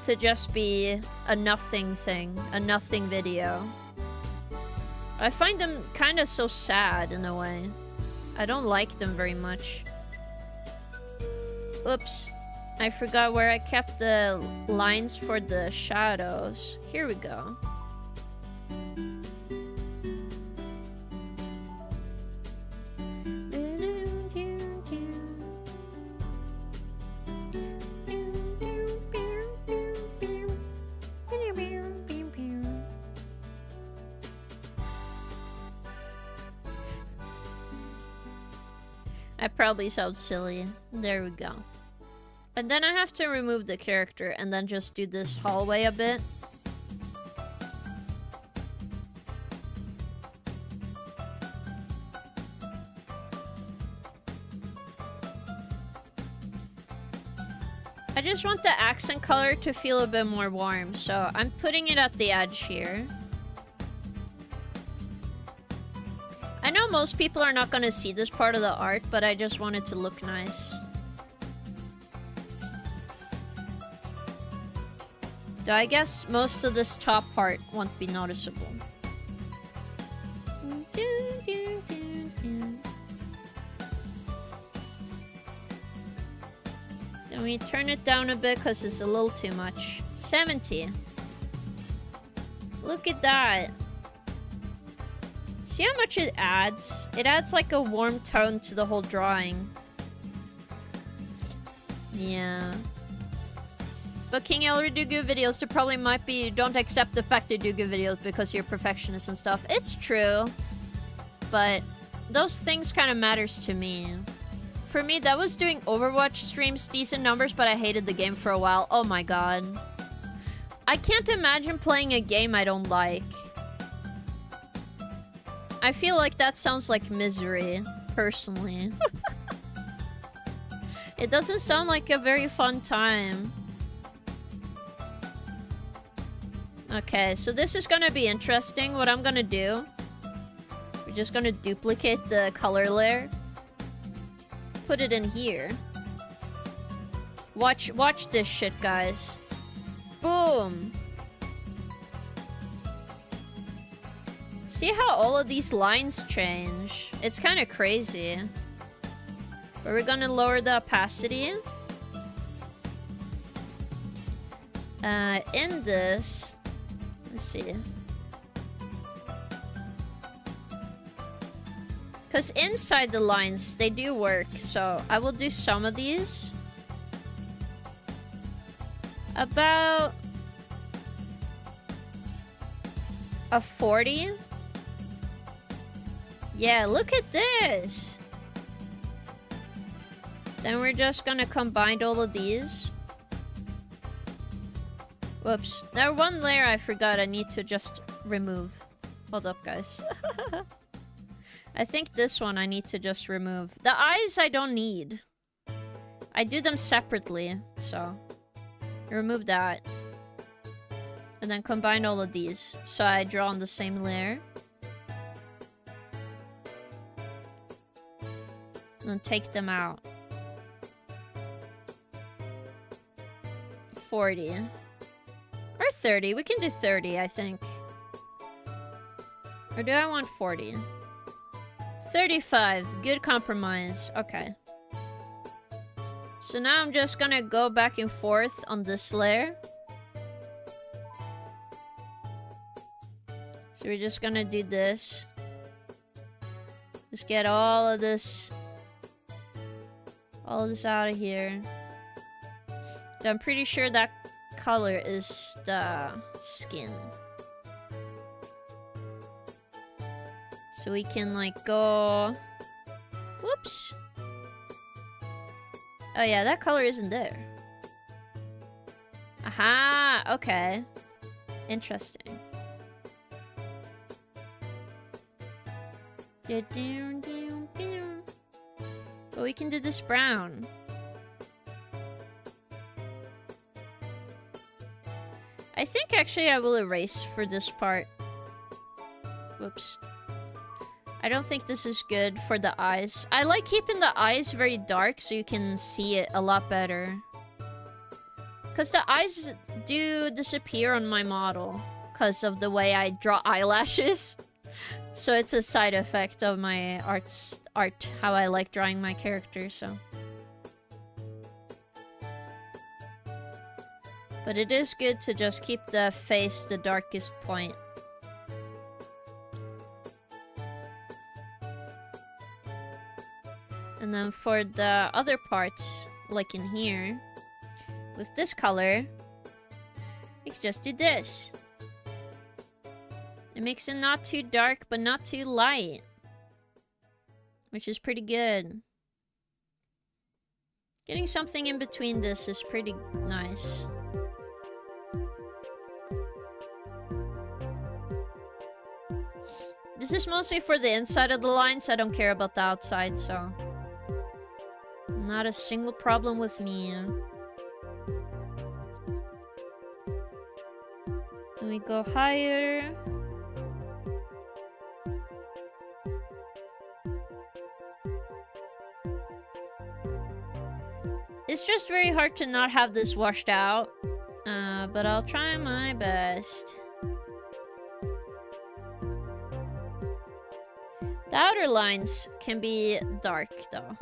to just be a nothing thing, a nothing video. I find them kind of so sad in a way. I don't like them very much. Oops. I forgot where I kept the lines for the shadows. Here we go. I probably sound silly. There we go. And then I have to remove the character and then just do this hallway a bit. I just want the accent color to feel a bit more warm, so I'm putting it at the edge here. I know most people are not gonna see this part of the art, but I just want it to look nice. Though I guess most of this top part won't be noticeable. Then we turn it down a bit because it's a little too much. 70. Look at that. See how much it adds? It adds like a warm tone to the whole drawing. Yeah. But King Elry do good videos, there probably might be don't accept the fact they do good videos because you're perfectionist and stuff. It's true. But those things kind of matters to me. For me, that was doing Overwatch streams, decent numbers, but I hated the game for a while. Oh my god. I can't imagine playing a game I don't like. I feel like that sounds like misery, personally. It doesn't sound like a very fun time. Okay, so this is gonna be interesting. What I'm gonna do, we're just gonna duplicate the color layer. Put it in here. Watch this shit, guys. Boom! See how all of these lines change? It's kind of crazy. But we're gonna lower the opacity. In this... Let's see. Because inside the lines, they do work. So I will do some of these. About... a 40. Yeah, look at this. Then we're just gonna combine all of these. Whoops. Now one layer I forgot I need to just remove. Hold up, guys. I think this one I need to just remove. The eyes I don't need. I do them separately, so remove that. And then combine all of these, so I draw on the same layer. And then take them out. 40. Or 30. We can do 30, I think. Or do I want 40? 35. Good compromise. Okay. So now I'm just gonna go back and forth on this layer. So we're just gonna do this. Just get all of this out of here. So I'm pretty sure that color is the skin. So we can like go... Whoops! Oh yeah, that color isn't there. Aha! Okay. Interesting. But we can do this brown. I think actually I will erase for this part. Whoops. I don't think this is good for the eyes. I like keeping the eyes very dark so you can see it a lot better. Because the eyes do disappear on my model because of the way I draw eyelashes. So it's a side effect of my art, how I like drawing my characters, so. But it is good to just keep the face the darkest point. And then for the other parts, like in here, with this color, you can just do this. It makes it not too dark, but not too light. Which is pretty good. Getting something in between this is pretty nice. This is mostly for the inside of the lines. I don't care about the outside, so... Not a single problem with me. Then we go higher. It's just very hard to not have this washed out. But I'll try my best. The outer lines can be dark, though.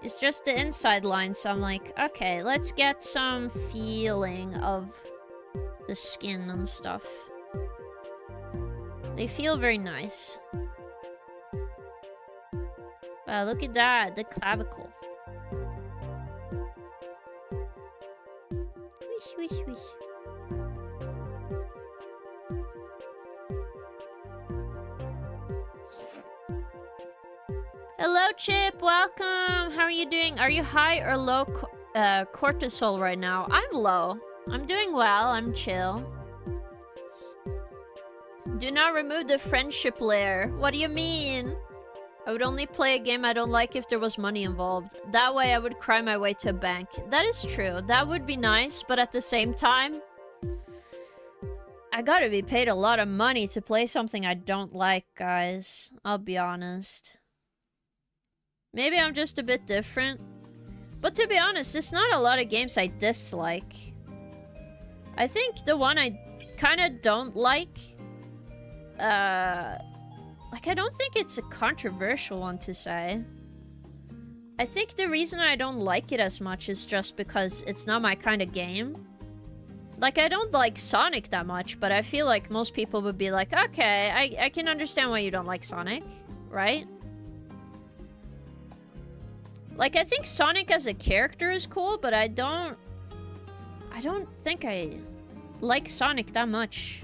It's just the inside lines, so I'm like, okay, let's get some feeling of the skin and stuff. They feel very nice. Wow, look at that, the clavicle. Wish, wish, wish. Hello, Chip. Welcome. How are you doing? Are you high or low cortisol right now? I'm low. I'm doing well. I'm chill. Do not remove the friendship layer. What do you mean? I would only play a game I don't like if there was money involved. That way I would cry my way to a bank. That is true. That would be nice, but at the same time, I gotta be paid a lot of money to play something I don't like, guys. I'll be honest. Maybe I'm just a bit different. But to be honest, it's not a lot of games I dislike. I think the one I kind of don't like... I don't think it's a controversial one to say. I think the reason I don't like it as much is just because it's not my kind of game. Like, I don't like Sonic that much, but I feel like most people would be like, okay, I can understand why you don't like Sonic, right? Like, I think Sonic as a character is cool, but I don't think I like Sonic that much.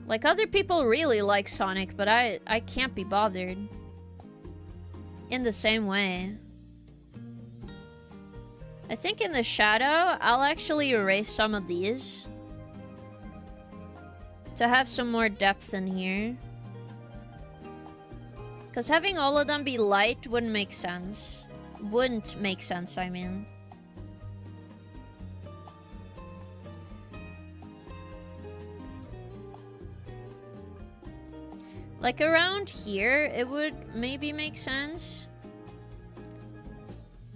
Like, other people really like Sonic, but I can't be bothered. In the same way. I think in the shadow, I'll actually erase some of these. To have some more depth in here. Because having all of them be light wouldn't make sense. wouldn't make sense, I mean. Like around here, it would maybe make sense.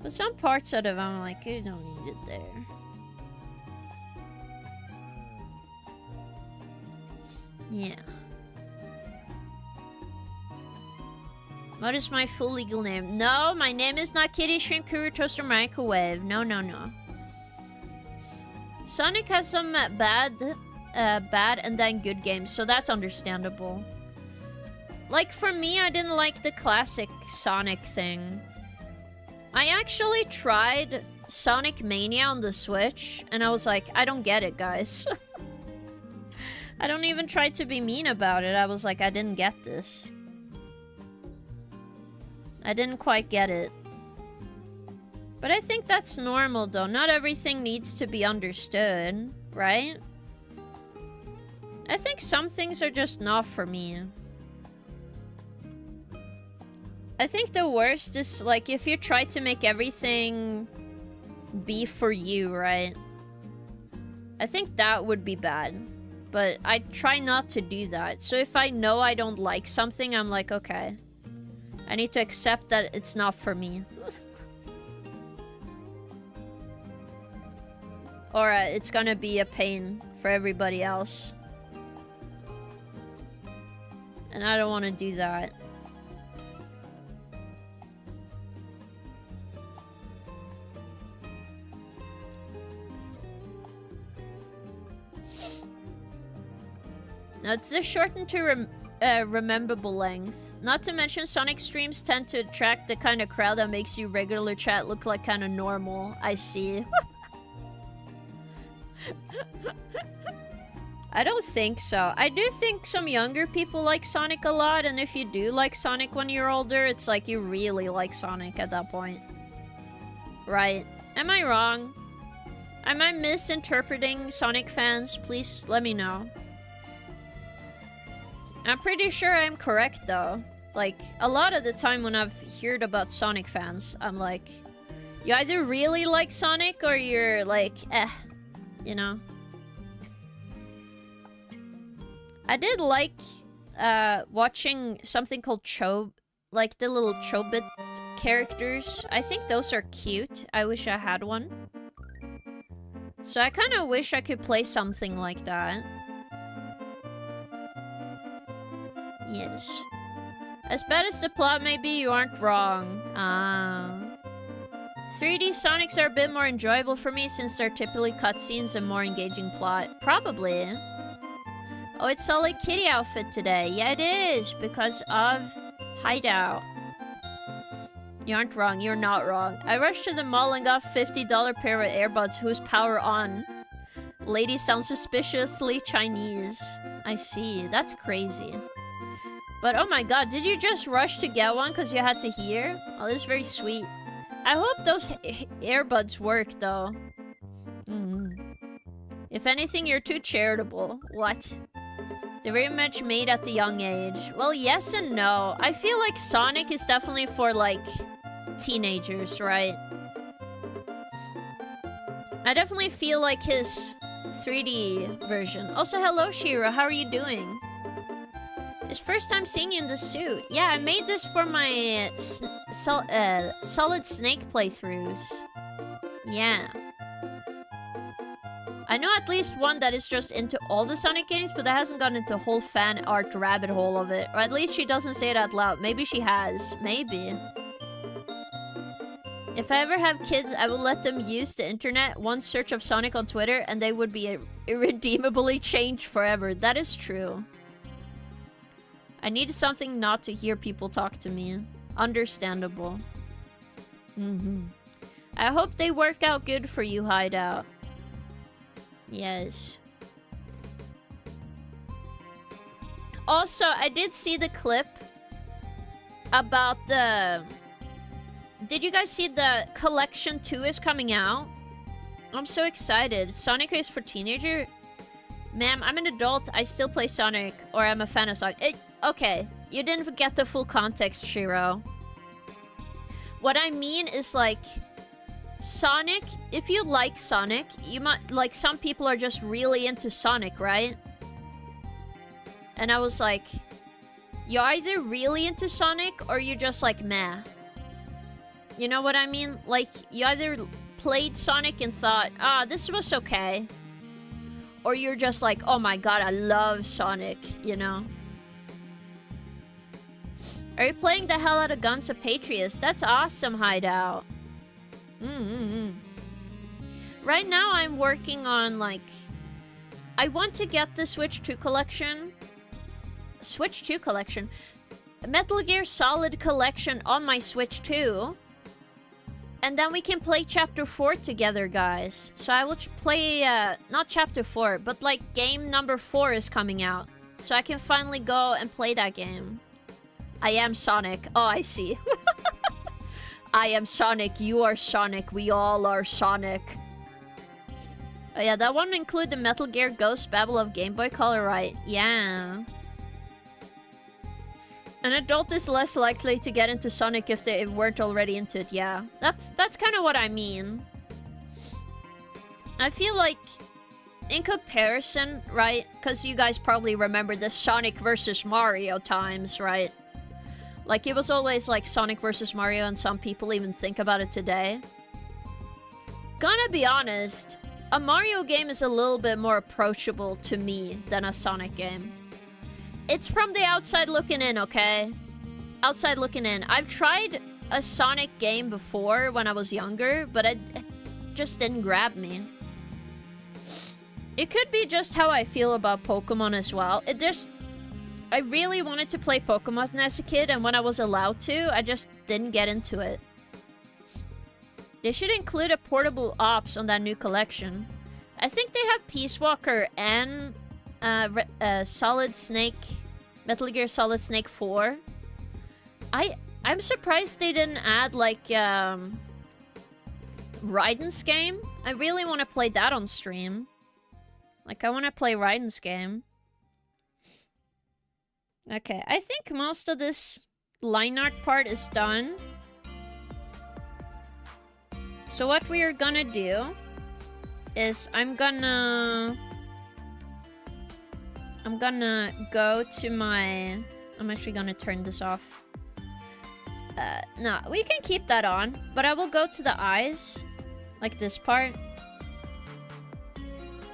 But some parts of it, I'm like, you don't need it there. Yeah. What is my full legal name? No, my name is not Kitty Shrimp Kuru Toaster Microwave. No, no, no. Sonic has some bad and then good games, so that's understandable. Like, for me, I didn't like the classic Sonic thing. I actually tried Sonic Mania on the Switch, and I was like, I don't get it, guys. I don't even try to be mean about it. I was like, I didn't get this. I didn't quite get it. But I think that's normal, though. Not everything needs to be understood, right? I think some things are just not for me. I think the worst is, like, if you try to make everything be for you, right? I think that would be bad. But I try not to do that. So if I know I don't like something, I'm like, okay. I need to accept that it's not for me. Or it's gonna be a pain for everybody else. And I don't want to do that. Now, it's the shortened to rememberable length. Not to mention, Sonic streams tend to attract the kind of crowd that makes you regular chat look like kind of normal. I see. I don't think so. I do think some younger people like Sonic a lot, and if you do like Sonic when you're older, it's like you really like Sonic at that point. Right? Am I wrong? Am I misinterpreting Sonic fans? Please let me know. I'm pretty sure I'm correct, though. Like, a lot of the time when I've heard about Sonic fans, I'm like, you either really like Sonic or you're like, you know? I did like watching something called Chob, like the little Chobit characters. I think those are cute. I wish I had one. So I kind of wish I could play something like that. Yes. As bad as the plot may be, you aren't wrong. 3D Sonics are a bit more enjoyable for me since they're typically cutscenes and more engaging plot. Probably. Oh, it's Solid Kitty outfit today. Yeah, it is, because of Hideout. You aren't wrong. You're not wrong. I rushed to the mall and got $50 pair of earbuds whose power on. Lady sounds suspiciously Chinese. I see. That's crazy. But oh my god, did you just rush to get one because you had to hear? Oh, this is very sweet. I hope those earbuds work, though. If anything, you're too charitable. What? They're very much made at the young age. Well, yes and no. I feel like Sonic is definitely for, like, teenagers, right? I definitely feel like his 3D version. Also, hello, Shira. How are you doing? It's first time seeing you in the suit. Yeah, I made this for my Solid Snake playthroughs. Yeah. I know at least one that is just into all the Sonic games, but that hasn't gotten into the whole fan art rabbit hole of it. Or at least she doesn't say it out loud. Maybe she has. Maybe. If I ever have kids, I will let them use the internet, one search of Sonic on Twitter, and they would be irredeemably changed forever. That is true. I need something not to hear people talk to me. Understandable. I hope they work out good for you, Hideout. Yes. Also, I did see the clip about the... Did you guys see the Collection 2 is coming out? I'm so excited. Sonic is for teenager? Ma'am, I'm an adult. I still play Sonic. Or I'm a fan of Sonic. Okay, you didn't get the full context, Shiro. What I mean is like Sonic, if you like Sonic, you might like some people are just really into Sonic, right? And I was like, you're either really into Sonic or you're just like meh. You know what I mean? Like you either played Sonic and thought, ah, this was okay. Or you're just like, oh my god, I love Sonic, you know? Are you playing the hell out of Guns of Patriots? That's awesome, Hideout. Right now I'm working on like... I want to get the Switch 2 collection. Switch 2 collection? Metal Gear Solid collection on my Switch 2. And then we can play Chapter 4 together, guys. So I will play, not Chapter 4, but like game number 4 is coming out. So I can finally go and play that game. I am Sonic. Oh, I see. I am Sonic, you are Sonic, we all are Sonic. Oh yeah, that one include the Metal Gear Ghost Babel of Game Boy Color, right? Yeah. An adult is less likely to get into Sonic if they weren't already into it, yeah. That's kind of what I mean. I feel like, in comparison, right? Because you guys probably remember the Sonic versus Mario times, right? Like, it was always like Sonic versus Mario, and some people even think about it today. Gonna be honest, a Mario game is a little bit more approachable to me than a Sonic game. It's from the outside looking in, okay? Outside looking in. I've tried a Sonic game before when I was younger, but it just didn't grab me. It could be just how I feel about Pokemon as well. I really wanted to play Pokemon as a kid, and when I was allowed to, I just didn't get into it. They should include a portable ops on that new collection. I think they have Peace Walker and Solid Snake, Metal Gear Solid Snake 4. I'm surprised they didn't add like Raiden's game. I really want to play that on stream. Like I want to play Raiden's game. Okay, I think most of this line art part is done. So what we are gonna do is I'm gonna go to my... I'm actually gonna turn this off. No, we can keep that on, but I will go to the eyes, like this part.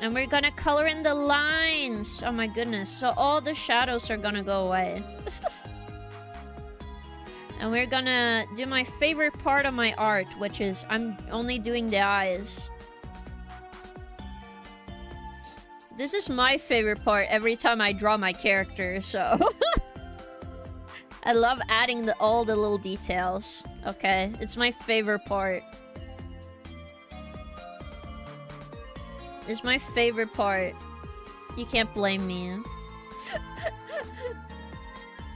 And we're gonna color in the lines. Oh my goodness. So all the shadows are gonna go away. And we're gonna do my favorite part of my art, which is I'm only doing the eyes. This is my favorite part every time I draw my character, so... I love adding all the little details. Okay, it's my favorite part. It's my favorite part. You can't blame me.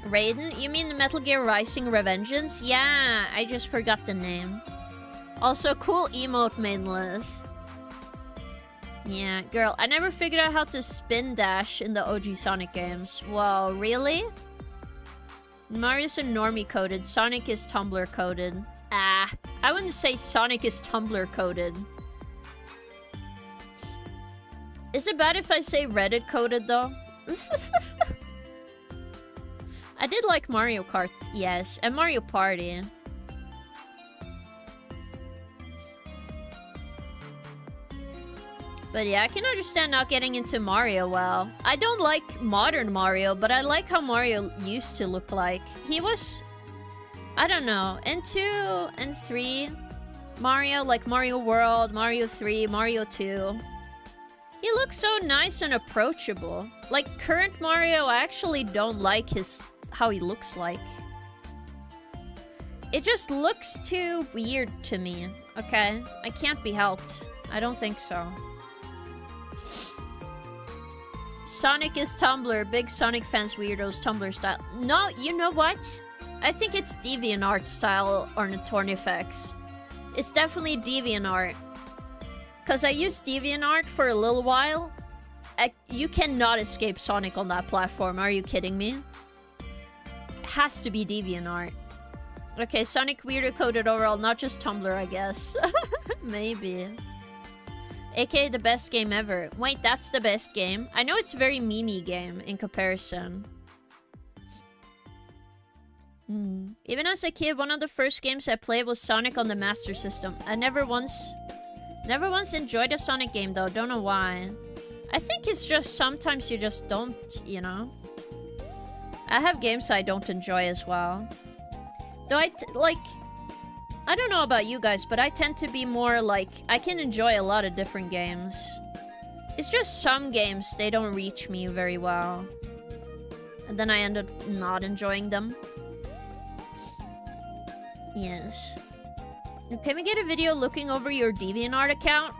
Raiden? You mean the Metal Gear Rising Revengeance? Yeah, I just forgot the name. Also, cool emote mainless. Yeah, girl, I never figured out how to spin dash in the OG Sonic games. Whoa, really? Mario's a normie coded, Sonic is Tumblr coded. Ah, I wouldn't say Sonic is Tumblr coded. Is it bad if I say Reddit coded though? I did like Mario Kart, yes, and Mario Party. But yeah, I can understand not getting into Mario well. I don't like modern Mario, but I like how Mario used to look like. He was... I don't know, in 2 and 3, Mario, like Mario World, Mario 3, Mario 2... He looks so nice and approachable. Like, current Mario, I actually don't like how he looks like. It just looks too weird to me, okay? I can't be helped. I don't think so. Sonic is Tumblr. Big Sonic fans, weirdos, Tumblr style. No, you know what? I think it's DeviantArt style Ornithornifex. It's definitely DeviantArt. Because I used DeviantArt for a little while. You cannot escape Sonic on that platform. Are you kidding me? It has to be DeviantArt. Okay, Sonic Weirdo coded overall, not just Tumblr, I guess. Maybe. AKA the best game ever. Wait, that's the best game? I know it's a very memey game in comparison. Even as a kid, one of the first games I played was Sonic on the Master System. I never once enjoyed a Sonic game though, don't know why. I think it's just sometimes you just don't, you know? I have games I don't enjoy as well. Though I don't know about you guys, but I tend to be more like, I can enjoy a lot of different games. It's just some games, they don't reach me very well. And then I end up not enjoying them. Yes. Can we get a video looking over your DeviantArt account?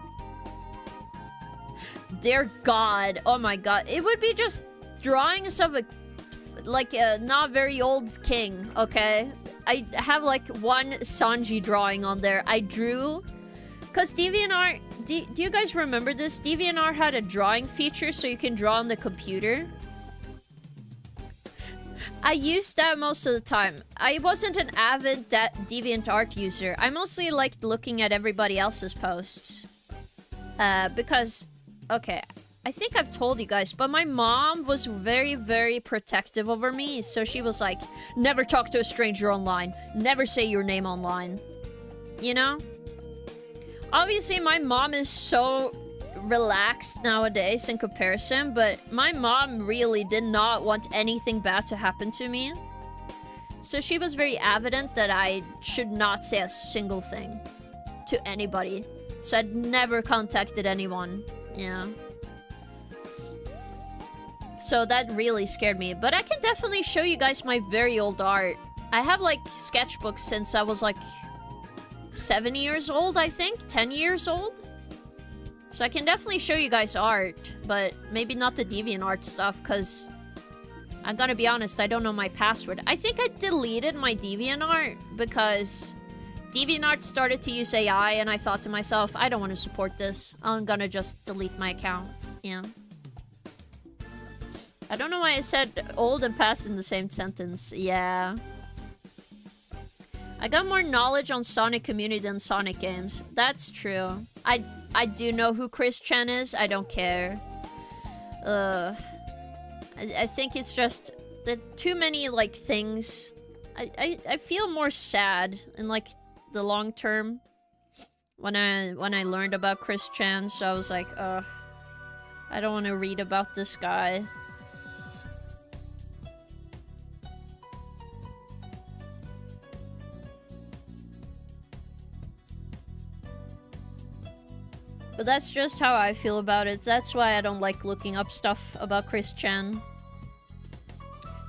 Dear God. Oh my God. It would be just drawings of a not very old king, okay? I have like one Sanji drawing on there. I drew... Because DeviantArt... Do you guys remember this? DeviantArt had a drawing feature so you can draw on the computer. I used that most of the time. I wasn't an avid DeviantArt user. I mostly liked looking at everybody else's posts. Because... Okay, I think I've told you guys, but my mom was very, very protective over me. So she was like, never talk to a stranger online. Never say your name online. You know? Obviously, my mom is so relaxed nowadays in comparison, but my mom really did not want anything bad to happen to me. So she was very evident that I should not say a single thing to anybody. So I'd never contacted anyone. Yeah. So that really scared me. But I can definitely show you guys my very old art. I have like sketchbooks since I was like 7 years old, I think. 10 years old. So I can definitely show you guys art. But maybe not the DeviantArt stuff, because I'm gonna be honest, I don't know my password. I think I deleted my DeviantArt because DeviantArt started to use AI, and I thought to myself, I don't want to support this. I'm gonna just delete my account. Yeah. I don't know why I said old and past in the same sentence. Yeah. I got more knowledge on Sonic community than Sonic games. That's true. I do know who Chris Chen is. I don't care. I think it's just that too many like things. I feel more sad in like the long term when I learned about Chris Chen. So I was like, I don't want to read about this guy. But that's just how I feel about it. That's why I don't like looking up stuff about Chris Chen.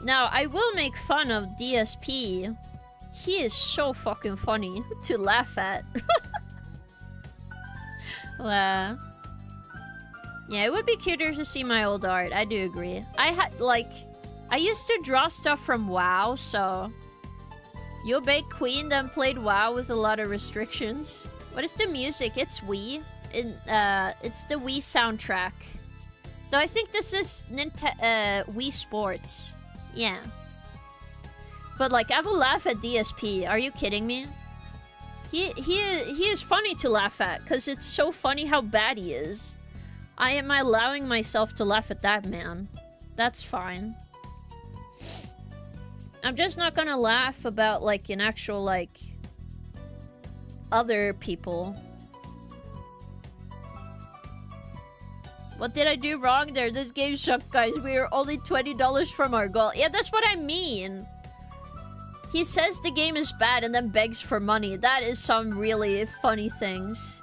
Now, I will make fun of DSP. He is so fucking funny to laugh at. Yeah, it would be cuter to see my old art. I do agree. I used to draw stuff from WoW, so... You Bake Queen then played WoW with a lot of restrictions. What is the music? It's Wii. It's the Wii soundtrack. Though I think this is Wii Sports. Yeah. But like, I will laugh at DSP. Are you kidding me? He is funny to laugh at, because it's so funny how bad he is. I am allowing myself to laugh at that man. That's fine. I'm just not gonna laugh about like an actual like other people. What did I do wrong there? This game sucked, guys. We are only $20 from our goal. Yeah, that's what I mean. He says the game is bad and then begs for money. That is some really funny things.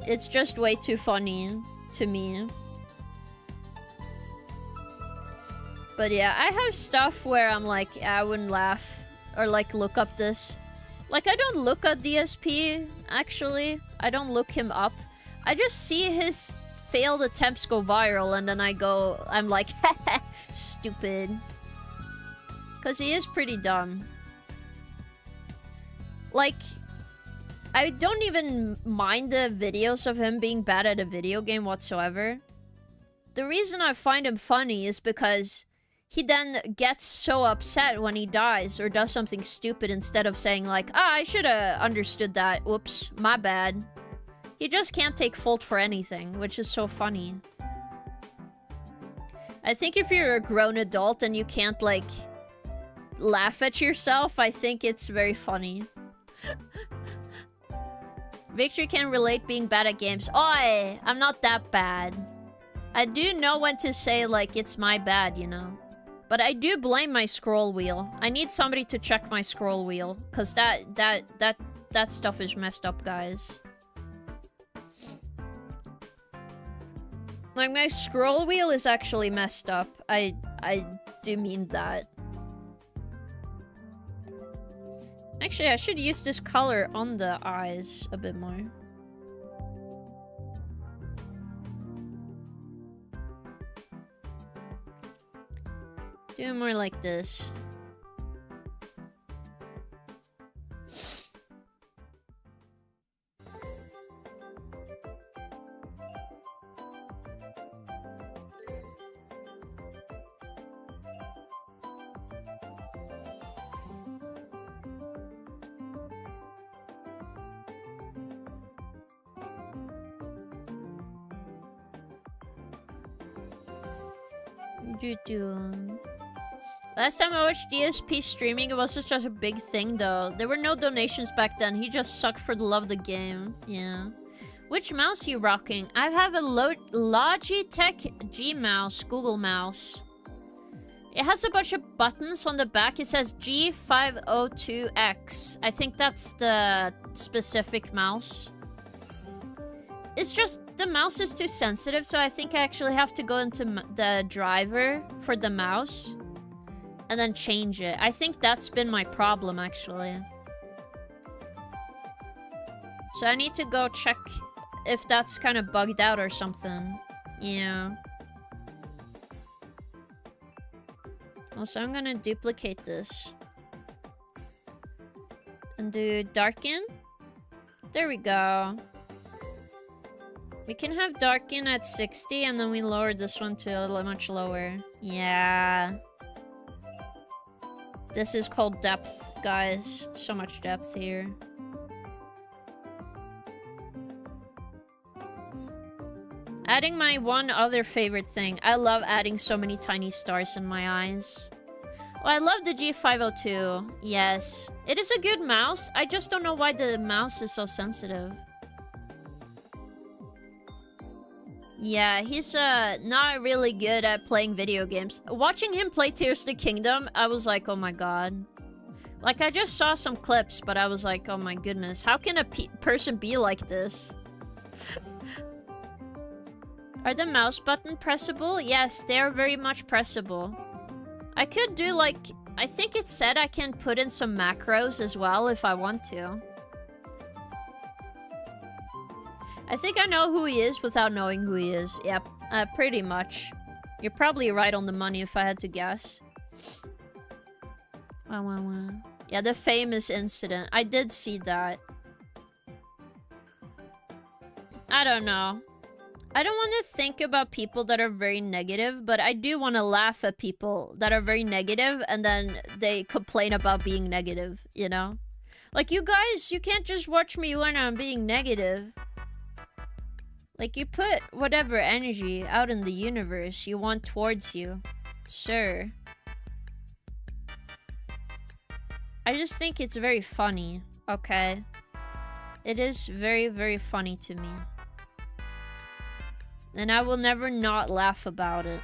It's just way too funny to me. But yeah, I have stuff where I'm like, I wouldn't laugh or like look up this. Like, I don't look at DSP, actually. I don't look him up. I just see his failed attempts go viral, and then I'm like, stupid. Because he is pretty dumb. Like, I don't even mind the videos of him being bad at a video game whatsoever. The reason I find him funny is because he then gets so upset when he dies or does something stupid instead of saying like, ah, I should have understood that. Oops, my bad. He just can't take fault for anything, which is so funny. I think if you're a grown adult and you can't, like, laugh at yourself, I think it's very funny. Victory can relate being bad at games. Oi, I'm not that bad. I do know when to say, like, it's my bad, you know? But I do blame my scroll wheel. I need somebody to check my scroll wheel. Because that stuff is messed up, guys. Like, my scroll wheel is actually messed up. I do mean that. Actually, I should use this color on the eyes a bit more. Do it more like this. Last time I watched DSP streaming, it wasn't such a big thing though. There were no donations back then. He just sucked for the love of the game. Yeah. Which mouse you rocking? I have a Logitech G mouse, Google mouse. It has a bunch of buttons on the back. It says G502X. I think that's the specific mouse. It's just the mouse is too sensitive, so I think I actually have to go into the driver for the mouse and then change it. I think that's been my problem, actually. So I need to go check if that's kind of bugged out or something. Yeah. Also, I'm gonna duplicate this and do darken. There we go. We can have darken at 60 and then we lower this one to a much lower. Yeah. This is called depth, guys. So much depth here. Adding my one other favorite thing. I love adding so many tiny stars in my eyes. Oh, I love the G502. Yes. It is a good mouse. I just don't know why the mouse is so sensitive. Yeah, he's not really good at playing video games. Watching him play Tears of the Kingdom, I was like, oh my god. Like, I just saw some clips, but I was like, oh my goodness. How can a person be like this? Are the mouse button pressable? Yes, they are very much pressable. I could do, like... I think it said I can put in some macros as well if I want to. I think I know who he is without knowing who he is. Yep, pretty much. You're probably right on the money if I had to guess. Wow. Yeah, the famous incident. I did see that. I don't know. I don't want to think about people that are very negative, but I do want to laugh at people that are very negative and then they complain about being negative, you know? Like, you guys, you can't just watch me when I'm being negative. Like, you put whatever energy out in the universe you want towards you. Sir. I just think it's very funny, okay? It is very, very funny to me. And I will never not laugh about it.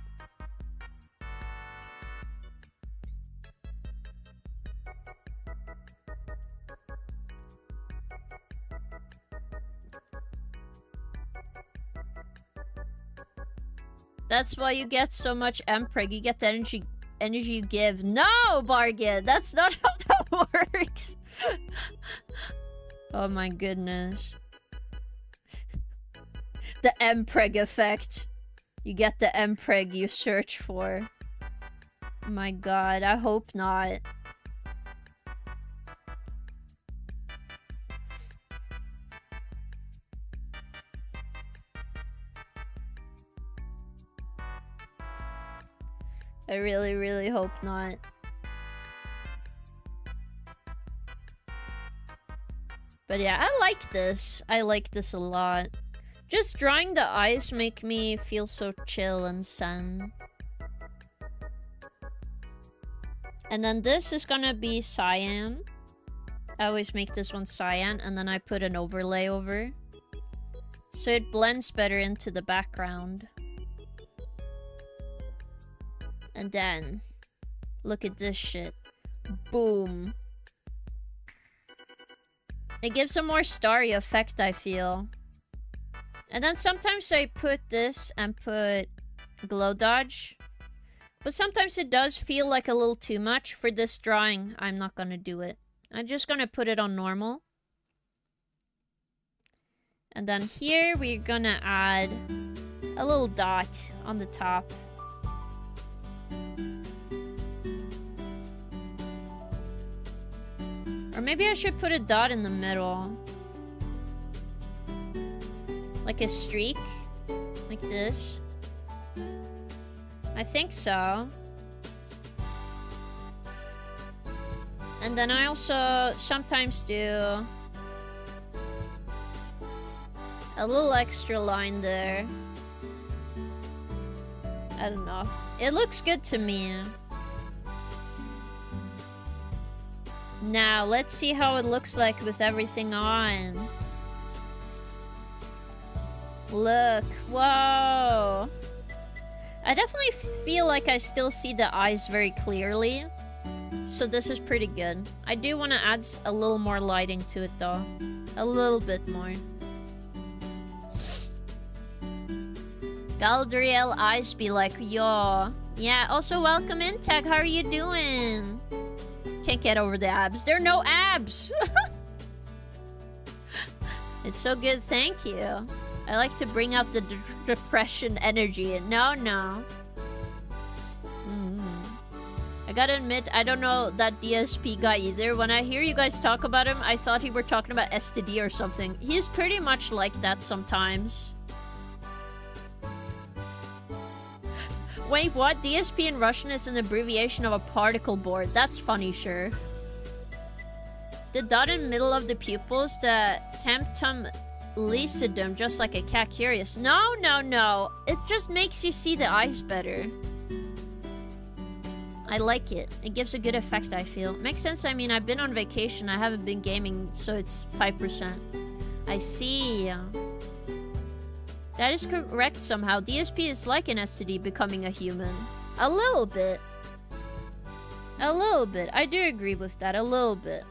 That's why you get so much Mpreg. You get the energy you give. No, Bargain! That's not how that works! Oh my goodness. The Mpreg effect. You get the Mpreg you search for. Oh my god, I hope not. I really, really hope not. But yeah, I like this. I like this a lot. Just drawing the eyes make me feel so chill and zen. And then this is gonna be cyan. I always make this one cyan, and then I put an overlay over. So it blends better into the background. And then, look at this shit. Boom. It gives a more starry effect, I feel. And then sometimes I put this and put glow dodge. But sometimes it does feel like a little too much. For this drawing, I'm not gonna do it. I'm just gonna put it on normal. And then here we're gonna add a little dot on the top. Or maybe I should put a dot in the middle. Like a streak. Like this. I think so. And then I also sometimes do a little extra line there. I don't know. It looks good to me. Now, let's see how it looks like with everything on. Look. Whoa. I definitely feel like I still see the eyes very clearly. So this is pretty good. I do want to add a little more lighting to it though. A little bit more. Galdriel eyes be like, yo. Yeah, also welcome in, Tag. How are you doing? Can't get over the abs. There are no abs! It's so good, thank you. I like to bring out the depression energy. No. I gotta admit, I don't know that DSP guy either. When I hear you guys talk about him, I thought you were talking about STD or something. He's pretty much like that sometimes. Wait, what? DSP in Russian is an abbreviation of a particle board. That's funny, sure. The dot in the middle of the pupils, the temptum lucidum, just like a cat curious. No. It just makes you see the eyes better. I like it. It gives a good effect, I feel. Makes sense, I mean, I've been on vacation. I haven't been gaming, so it's 5%. I see. That is correct somehow. DSP is like an STD becoming a human. A little bit. A little bit. I do agree with that. A little bit.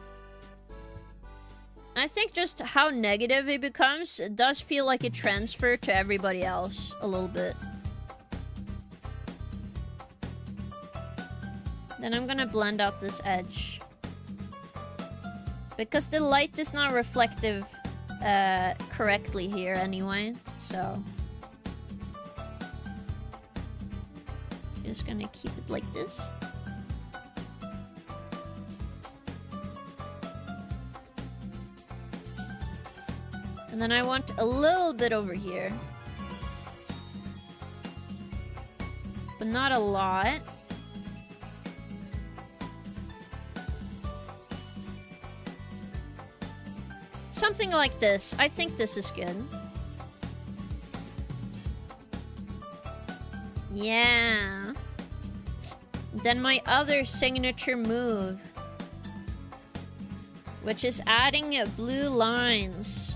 I think just how negative it becomes, it does feel like it transferred to everybody else a little bit. Then I'm gonna blend out this edge. Because the light is not reflective correctly here anyway, so... just gonna keep it like this. And then I want a little bit over here. But not a lot. Something like this. I think this is good. Yeah. Then my other signature move, which is adding blue lines.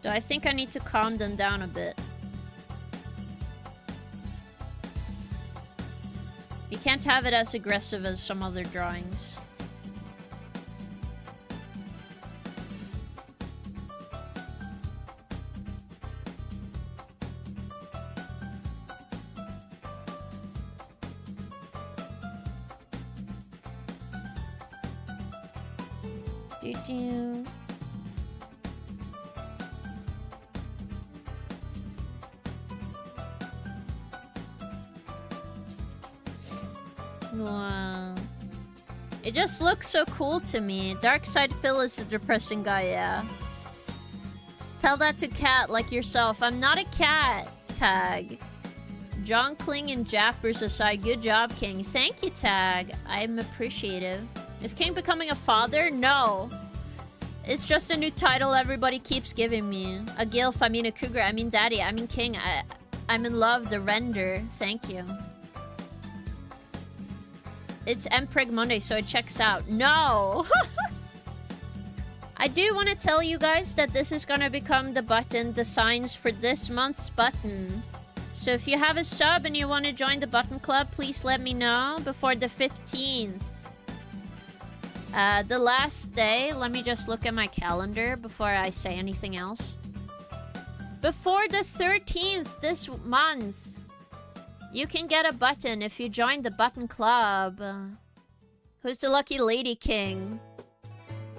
Do I think I need to calm them down a bit? You can't have it as aggressive as some other drawings. Wow. It just looks so cool to me. Darkside Phil is a depressing guy, yeah. Tell that to cat like yourself. I'm not a cat, Tag. John Kling and Jappers aside, good job, King. Thank you, Tag. I'm appreciative. Is King becoming a father? No. It's just a new title everybody keeps giving me. A gilf, I mean a cougar, I mean daddy, I mean king. I'm in love, the render. Thank you. It's Mpreg Monday, so it checks out. No! I do want to tell you guys that this is gonna become the button designs for this month's button. So if you have a sub and you want to join the button club, please let me know before the 15th. The last day, let me just look at my calendar before I say anything else. Before the 13th this month, you can get a button if you join the button club. Who's the lucky lady king?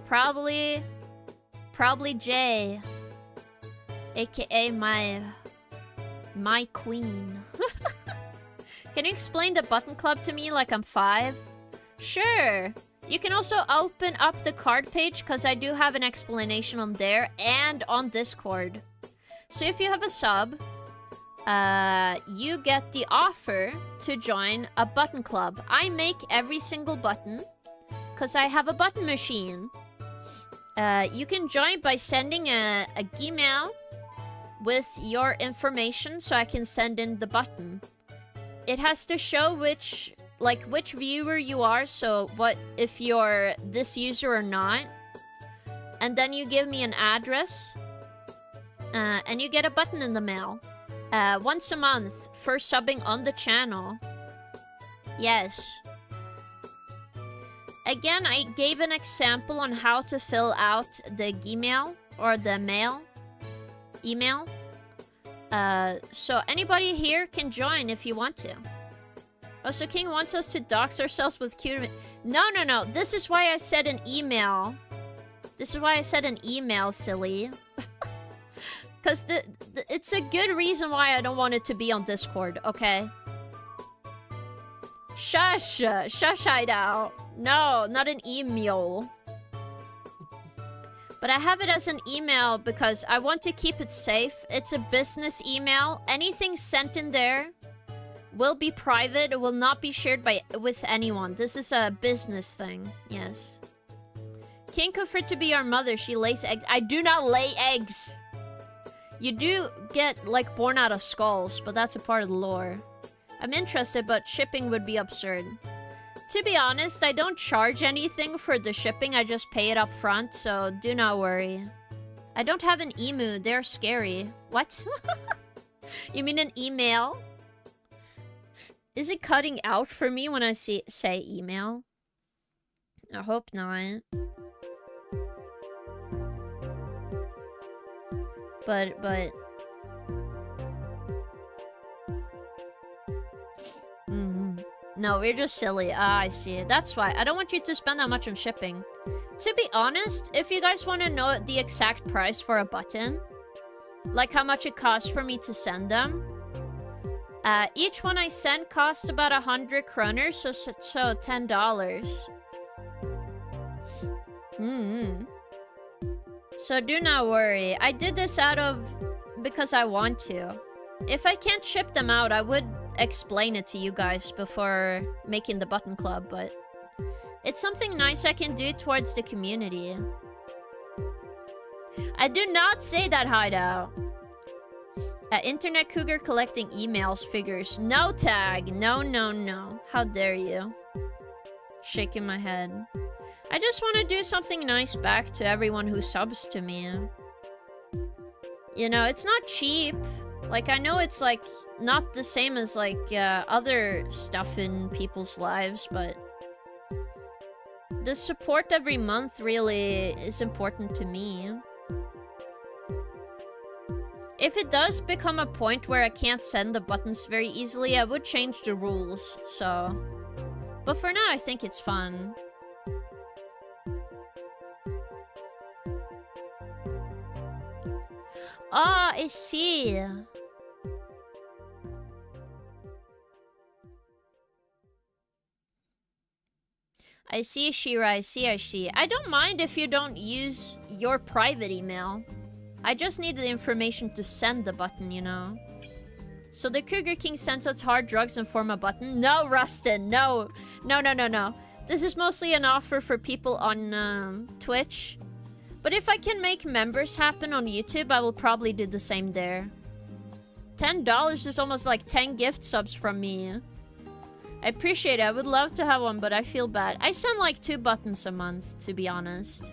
Probably Jay, aka my queen. Can you explain the button club to me like I'm 5? Sure. You can also open up the card page because I do have an explanation on there and on Discord. So if you have a sub, you get the offer to join a button club. I make every single button because I have a button machine. You can join by sending a Gmail with your information so I can send in the button. It has to show which viewer you are, so what if you're this user or not. And then you give me an address, and you get a button in the mail. Once a month for subbing on the channel. Yes. Again, I gave an example on how to fill out the Gmail or the email. So anybody here can join if you want to. Oh, so King wants us to dox ourselves with cute... No. This is why I said an email. This is why I said an email, silly. Because it's a good reason why I don't want it to be on Discord, okay? Shush, Hideout. No, not an email. But I have it as an email because I want to keep it safe. It's a business email. Anything sent in there will be private. It will not be shared with anyone. This is a business thing. Yes. King Kufrit to be our mother. She lays eggs. I do not lay eggs. You do get, like, born out of skulls, but that's a part of the lore. I'm interested, but shipping would be absurd. To be honest, I don't charge anything for the shipping. I just pay it up front, so do not worry. I don't have an emu. They're scary. What? You mean an email? Is it cutting out for me when I say email? I hope not. But... No, we're just silly. Ah, I see. That's why. I don't want you to spend that much on shipping. To be honest, if you guys want to know the exact price for a button, like how much it costs for me to send them, each one I send costs about 100 kroners, so $10. So do not worry. I did this because I want to. If I can't ship them out, I would explain it to you guys before making the button club, but it's something nice I can do towards the community. I do not say that, Hideout. Internet Cougar collecting emails figures. No, Tag. No. How dare you? Shaking my head. I just want to do something nice back to everyone who subs to me. You know, it's not cheap. Like, I know it's, like, not the same as, like, other stuff in people's lives, but the support every month really is important to me. If it does become a point where I can't send the buttons very easily, I would change the rules, so... But for now, I think it's fun. Ah, I see. I see, Shira, I see. I don't mind if you don't use your private email. I just need the information to send the button, you know? So the Cougar King sends us hard drugs in form of button? No, Rustin, no. No. This is mostly an offer for people on Twitch. But if I can make members happen on YouTube, I will probably do the same there. $10 is almost like 10 gift subs from me. I appreciate it. I would love to have one, but I feel bad. I send like 2 buttons a month, to be honest.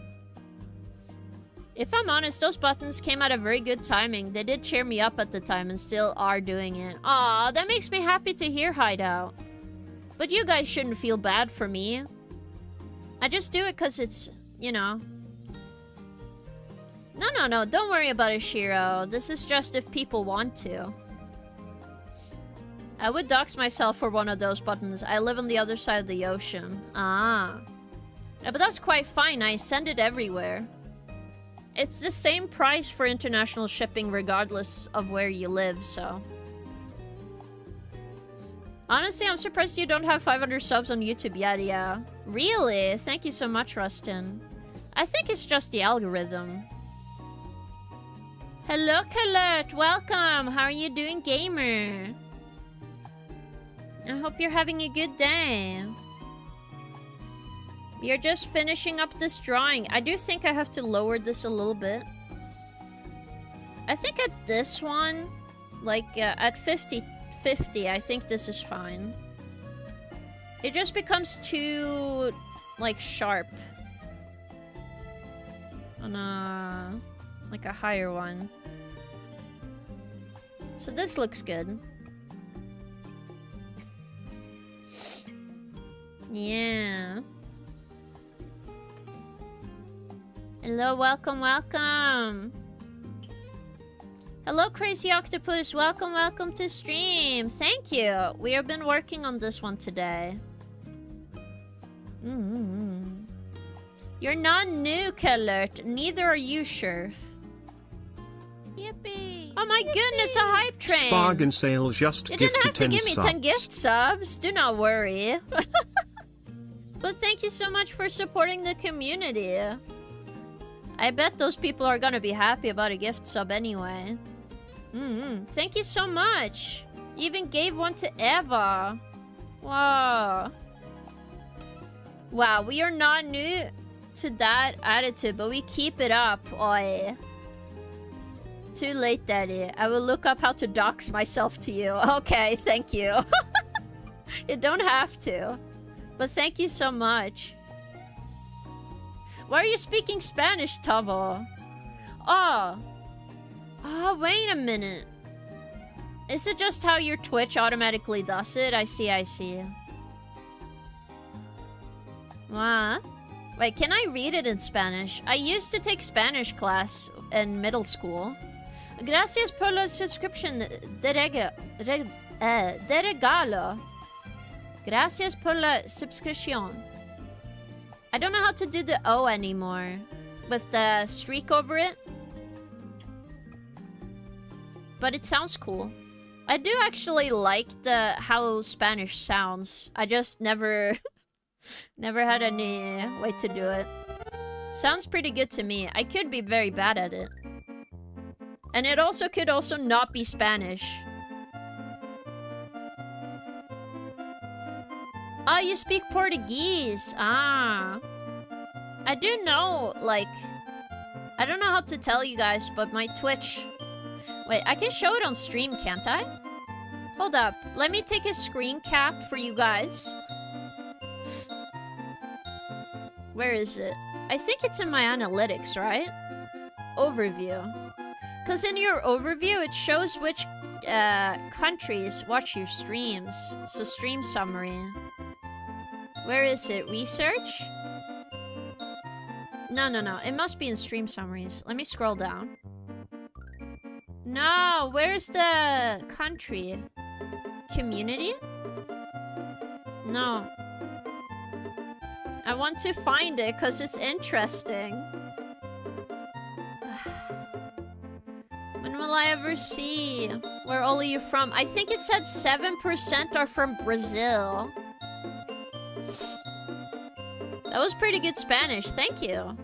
If I'm honest, those buttons came at a very good timing. They did cheer me up at the time and still are doing it. Aw, that makes me happy to hear, Hideout. But you guys shouldn't feel bad for me. I just do it because it's, you know... No. Don't worry about it, Shiro. This is just if people want to. I would dox myself for one of those buttons. I live on the other side of the ocean. Ah. Yeah, but that's quite fine. I send it everywhere. It's the same price for international shipping regardless of where you live, so... Honestly, I'm surprised you don't have 500 subs on YouTube yet, yeah. Really? Thank you so much, Rustin. I think it's just the algorithm. Hello, Kalert! Welcome! How are you doing, gamer? I hope you're having a good day. We are just finishing up this drawing. I do think I have to lower this a little bit. I think at this one, like at 50, I think this is fine. It just becomes too, like, sharp. On like a higher one. So this looks good. Yeah. Hello, welcome. Hello, Crazy Octopus. Welcome to stream. Thank you. We have been working on this one today. You're not new, Kalert. Neither are you, Sherf. Yippee. Oh my goodness, a hype train. Bargain sale just You didn't have to give me 10 subs. gift subs. Do not worry. But thank you so much for supporting the community. I bet those people are gonna be happy about a gift sub anyway. Thank you so much. You even gave one to Eva. Wow. Wow, we are not new to that attitude, but we keep it up. Oi. Too late, Daddy. I will look up how to dox myself to you. Okay, thank you. You don't have to. But thank you so much. Why are you speaking Spanish, Tavo? Oh, wait a minute. Is it just how your Twitch automatically does it? I see. What? Wait, can I read it in Spanish? I used to take Spanish class in middle school. Gracias por la subscription de regalo. Gracias por la suscripción. I don't know how to do the O anymore. With the streak over it. But it sounds cool. I do actually like how Spanish sounds. I just never had any way to do it. Sounds pretty good to me. I could be very bad at it. And it also could not be Spanish. Oh, you speak Portuguese. Ah. I do know, like... I don't know how to tell you guys, but my Twitch... Wait, I can show it on stream, can't I? Hold up. Let me take a screen cap for you guys. Where is it? I think it's in my analytics, right? Overview. Because in your overview, it shows which countries watch your streams. So stream summary. Where is it? Research? No. It must be in stream summaries. Let me scroll down. No, where's the country? Community? No. I want to find it because it's interesting. When will I ever see? Where all are you from? I think it said 7% are from Brazil. That was pretty good Spanish, thank you.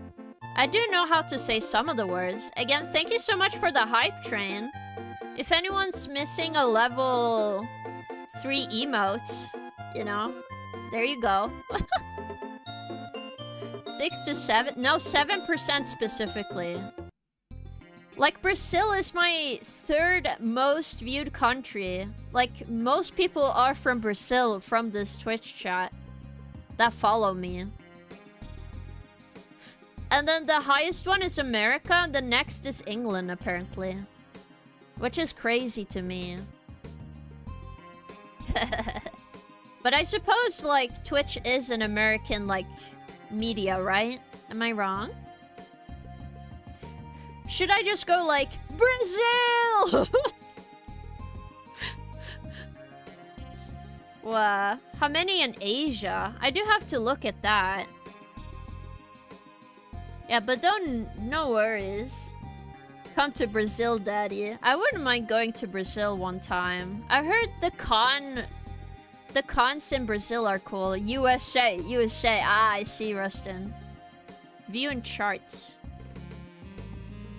I do know how to say some of the words. Again, thank you so much for the hype train. If anyone's missing a level 3 emotes, you know, there you go. 6 to 7, no, 7% specifically. Like, Brazil is my 3rd most viewed country. Like, most people are from Brazil from this Twitch chat that follow me. And then the highest one is America, the next is England, apparently. Which is crazy to me. But I suppose, like, Twitch is an American, like, media, right? Am I wrong? Should I just go, like, Brazil? Wow. How many in Asia? I do have to look at that. Yeah, but no worries. Come to Brazil, daddy. I wouldn't mind going to Brazil one time. I heard the cons in Brazil are cool. USA. Ah, I see, Rustin. View and charts.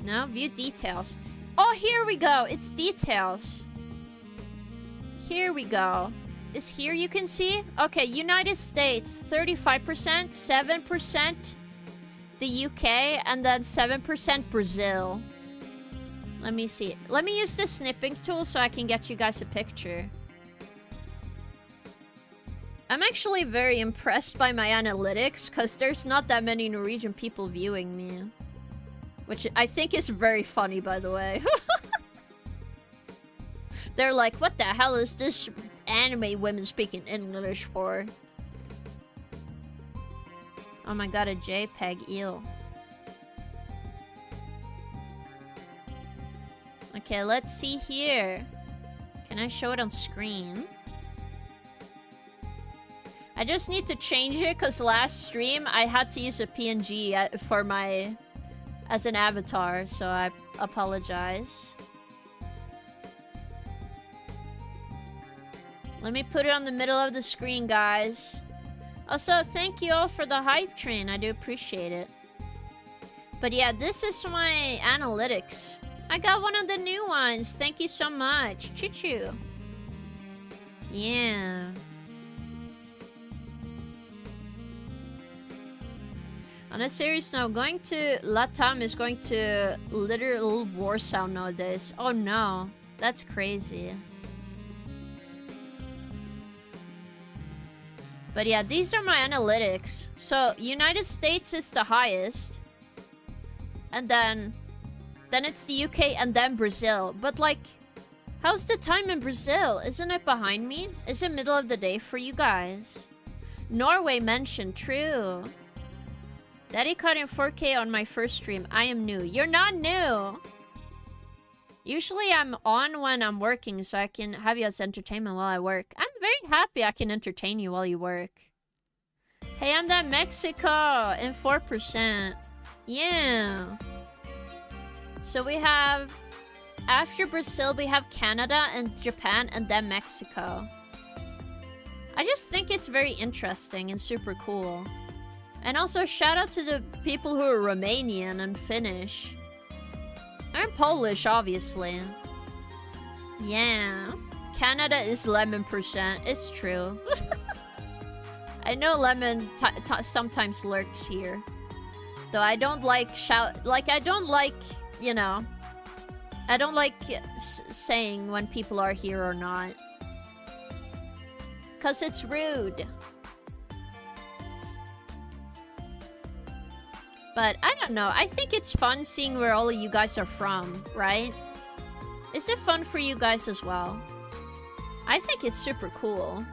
No, view details. Oh, here we go. It's details. Here we go. Is here you can see? Okay, United States, 35%, 7% the UK, and then 7% Brazil. Let me see. Let me use the snipping tool so I can get you guys a picture. I'm actually very impressed by my analytics, because there's not that many Norwegian people viewing me. Which I think is very funny, by the way. They're like, what the hell is this anime women speaking English for? Oh my god, a JPEG, ew. Okay, let's see here. Can I show it on screen? I just need to change it because last stream I had to use a PNG for my... as an avatar, so I apologize. Let me put it on the middle of the screen, guys. Also, thank you all for the hype train. I do appreciate it. But yeah, this is my analytics. I got one of the new ones. Thank you so much. Choo-choo. Yeah. On a serious note, going to Latam is going to literal Warsaw nowadays. Oh no, that's crazy. But yeah, these are my analytics. So United States is the highest, and then it's the UK and then Brazil. But like, how's the time in Brazil? Isn't it behind me? Is it middle of the day for you guys? Norway mentioned, true. Daddy caught in 4K on my first stream. I am new. You're not new. Usually I'm on when I'm working so I can have you as entertainment while I work. I'm very happy I can entertain you while you work. Hey, I'm that Mexico in 4%. Yeah. So we have... after Brazil, we have Canada and Japan and then Mexico. I just think it's very interesting and super cool. And also, shout out to the people who are Romanian and Finnish. And Polish, obviously. Yeah. Canada is lemon %. It's true. I know lemon sometimes lurks here. Though I don't like I don't like, you know... I don't like saying when people are here or not. 'Cause it's rude. But I don't know. I think it's fun seeing where all of you guys are from, right? Is it fun for you guys as well? I think it's super cool.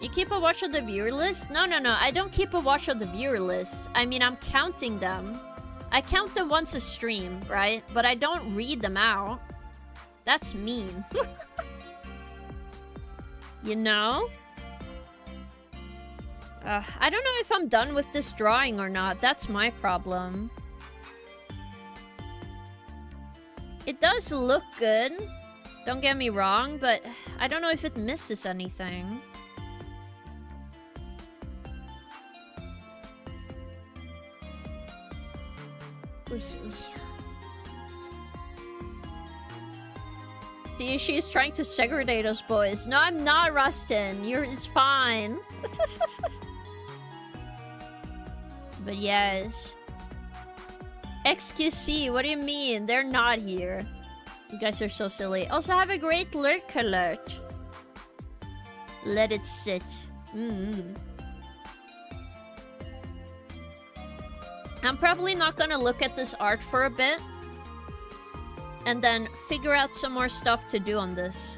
You keep a watch of the viewer list? No. I don't keep a watch of the viewer list. I mean, I'm counting them. I count them once a stream, right? But I don't read them out. That's mean. You know? I don't know if I'm done with this drawing or not. That's my problem. It does look good. Don't get me wrong, but I don't know if it misses anything. Shakti. She's trying to segregate us boys. No, I'm not, Rustin. It's fine. But yes. XQC, what do you mean? They're not here. You guys are so silly. Also, have a great lurk alert. Let it sit. I'm probably not gonna look at this art for a bit. And then figure out some more stuff to do on this.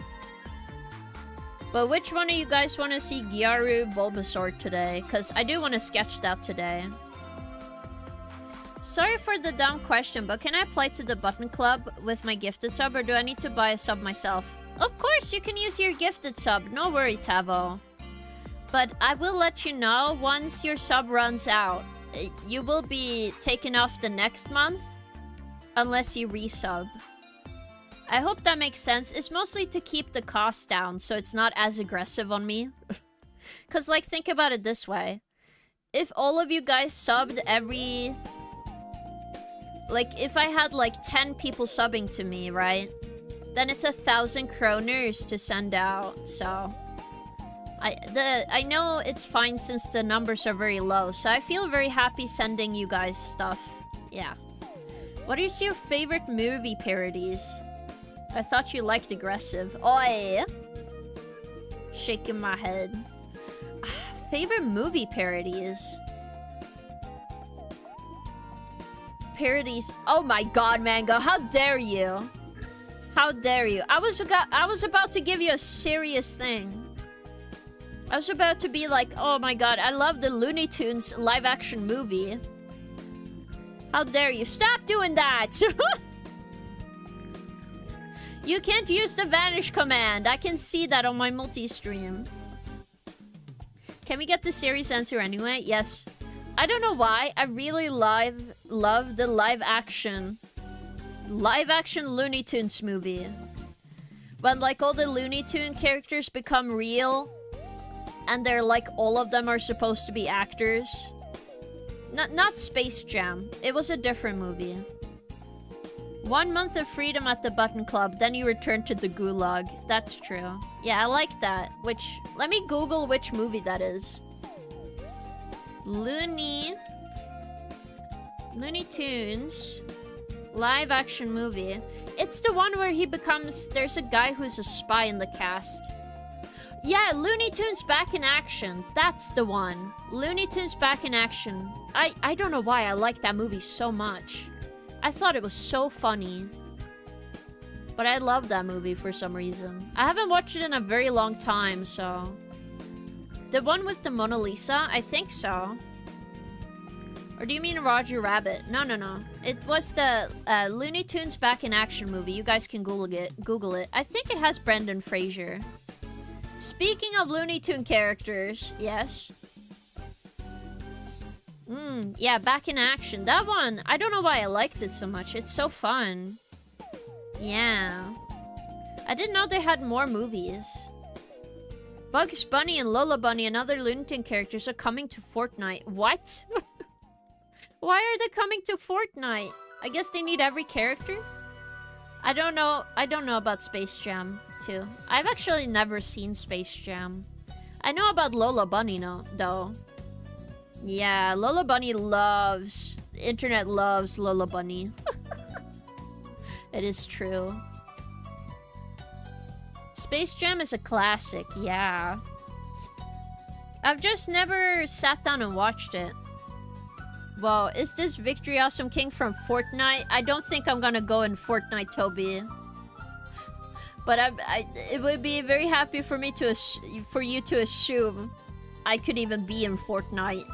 But which one of you guys want to see Gyaru Bulbasaur today? Because I do want to sketch that today. Sorry for the dumb question, but can I apply to the Button Club with my gifted sub, or do I need to buy a sub myself? Of course, you can use your gifted sub. No worry, Tavo. But I will let you know once your sub runs out. You will be taken off the next month unless you resub. I hope that makes sense. It's mostly to keep the cost down so it's not as aggressive on me. Because, like, think about it this way. If all of you guys subbed every... Like, if I had, like, 10 people subbing to me, right? Then it's 1,000 kroners to send out, so... I know it's fine since the numbers are very low, so I feel very happy sending you guys stuff. Yeah. What is your favorite movie parodies? I thought you liked aggressive. Oi! Shaking my head. Favorite movie parodies? Parodies. Oh my god, Mango. How dare you? How dare you? I was about to give you a serious thing. I was about to be like, oh my god, I love the Looney Tunes live-action movie. How dare you? Stop doing that! You can't use the vanish command. I can see that on my multi-stream. Can we get the series answer anyway? Yes. I don't know why. I really love the live-action Looney Tunes movie. When, like, all the Looney Tune characters become real... And they're like, all of them are supposed to be actors. Not Space Jam. It was a different movie. 1 month of freedom at the Button Club, then you return to the gulag. That's true. Yeah, I like that. Let me Google which movie that is. Looney Tunes live action movie. It's the one where he becomes... There's a guy who's a spy in the cast. Yeah, Looney Tunes Back in Action. That's the one. Looney Tunes Back in Action. I don't know why I like that movie so much. I thought it was so funny. But I love that movie for some reason. I haven't watched it in a very long time, so... The one with the Mona Lisa? I think so. Or do you mean Roger Rabbit? No. It was the Looney Tunes Back in Action movie. You guys can Google it. I think it has Brendan Fraser. Speaking of Looney Tune characters, yes. Yeah, Back in Action. That one, I don't know why I liked it so much. It's so fun. Yeah. I didn't know they had more movies. Bugs Bunny and Lola Bunny and other Looney Tune characters are coming to Fortnite. What? Why are they coming to Fortnite? I guess they need every character? I don't know about Space Jam, too. I've actually never seen Space Jam. I know about Lola Bunny, though. Yeah, Lola Bunny loves... The internet loves Lola Bunny. It is true. Space Jam is a classic, yeah. I've just never sat down and watched it. Well, is this Victory Awesome King from Fortnite? I don't think I'm gonna go in Fortnite, Toby. But it would be very happy for me for you to assume I could even be in Fortnite.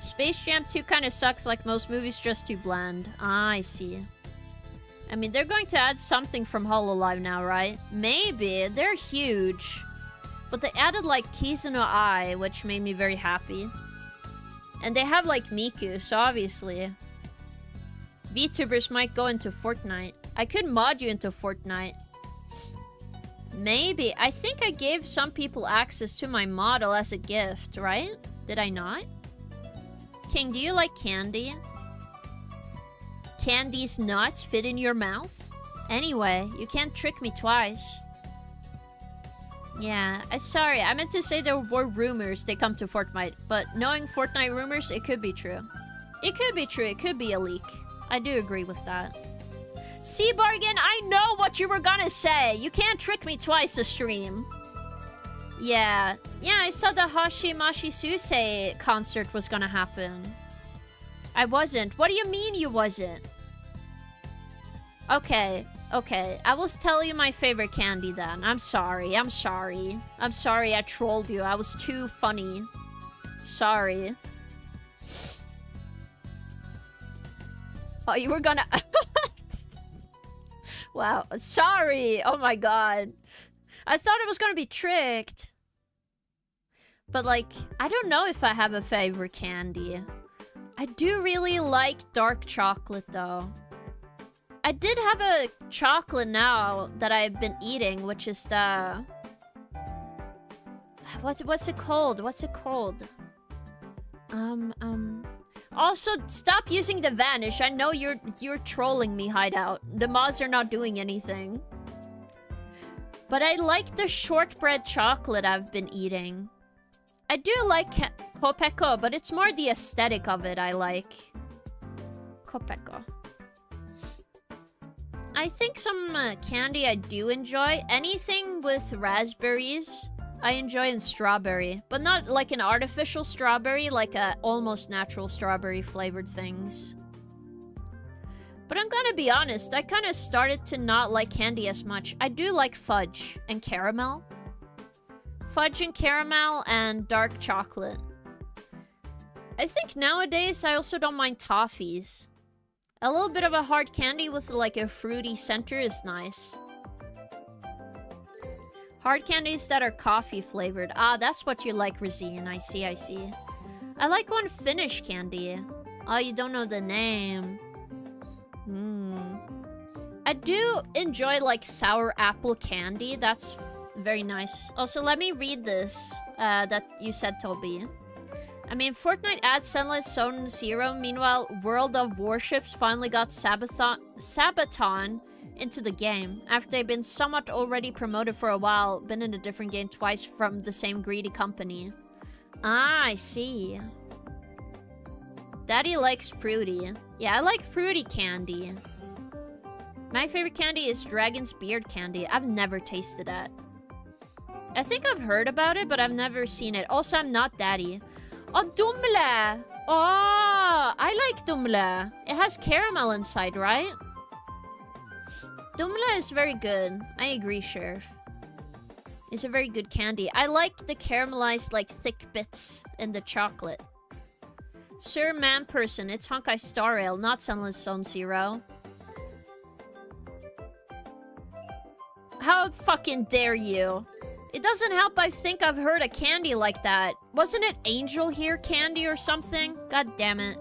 Space Jam 2 kind of sucks, like most movies, just too bland. Ah, I see. I mean, they're going to add something from Hololive now, right? Maybe. They're huge. But they added, like, Kizuno Ai, which made me very happy. And they have, like, Miku, so obviously... VTubers might go into Fortnite. I could mod you into Fortnite. Maybe. I think I gave some people access to my model as a gift, right? Did I not? King, do you like candy? candies not fit in your mouth? Anyway, you can't trick me twice. Yeah, sorry, I meant to say there were rumors they come to Fortnite, but knowing Fortnite rumors, it could be true. It could be true, it could be a leak. I do agree with that. See, Bargain, I know what you were gonna say. You can't trick me twice to stream. Yeah, I saw the Hashimashi Susei concert was gonna happen. I wasn't. What do you mean you wasn't? Okay, I will tell you my favorite candy then. I'm sorry I trolled you. I was too funny. Sorry. Oh, you were gonna... Wow, sorry. Oh my god. I thought it was gonna be tricked. But like, I don't know if I have a favorite candy. I do really like dark chocolate though. I did have a chocolate now that I've been eating, which is the... What's it called? Also, stop using the vanish. I know you're trolling me, Hideout. The mods are not doing anything. But I like the shortbread chocolate I've been eating. I do like Kopeko, but it's more the aesthetic of it I like. Kopeko. I think some candy I do enjoy. Anything with raspberries, I enjoy, and strawberry. But not like an artificial strawberry, like a almost natural strawberry flavored things. But I'm gonna be honest, I kind of started to not like candy as much. I do like fudge and caramel. Fudge and caramel and dark chocolate. I think nowadays I also don't mind toffees. A little bit of a hard candy with like a fruity center is nice. Hard candies that are coffee flavored. Ah, that's what you like, Razine. I see. I like one Finnish candy. Oh, you don't know the name. I do enjoy like sour apple candy. That's very nice. Also, let me read this that you said, Toby. I mean, Fortnite adds Sunless Zone Zero. Meanwhile, World of Warships finally got Sabaton into the game. After they've been somewhat already promoted for a while, been in a different game twice from the same greedy company. Ah, I see. Daddy likes fruity. Yeah, I like fruity candy. My favorite candy is Dragon's Beard candy. I've never tasted that. I think I've heard about it, but I've never seen it. Also, I'm not Daddy. Oh, Dumle! Oh, I like Dumle. It has caramel inside, right? Dumle is very good. I agree, Sheriff. It's a very good candy. I like the caramelized, like, thick bits in the chocolate. Sir Man-person, it's Honkai Star Rail, not Sunless Zone Zero. How fucking dare you? It doesn't help I think I've heard a candy like that. Wasn't it Angel Hair candy or something? God damn it.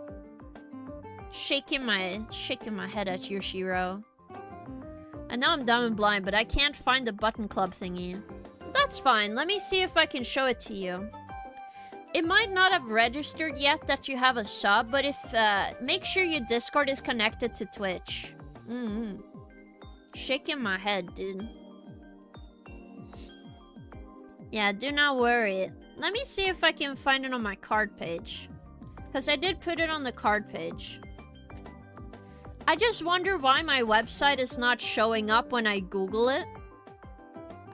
Shaking my head at you, Shiro. I know I'm dumb and blind, but I can't find the button club thingy. That's fine. Let me see if I can show it to you. It might not have registered yet that you have a sub, but if make sure your Discord is connected to Twitch. Shaking my head, dude. Yeah, do not worry. Let me see if I can find it on my card page. Because I did put it on the card page. I just wonder why my website is not showing up when I Google it.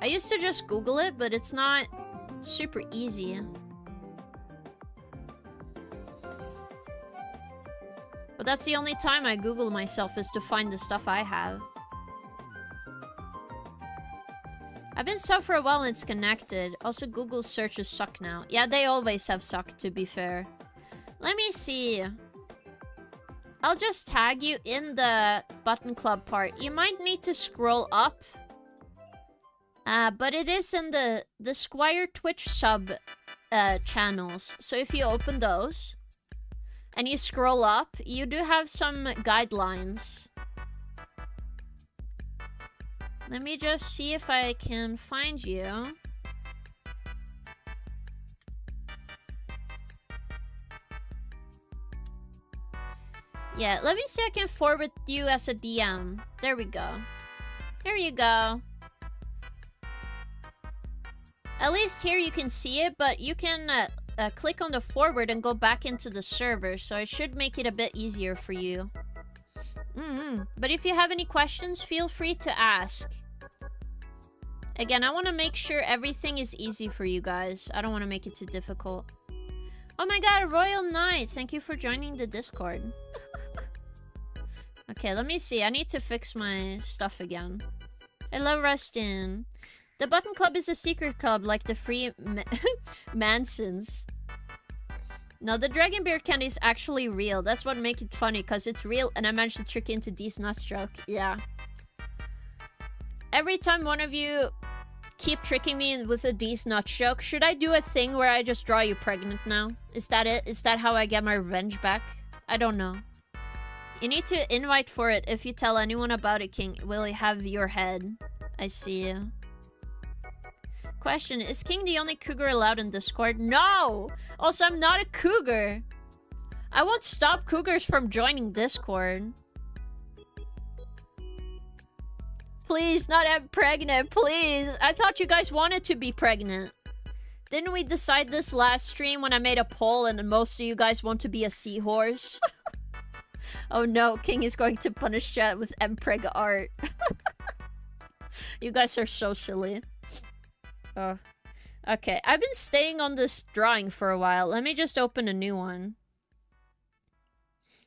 I used to just Google it, but it's not super easy. But that's the only time I Google myself is to find the stuff I have. I've been sub for a while and it's connected. Also, Google searches suck now. Yeah, they always have sucked, to be fair. Let me see. I'll just tag you in the button club part. You might need to scroll up. But it is in the Squire Twitch sub channels. So if you open those and you scroll up, you do have some guidelines. Let me just see if I can find you. Yeah, let me see if I can forward you as a DM. There we go. Here you go. At least here you can see it, but you can click on the forward and go back into the server, so it should make it a bit easier for you. But if you have any questions, feel free to ask. Again, I want to make sure everything is easy for you guys. I don't want to make it too difficult. Oh my god, Royal Knight, thank you for joining the Discord. Okay, let me see. I need to fix my stuff again. Hello, Rustin. The Button Club is a secret club like the Free Mansons. No, the Dragon Beard candy is actually real. That's what makes it funny, because it's real and I managed to trick into D's nuts joke. Yeah. Every time one of you keep tricking me with a D's nuts joke, should I do a thing where I just draw you pregnant now? Is that it? Is that how I get my revenge back? I don't know. You need to invite for it. If you tell anyone about it, King, will he have your head? I see you. Question, is King the only cougar allowed in Discord? No! Also, I'm not a cougar. I won't stop cougars from joining Discord. Please, not I'm pregnant, please. I thought you guys wanted to be pregnant. Didn't we decide this last stream when I made a poll and most of you guys want to be a seahorse? Oh no, King is going to punish chat with mpreg art. You guys are so silly. Oh. Okay, I've been staying on this drawing for a while. Let me just open a new one.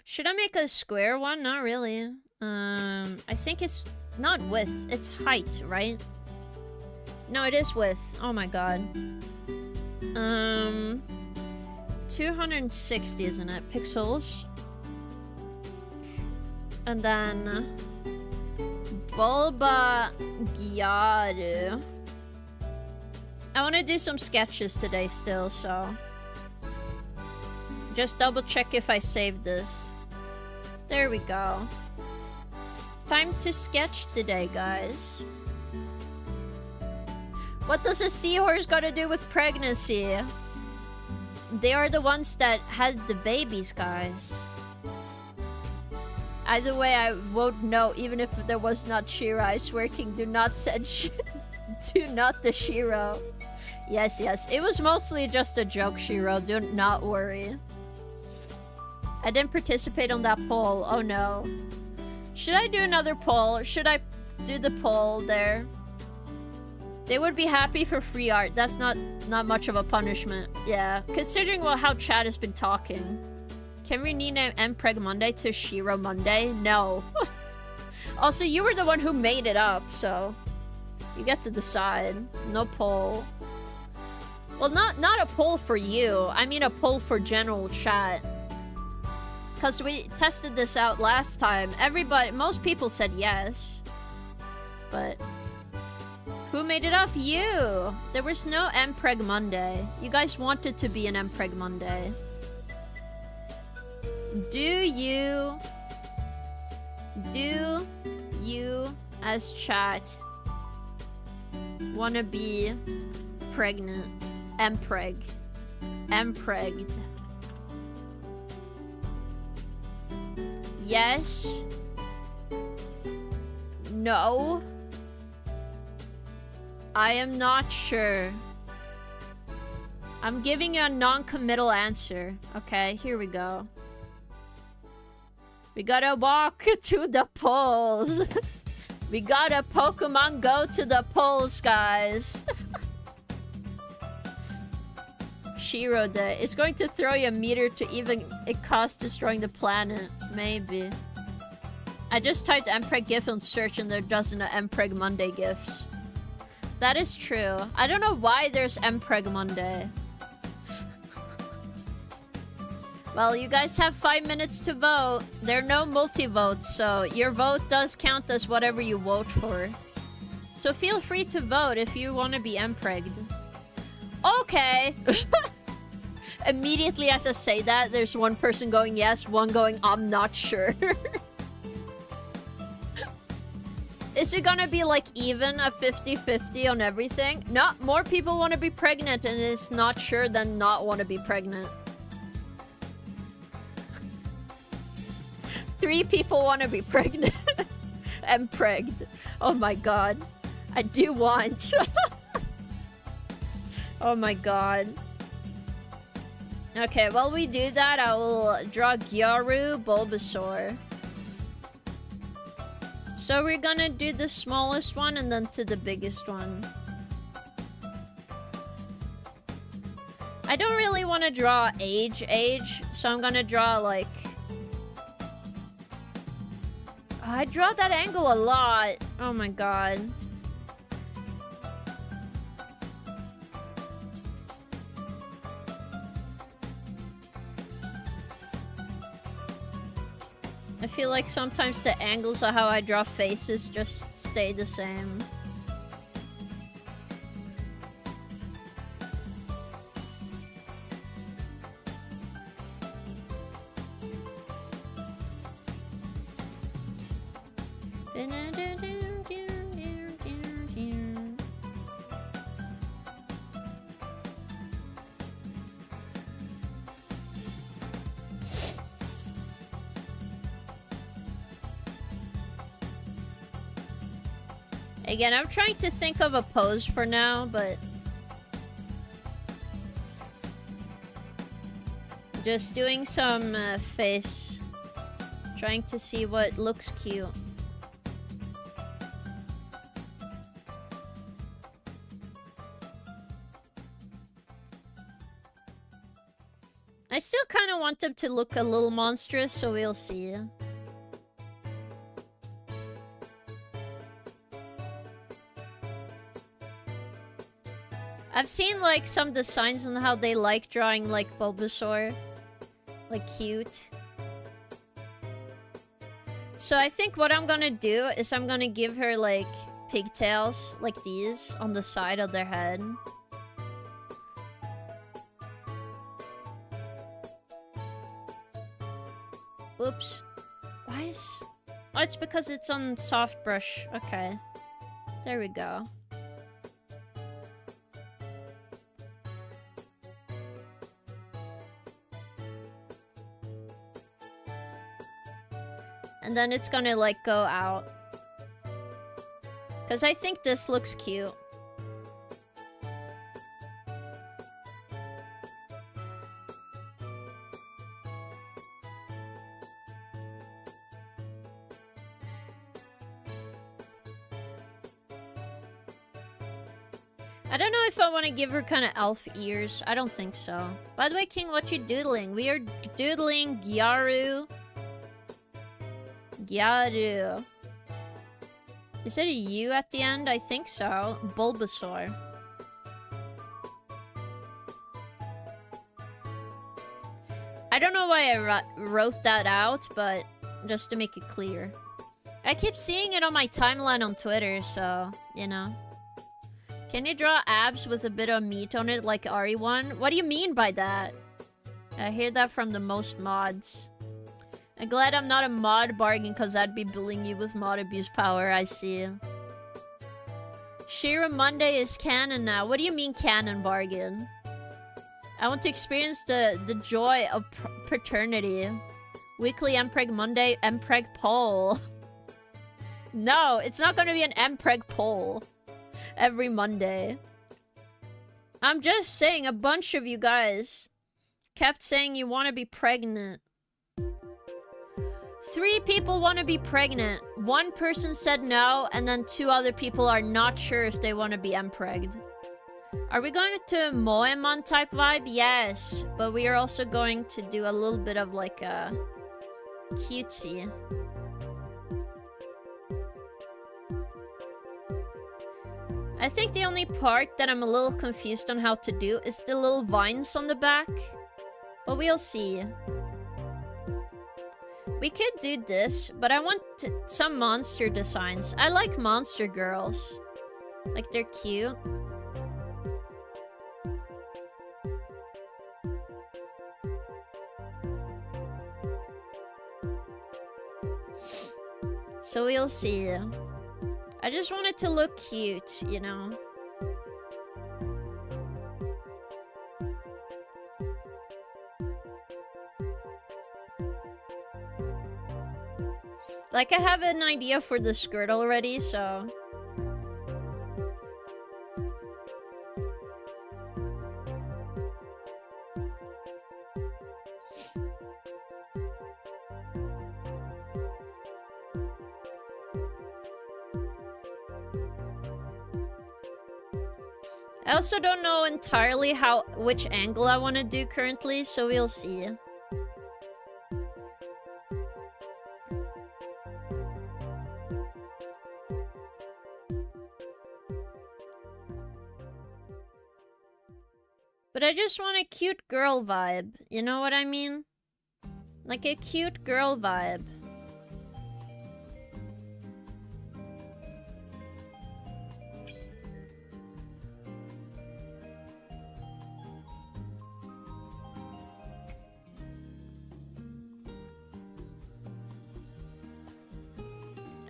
Should I make a square one? Not really. I think it's not width, it's height, right? No, it is width. Oh my god. 260, isn't it? Pixels. And then Bulba Gyaru. I want to do some sketches today still, so just double check if I saved this. There we go. Time to sketch today, guys. What does a seahorse got to do with pregnancy? They are the ones that had the babies, guys. Either way, I won't know, even if there was not Shiro. I swear, King, do not send do not the Shiro. Yes, yes. It was mostly just a joke, Shiro. Do not worry. I didn't participate on that poll. Oh no. Should I do another poll? Should I do the poll there? They would be happy for free art. That's not much of a punishment. Yeah. Considering how chat has been talking. Can we rename mpreg Monday to Shiro Monday? No. Also, you were the one who made it up, so you get to decide. No poll. Well, not a poll for you. I mean a poll for general chat. Because we tested this out last time. Most people said yes. But who made it up? You! There was no mpreg Monday. You guys wanted to be an mpreg Monday. Do you as chat wanna be pregnant? Mpregged. Yes. No. I am not sure. I'm giving you a non-committal answer. Okay, here we go. We gotta walk to the polls. We gotta Pokemon Go to the polls, guys. Shiro Day. It's going to throw you a meter to even it costs destroying the planet. Maybe. I just typed mpreg gif on search and there doesn't mpreg Monday gifs. That is true. I don't know why there's mpreg Monday. Well, you guys have 5 minutes to vote. There are no multi-votes, so your vote does count as whatever you vote for. So feel free to vote if you want to be mpregged. Okay. Immediately as I say that, there's one person going yes, one going I'm not sure. Is it gonna be like even a 50-50 on everything? No, more people want to be pregnant and it's not sure than not want to be pregnant. 3 people want to be pregnant. And pregged. Oh my god. I do want. Oh my god. Okay, while we do that, I will draw Gyaru, Bulbasaur. So we're gonna do the smallest one and then to the biggest one. I don't really want to draw age, so I'm gonna draw like... I draw that angle a lot. Oh my god. I feel like sometimes the angles of how I draw faces just stay the same. Again, I'm trying to think of a pose for now, but... just doing some face. Trying to see what looks cute. I still kind of want them to look a little monstrous, so we'll see. I've seen like some designs on how they like drawing like Bulbasaur. Like cute. So I think what I'm gonna do is I'm gonna give her like pigtails like these on the side of their head. Oops. Why is... oh, it's because it's on soft brush. Okay. There we go. And then it's gonna like go out. Because I think this looks cute. I don't know if I want to give her kind of elf ears. I don't think so. By the way, King, what you doodling? We are doodling Gyaru. Gyaru. Is it a U at the end? I think so. Bulbasaur. I don't know why I wrote that out, but just to make it clear. I keep seeing it on my timeline on Twitter, so, you know. Can you draw abs with a bit of meat on it like RE1? What do you mean by that? I hear that from the most mods. I'm glad I'm not a mod bargain because I'd be billing you with mod abuse power, I see. Shira Monday is canon now. What do you mean canon bargain? I want to experience the joy of paternity. Weekly Mpreg Monday, Mpreg poll. No, it's not gonna be an Mpreg poll. Every Monday. I'm just saying, a bunch of you guys kept saying you want to be pregnant. 3 people want to be pregnant. 1 person said no, and then 2 other people are not sure if they want to be empregged. Are we going to Moemon type vibe? Yes, but we are also going to do a little bit of like a cutesy. I think the only part that I'm a little confused on how to do is the little vines on the back. But we'll see. We could do this, but I want some monster designs. I like monster girls. Like, they're cute. So we'll see. I just want it to look cute, you know? Like, I have an idea for the skirt already, so... I also don't know entirely which angle I want to do currently, so we'll see. But I just want a cute girl vibe, you know what I mean? Like a cute girl vibe.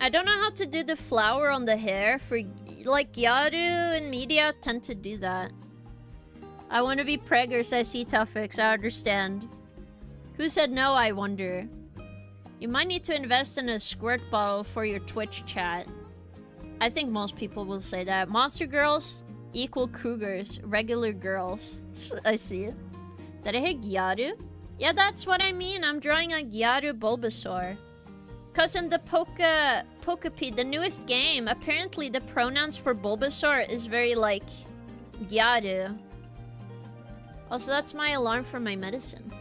I don't know how to do the flower on the hair for, like, Gyaru and media tend to do that. I want to be pregger, says C-Tuffix, I understand. Who said no, I wonder? You might need to invest in a squirt bottle for your Twitch chat. I think most people will say that. Monster girls equal cougars, regular girls. I see. Did I hit Gyaru? Yeah, that's what I mean. I'm drawing a Gyaru Bulbasaur. Cause in the Pokepedia, the newest game, apparently the pronouns for Bulbasaur is very like Gyaru. Also, that's my alarm for my medicine.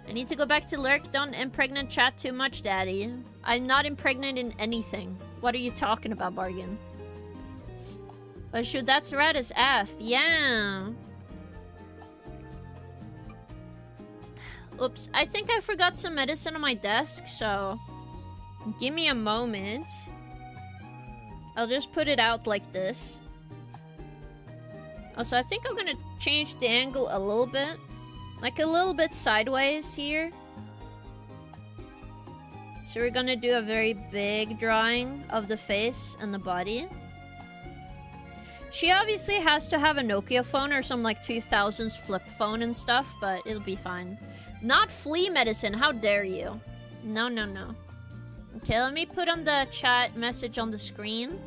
I need to go back to Lurk. Don't impregnate chat too much, daddy. I'm not impregnant in anything. What are you talking about, Bargain? Oh shoot, that's red as F. Yeah. Oops, I think I forgot some medicine on my desk, so... Give me a moment. I'll just put it out like this. Also, I think I'm gonna change the angle a little bit. Like a little bit sideways here. So we're gonna do a very big drawing of the face and the body. She obviously has to have a Nokia phone or some like 2000s flip phone and stuff, but it'll be fine. Not flea medicine, how dare you? No, no, no. Okay, let me put on the chat message on the screen.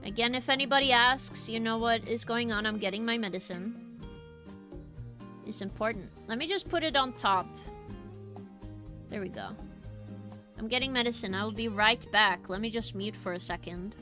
Again, if anybody asks, you know what is going on. I'm getting my medicine. It's important. Let me just put it on top. There we go. I'm getting medicine. I will be right back. Let me just mute for a second.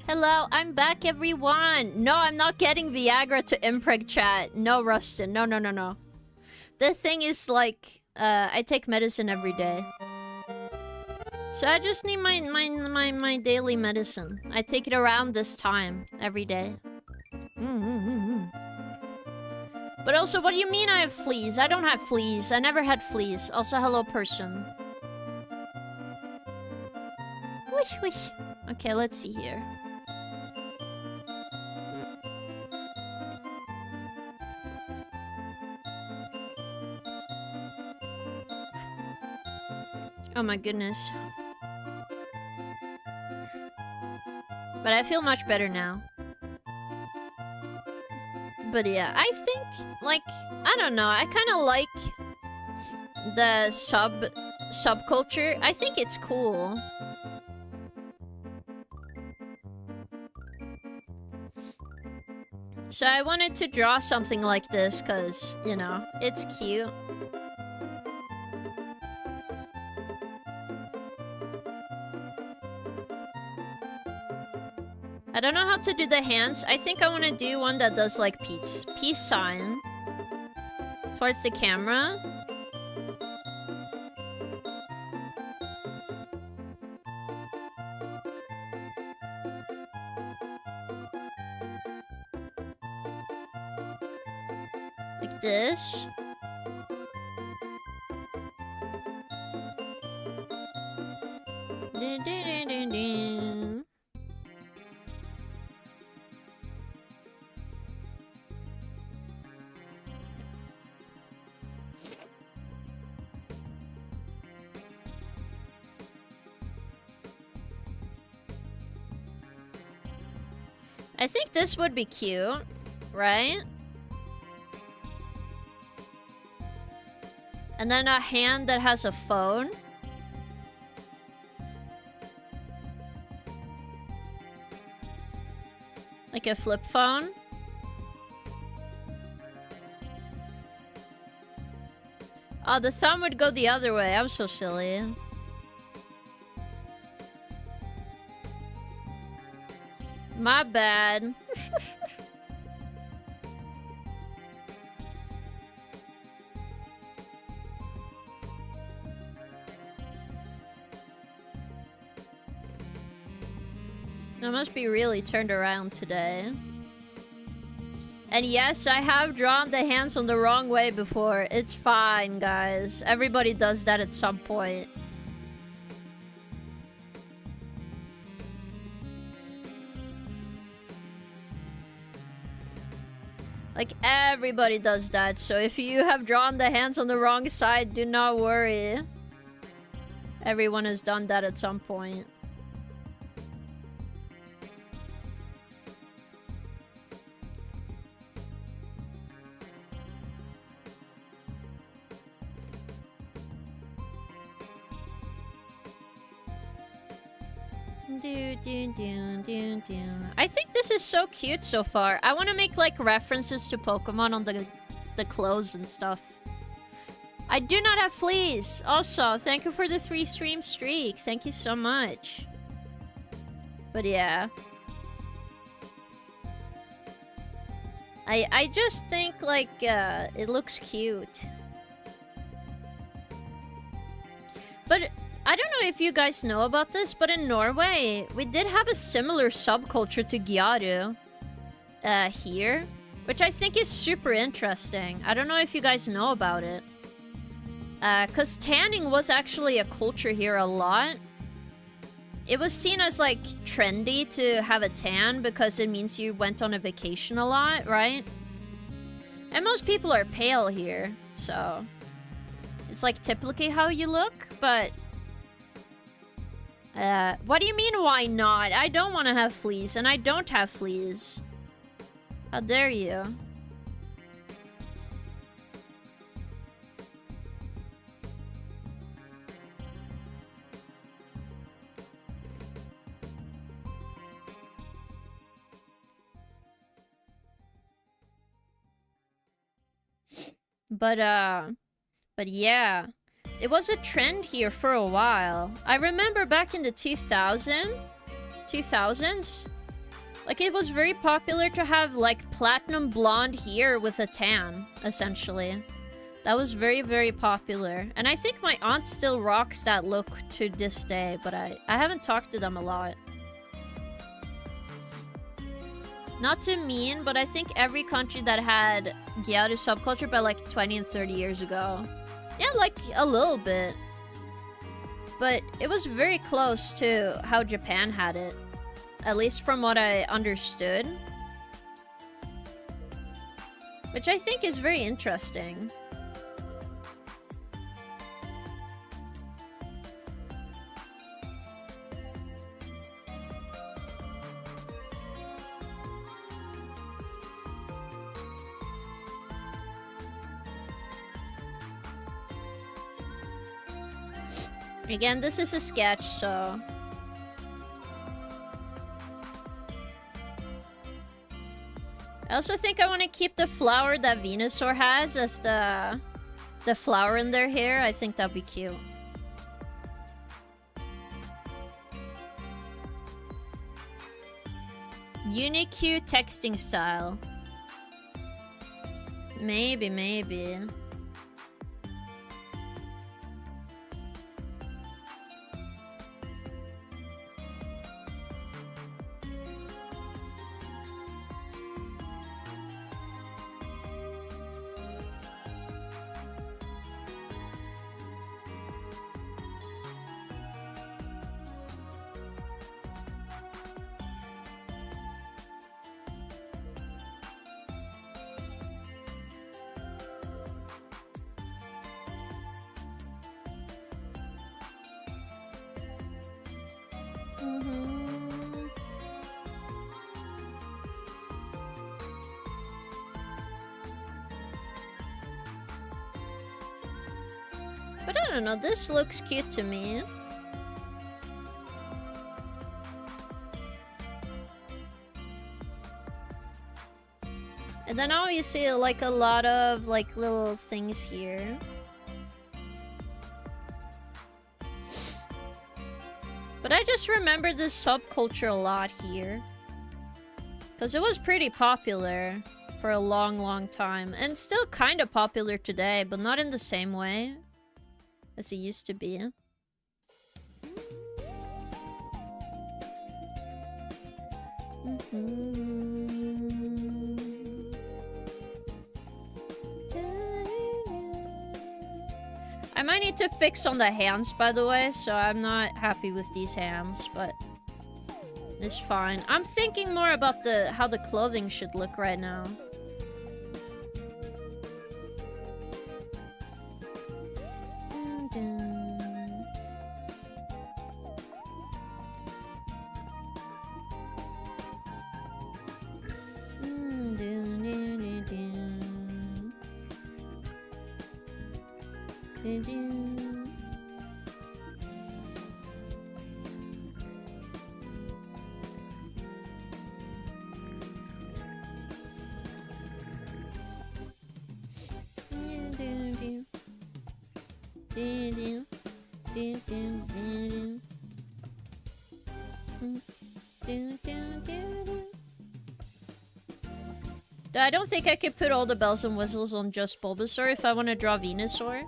Hello, I'm back, everyone. No, I'm not getting Viagra to impreg chat. No, Rustin. No, no, no, no. The thing is, like, I take medicine every day. So I just need my daily medicine. I take it around this time every day. But also, what do you mean I have fleas? I don't have fleas. I never had fleas. Also, hello, person. Wish, wish. Okay, let's see here. Oh my goodness. But I feel much better now. But yeah, I think, like, I don't know, I kind of like the subculture. I think it's cool. So I wanted to draw something like this because, you know, it's cute. I don't know how to do the hands. I think I want to do one that does like peace sign towards the camera. Like this. Dun, dun, dun, dun, dun. I think this would be cute, right? And then a hand that has a phone. Like a flip phone. Oh, the thumb would go the other way. I'm so silly. My bad. I must be really turned around today. And yes, I have drawn the hands on the wrong way before. It's fine, guys. Everybody does that at some point. Like, everybody does that, so if you have drawn the hands on the wrong side, do not worry. Everyone has done that at some point. I think this is so cute so far. I want to make like references to Pokemon on the clothes and stuff. I do not have fleas. Also, thank you for the 3 stream streak. Thank you so much. But yeah. I just think like it looks cute. But I don't know if you guys know about this, but in Norway, we did have a similar subculture to Gyaru here, which I think is super interesting. I don't know if you guys know about it. Because tanning was actually a culture here a lot. It was seen as, like, trendy to have a tan because it means you went on a vacation a lot, right? And most people are pale here, so it's, like, typically how you look, but what do you mean, why not? I don't want to have fleas, and I don't have fleas. How dare you? But yeah. It was a trend here for a while. I remember back in the 2000s, like it was very popular to have like platinum blonde hair with a tan, essentially. That was very, very popular. And I think my aunt still rocks that look to this day, but I haven't talked to them a lot. Not to mean, but I think every country that had Gyaru subculture by like 20 and 30 years ago. Yeah, like a little bit. But it was very close to how Japan had it. At least from what I understood. Which I think is very interesting. Again, this is a sketch, so... I also think I want to keep the flower that Venusaur has as the flower in their hair. I think that'd be cute. Unicue texting style. Maybe. But I don't know, this looks cute to me. And then obviously like a lot of like little things here. But I just remember this subculture a lot here. Because it was pretty popular for a long time. And still kind of popular today, but not in the same way as it used to be. I might need to fix on the hands, by the way, so I'm not happy with these hands, but it's fine. I'm thinking more about how the clothing should look right now. I don't think I could put all the bells and whistles on just Bulbasaur if I want to draw Venusaur.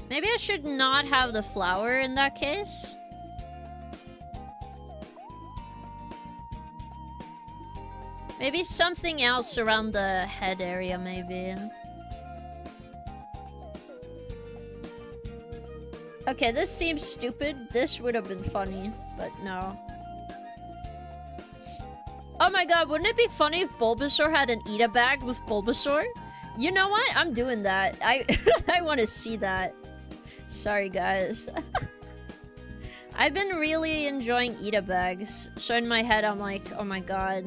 Maybe I should not have the flower in that case. Maybe something else around the head area, maybe. Okay, this seems stupid. This would have been funny, but no. Oh my god, wouldn't it be funny if Bulbasaur had an Eat a bag with Bulbasaur? You know what? I'm doing that. I want to see that. Sorry, guys. I've been really enjoying Eat a bags, so in my head I'm like, oh my god.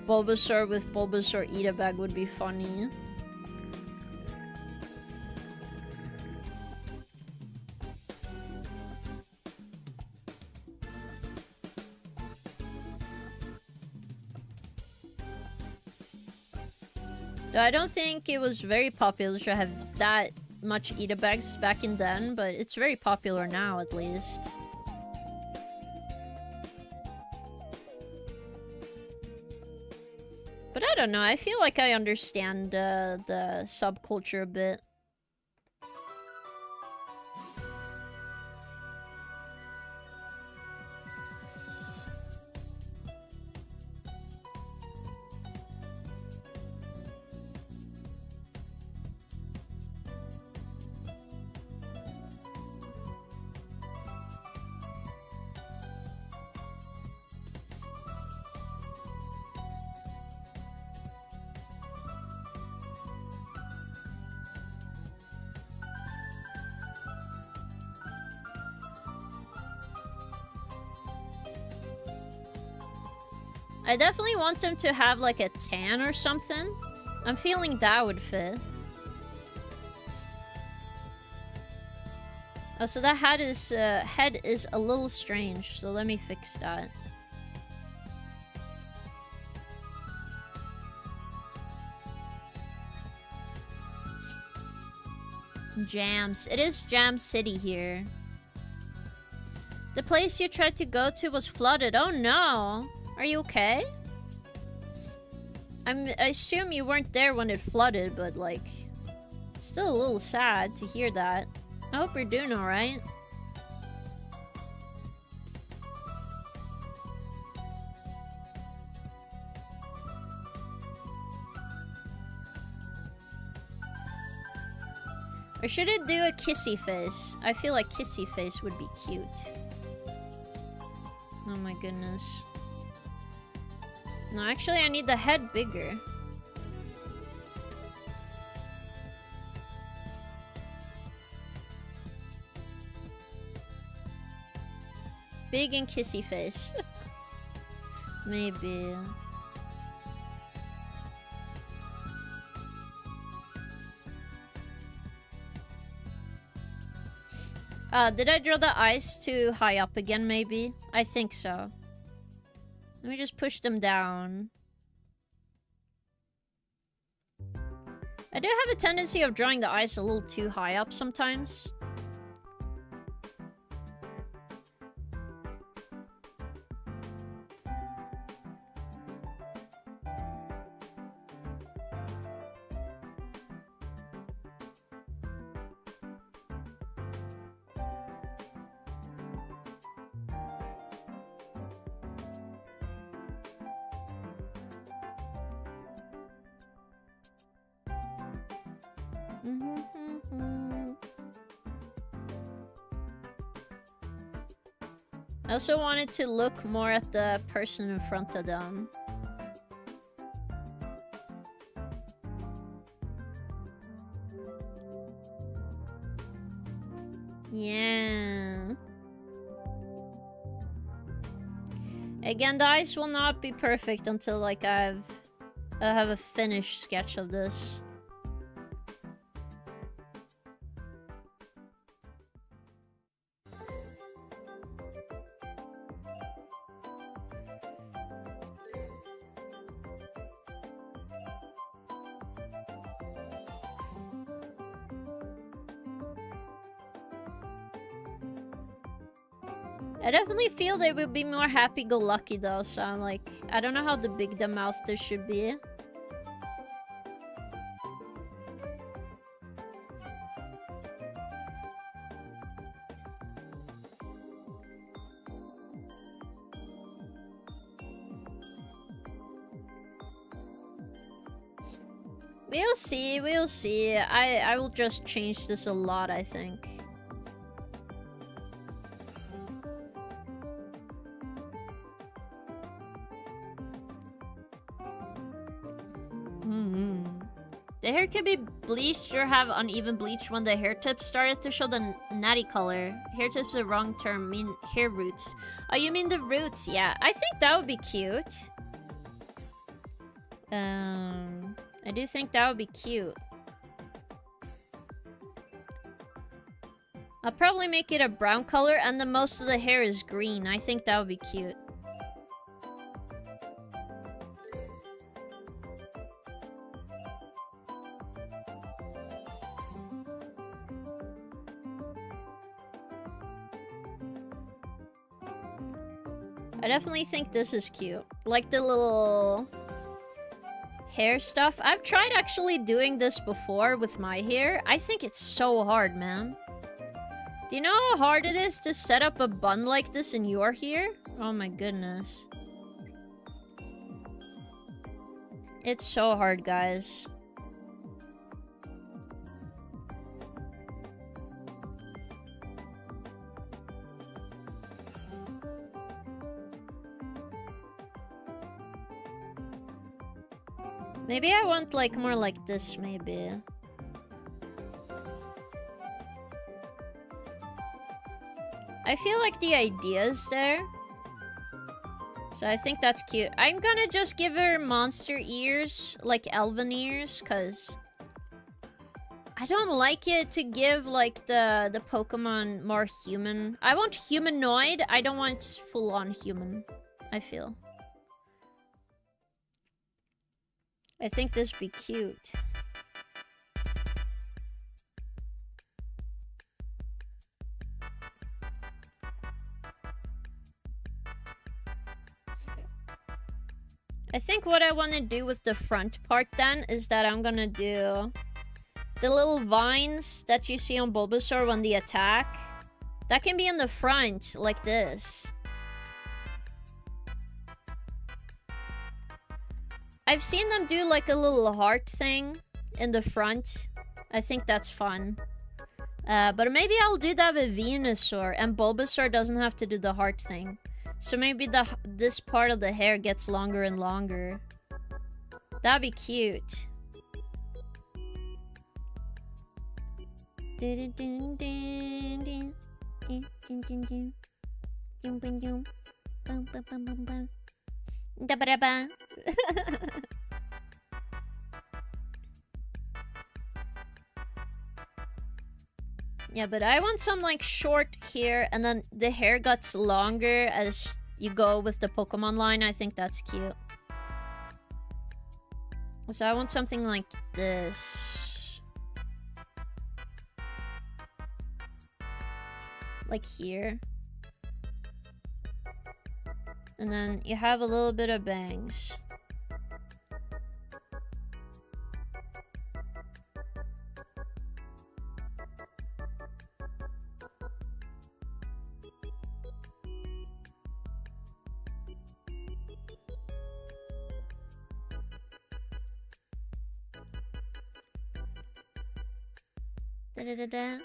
Bulbasaur with Bulbasaur Eat a bag would be funny. I don't think it was very popular to have that much Eat a bags back in then, but it's very popular now at least. But I don't know, I feel like I understand the subculture a bit. I definitely want them to have like a tan or something. I'm feeling that would fit. Oh, so that head is a little strange, so let me fix that. Jams. It is Jam City here. The place you tried to go to was flooded. Oh no! Are you okay? I assume you weren't there when it flooded, but like... Still a little sad to hear that. I hope you're doing alright. Or should it do a kissy face? I feel like kissy face would be cute. Oh my goodness. No, actually I need the head bigger. Big and kissy face. Maybe. Did I draw the eyes too high up again, maybe? I think so. Let me just push them down. I do have a tendency of drawing the eyes a little too high up sometimes. I also wanted to look more at the person in front of them. Yeah. Again, the eyes will not be perfect until like I have a finished sketch of this. I definitely feel they would be more happy-go-lucky though, so I'm like, I don't know how the big the mouth there should be. We'll see, we'll see. I will just change this a lot, I think. The hair could be bleached or have uneven bleach when the hair tips started to show the natty color. Hair tips is the wrong term, mean hair roots. Oh, you mean the roots? Yeah, I think that would be cute. I do think that would be cute. I'll probably make it a brown color and the most of the hair is green. I think that would be cute. I definitely think this is cute. Like the little hair stuff. I've tried actually doing this before with my hair. I think it's so hard, man. Do you know how hard it is to set up a bun like this in your hair? Oh my goodness. It's so hard, guys. Maybe I want like more like this, maybe. I feel like the idea is there. So I think that's cute. I'm gonna just give her monster ears, like elven ears, cause I don't like it to give like the Pokemon more human. I want humanoid. I don't want full-on human, I feel. I think this would be cute. I think what I want to do with the front part then is that I'm gonna do the little vines that you see on Bulbasaur when they attack. That can be in the front, like this. I've seen them do like a little heart thing in the front. I think that's fun. But maybe I'll do that with Venusaur, and Bulbasaur doesn't have to do the heart thing. So maybe this part of the hair gets longer and longer. That'd be cute. Yeah, but I want some like short hair, and then the hair gets longer as you go with the Pokemon line. I think that's cute. So I want something like this. Like here. And then you have a little bit of bangs. Da-da-da-da.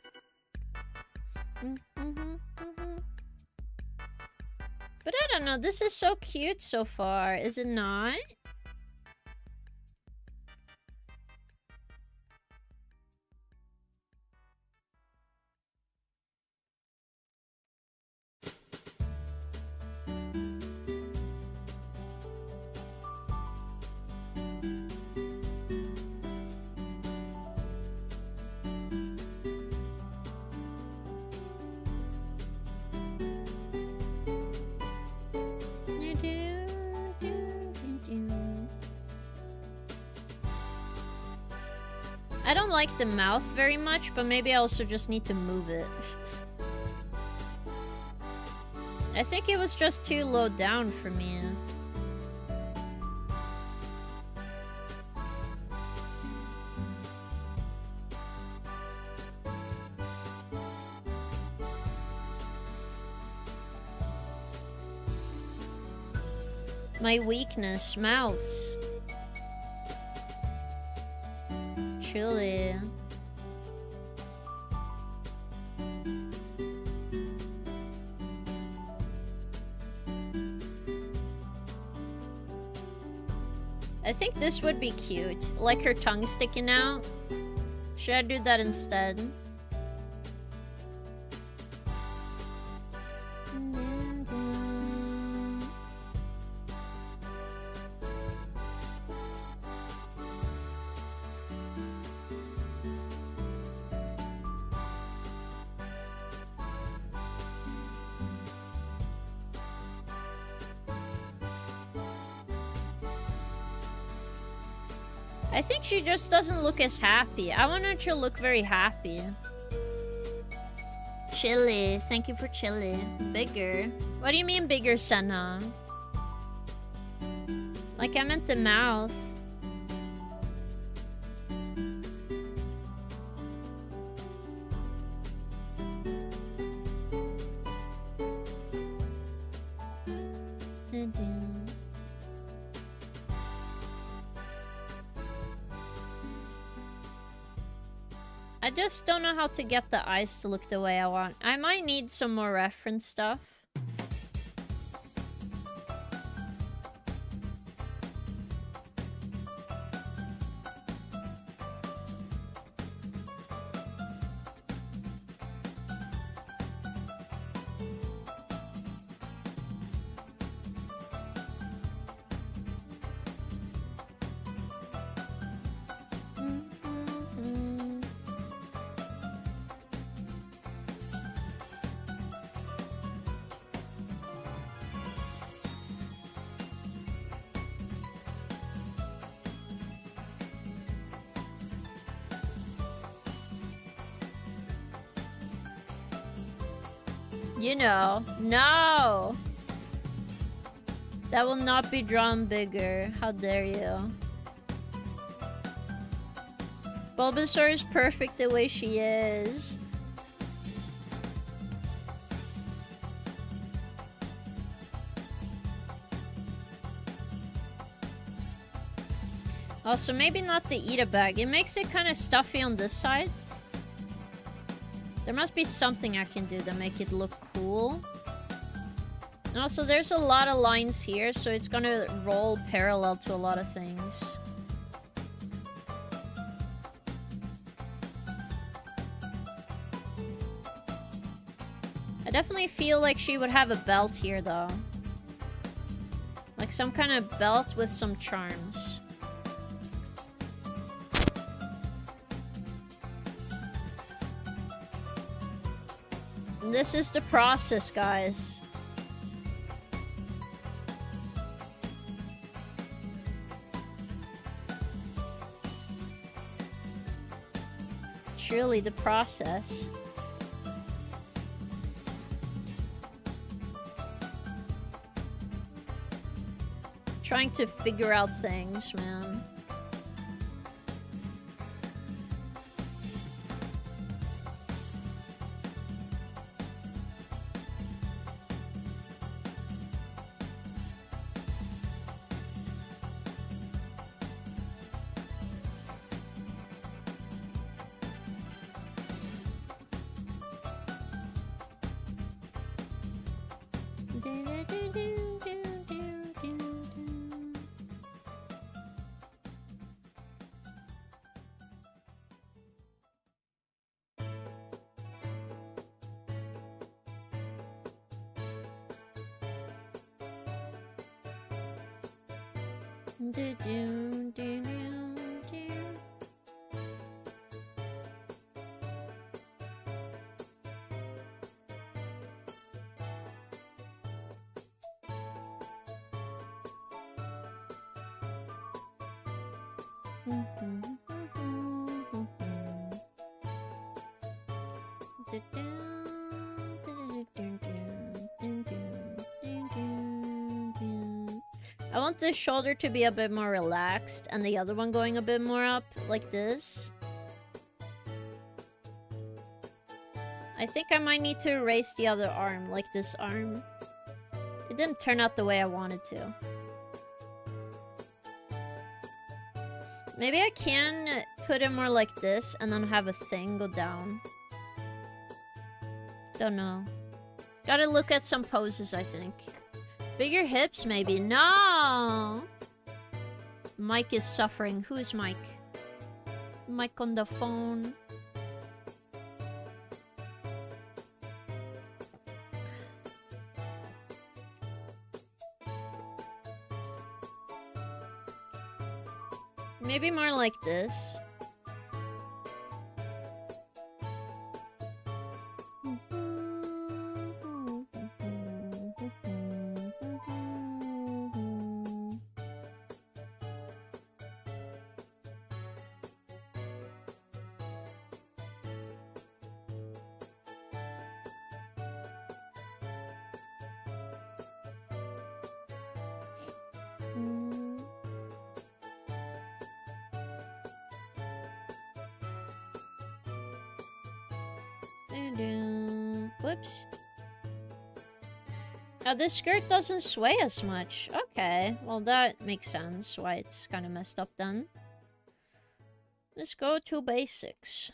But I don't know, this is so cute so far, is it not? I don't like the mouth very much, but maybe I also just need to move it. I think it was just too low down for me. My weakness, mouths. Truly. I think this would be cute. Like her tongue sticking out. Should I do that instead? I think she just doesn't look as happy. I want her to look very happy. Chili. Thank you for chili. Bigger. What do you mean bigger, Senna? Like I meant the mouth. I just don't know how to get the eyes to look the way I want. I might need some more reference stuff. You know. No! That will not be drawn bigger. How dare you. Bulbasaur is perfect the way she is. Also, maybe not the Eat-a bag. It makes it kind of stuffy on this side. There must be something I can do to make it look cool. And also, there's a lot of lines here, so it's gonna roll parallel to a lot of things. I definitely feel like she would have a belt here, though. Like some kind of belt with some charms. This is the process, guys. Truly the process. Trying to figure out things, man. I want this shoulder to be a bit more relaxed and the other one going a bit more up, like this. I think I might need to erase the other arm, like this arm. It didn't turn out the way I wanted to. Maybe I can put it more like this and then have a thing go down. Don't know. Gotta look at some poses, I think. Bigger hips, maybe. No! Mike is suffering. Who is Mike? Mike on the phone. Maybe more like this. Whoops. Oh, this skirt doesn't sway as much. Okay, well that makes sense why it's kind of messed up then. Let's go to basics.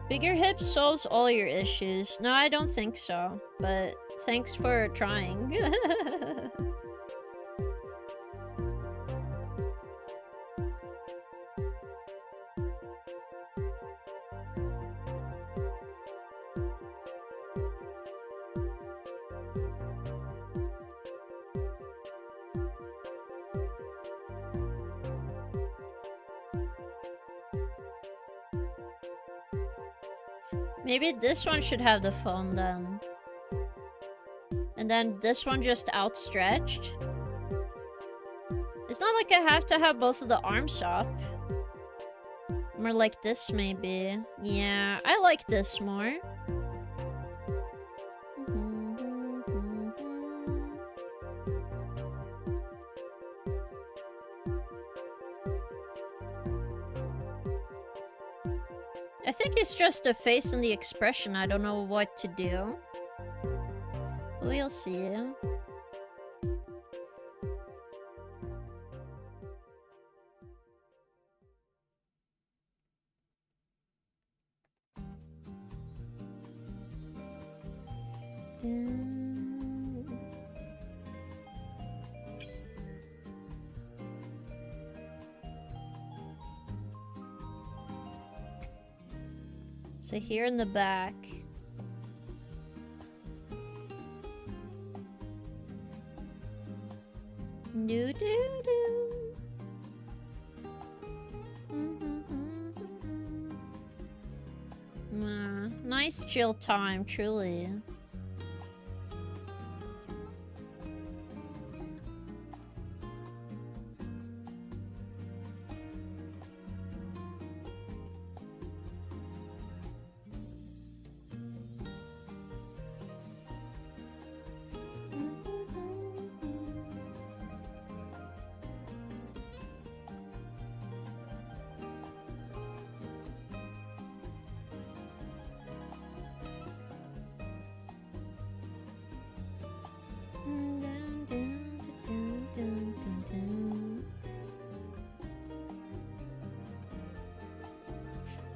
Bigger hips solves all your issues. No, I don't think so. But thanks for trying. Maybe this one should have the phone then. And then this one just outstretched. It's not like I have to have both of the arms up. More like this, maybe. Yeah, I like this more. I think it's just the face and the expression. I don't know what to do. We'll see. So here in the back. Do do do. Nice chill time, truly.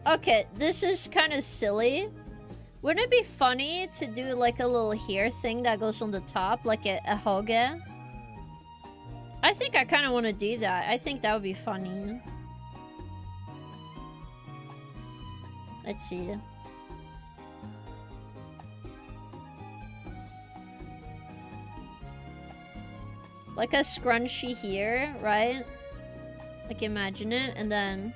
Okay, this is kind of silly. Wouldn't it be funny to do like a little hair thing that goes on the top, like a hoge? I think I kind of want to do that. I think that would be funny. Let's see. Like a scrunchie here, right? Like imagine it, and then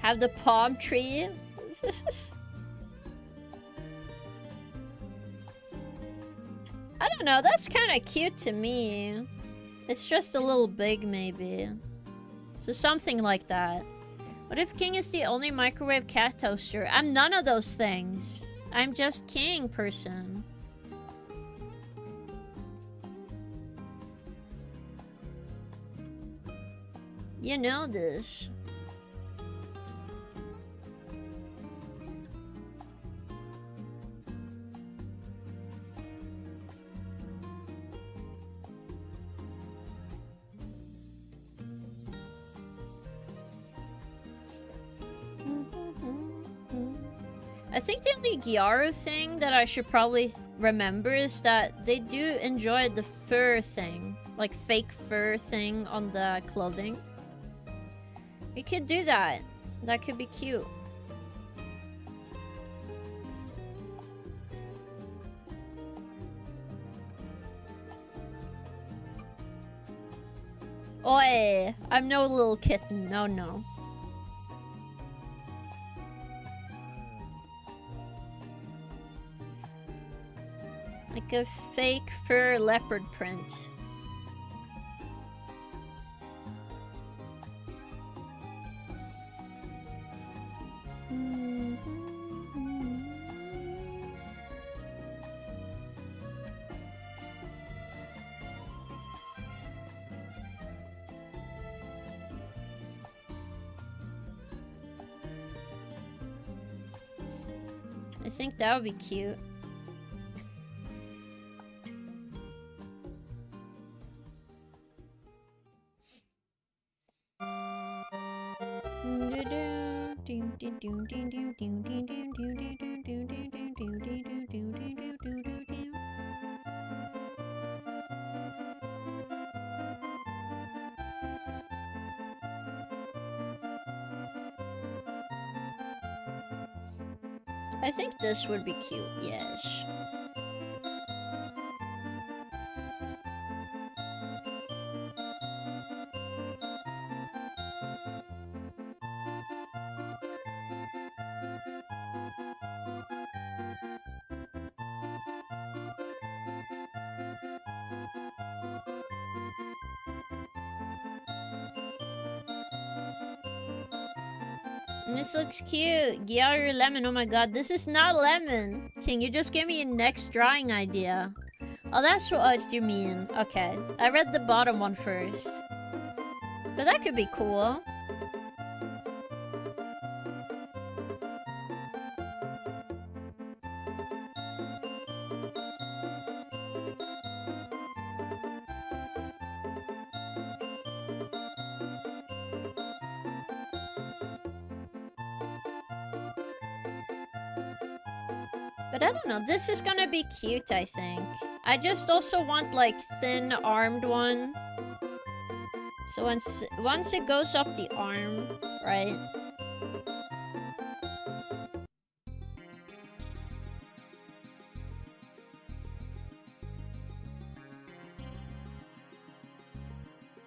have the palm tree. I don't know, that's kind of cute to me. It's just a little big, maybe. So something like that. What if King is the only microwave cat toaster? I'm none of those things. I'm just King person. You know this. I think the only Gyaru thing that I should probably remember is that they do enjoy the fur thing. Like fake fur thing on the clothing. We could do that. That could be cute. Oi! I'm no little kitten. No, no. Like a fake fur leopard print. I think that would be cute. I think this would be cute, yes. This looks cute. Gyaru lemon. Oh my god, this is not lemon. King, you just gave me a next drawing idea. Oh, that's what you mean. Okay. I read the bottom one first. But that could be cool. But I don't know, this is gonna be cute, I think. I just also want, like, thin armed one. So once it goes up the arm, right?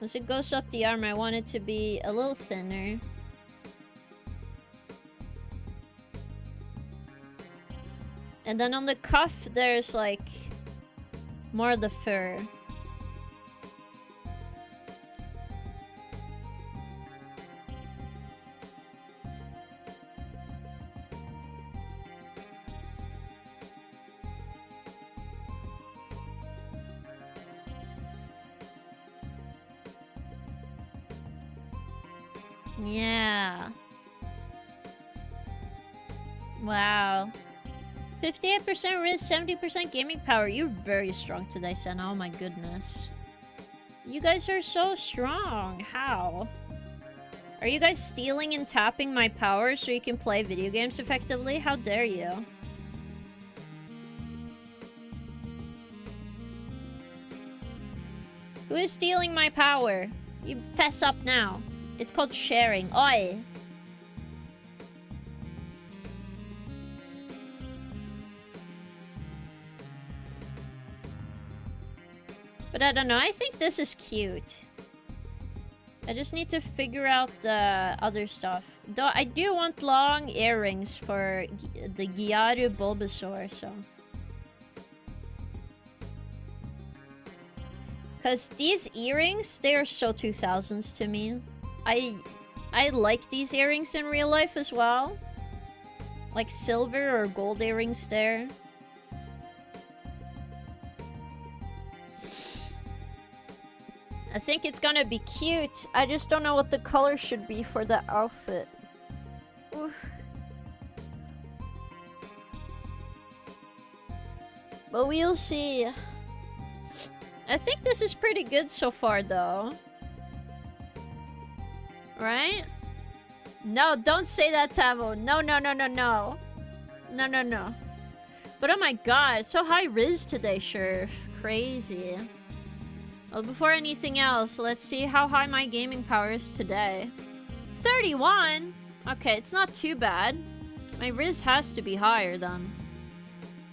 Once it goes up the arm, I want it to be a little thinner. And then on the cuff, there's like more of the fur. Yeah. Wow. 58% Riz, 70% gaming power. You're very strong today, Senna. Oh my goodness. You guys are so strong. How? Are you guys stealing and tapping my power so you can play video games effectively? How dare you? Who is stealing my power? You fess up now. It's called sharing. Oi! But I don't know, I think this is cute. I just need to figure out the other stuff. Though I do want long earrings for the Gyaru Bulbasaur, so... Because these earrings, they are so 2000s to me. I like these earrings in real life as well. Like silver or gold earrings there. I think it's gonna be cute. I just don't know what the color should be for the outfit. Oof. But we'll see. I think this is pretty good so far, though. Right? No, don't say that, Tavo. No, no, no, no, no. No, no, no. But oh my god, so high Riz today, Sheriff. Crazy. Well, before anything else, let's see how high my gaming power is today. 31? Okay, it's not too bad. My Riz has to be higher then.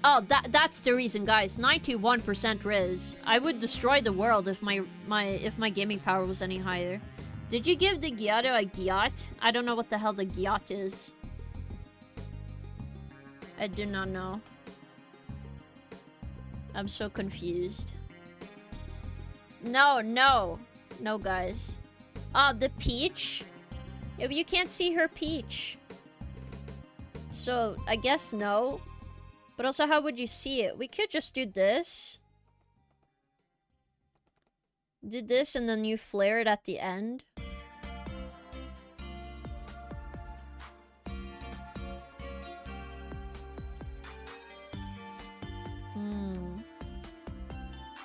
Oh, that's the reason, guys. 91% Riz. I would destroy the world if my gaming power was any higher. Did you give the Gyaru a Gyat? I don't know what the hell the Gyat is. I do not know. I'm so confused. No, no. No, guys. Oh, the peach? Yeah, but you can't see her peach. So, I guess no. But also, how would you see it? We could just do this. Do this and then you flare it at the end.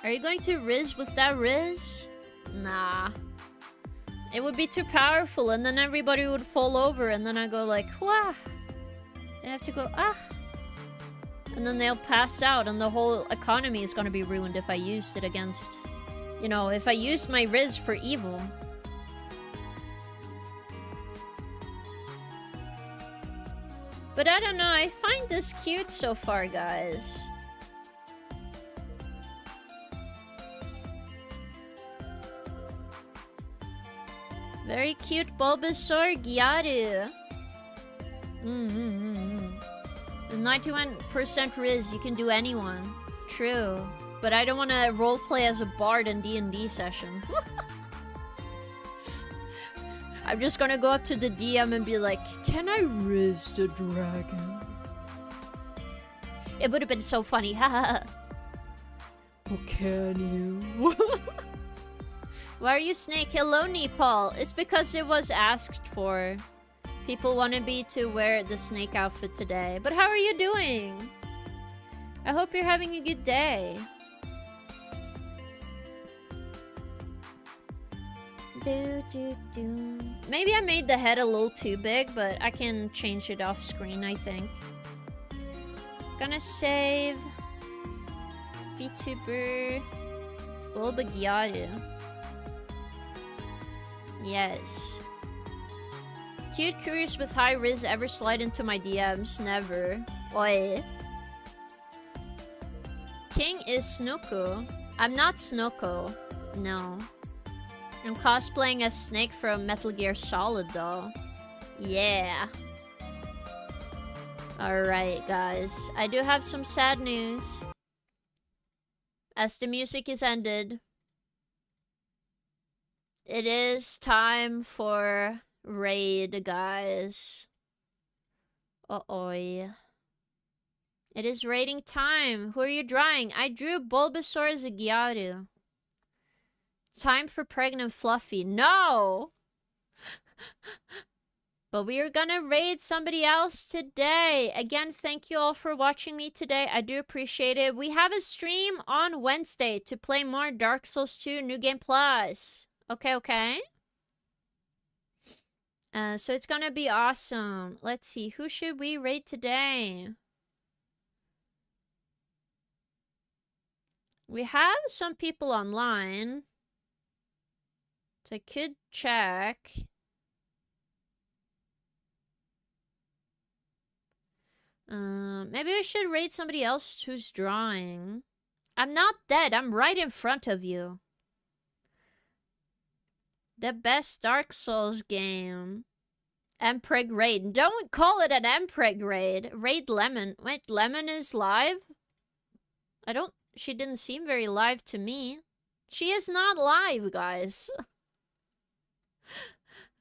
Are you going to Riz with that Riz? Nah. It would be too powerful and then everybody would fall over and then I go like, wah. They have to go, ah. And then they'll pass out and the whole economy is gonna be ruined if I used it against... You know, if I used my Riz for evil. But I don't know, I find this cute so far, guys. Very cute Bulbasaur Gyaru. With 91% Riz, you can do anyone. True. But I don't want to roleplay as a bard in D&D session. I'm just gonna go up to the DM and be like, can I riz the dragon? It would have been so funny, haha. Oh, can you? Why are you snake? Hello, Nepal. It's because it was asked for. People wanted me to wear the snake outfit today. But how are you doing? I hope you're having a good day. Maybe I made the head a little too big, but I can change it off screen, I think. Gonna save VTuber Bulbagyaru. Yes. Cute curious with high riz ever slide into my DMs? Never. Oi. King is Snuko. I'm not Snuko. No. I'm cosplaying as Snake from Metal Gear Solid though. Yeah. Alright guys. I do have some sad news. As the music is ended, it is time for raid, guys. Uh-oh. It is raiding time. Who are you drawing? I drew Bulbasaur as a Gyaru. Time for pregnant Fluffy. No! But we are gonna raid somebody else today. Again, thank you all for watching me today. I do appreciate it. We have a stream on Wednesday to play more Dark Souls 2 New Game Plus. Okay. So it's gonna be awesome. Let's see. Who should we raid today? We have some people online. So I could check. Maybe we should raid somebody else who's drawing. I'm not dead. I'm right in front of you. The best Dark Souls game. Mpreg raid. Don't call it an Mpreg raid. Raid Lemon. Wait, Lemon is live? She didn't seem very live to me. She is not live, guys.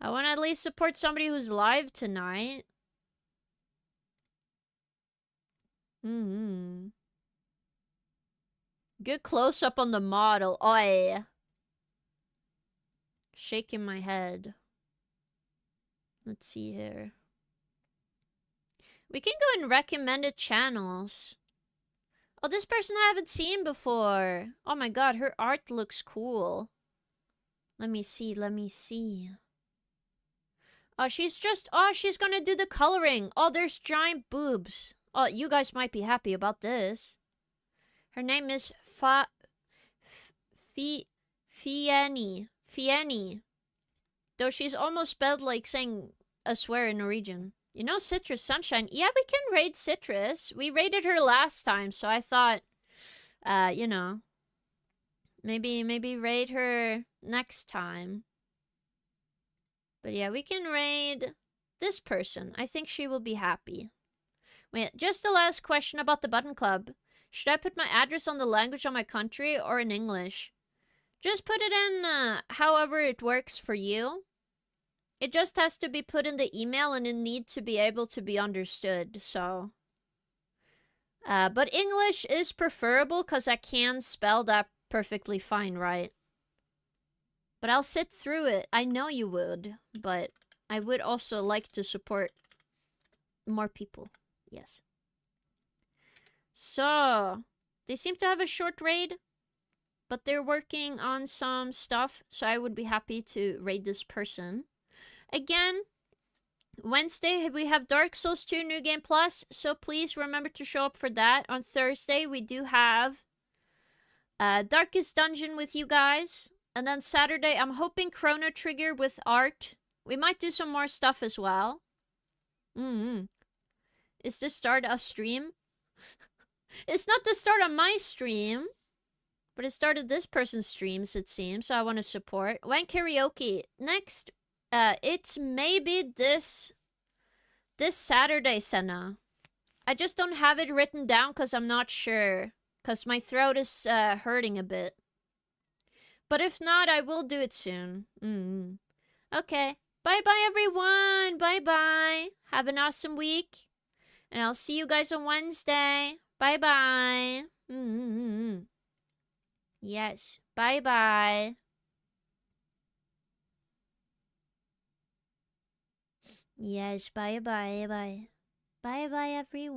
I want to at least support somebody who's live tonight. Good close up on the model. Oi. Shaking my head. Let's see here. We can go in recommended channels. Oh, this person I haven't seen before. Oh my god, her art looks cool. Let me see. Oh, she's gonna do the coloring. Oh, there's giant boobs. Oh, you guys might be happy about this. Her name is Fieni. Though she's almost spelled like saying a swear in Norwegian. You know Citrus Sunshine? Yeah, we can raid Citrus. We raided her last time, so I thought, you know, maybe raid her next time. But yeah, we can raid this person. I think she will be happy. Wait, just the last question about the Button Club. Should I put my address on the language of my country or in English? Just put it in however it works for you. It just has to be put in the email and it needs to be able to be understood, so. But English is preferable because I can spell that perfectly fine, right? But I'll sit through it. I know you would, but I would also like to support more people. Yes. So, they seem to have a short raid, but they're working on some stuff, so I would be happy to raid this person. Again, Wednesday we have Dark Souls 2 New Game Plus, so please remember to show up for that. On Thursday we do have Darkest Dungeon with you guys. And then Saturday I'm hoping Chrono Trigger with art. We might do some more stuff as well. Is this start a stream? It's not the start of my stream. But it started this person's streams, it seems, so I want to support. When karaoke? Next, it's maybe this Saturday, Senna. I just don't have it written down because I'm not sure. Because my throat is hurting a bit. But if not, I will do it soon. Okay, Bye-bye, everyone. Bye-bye. Have an awesome week. And I'll see you guys on Wednesday. Bye-bye. Yes. Bye-bye. Yes, bye-bye. Bye. Bye-bye, everyone.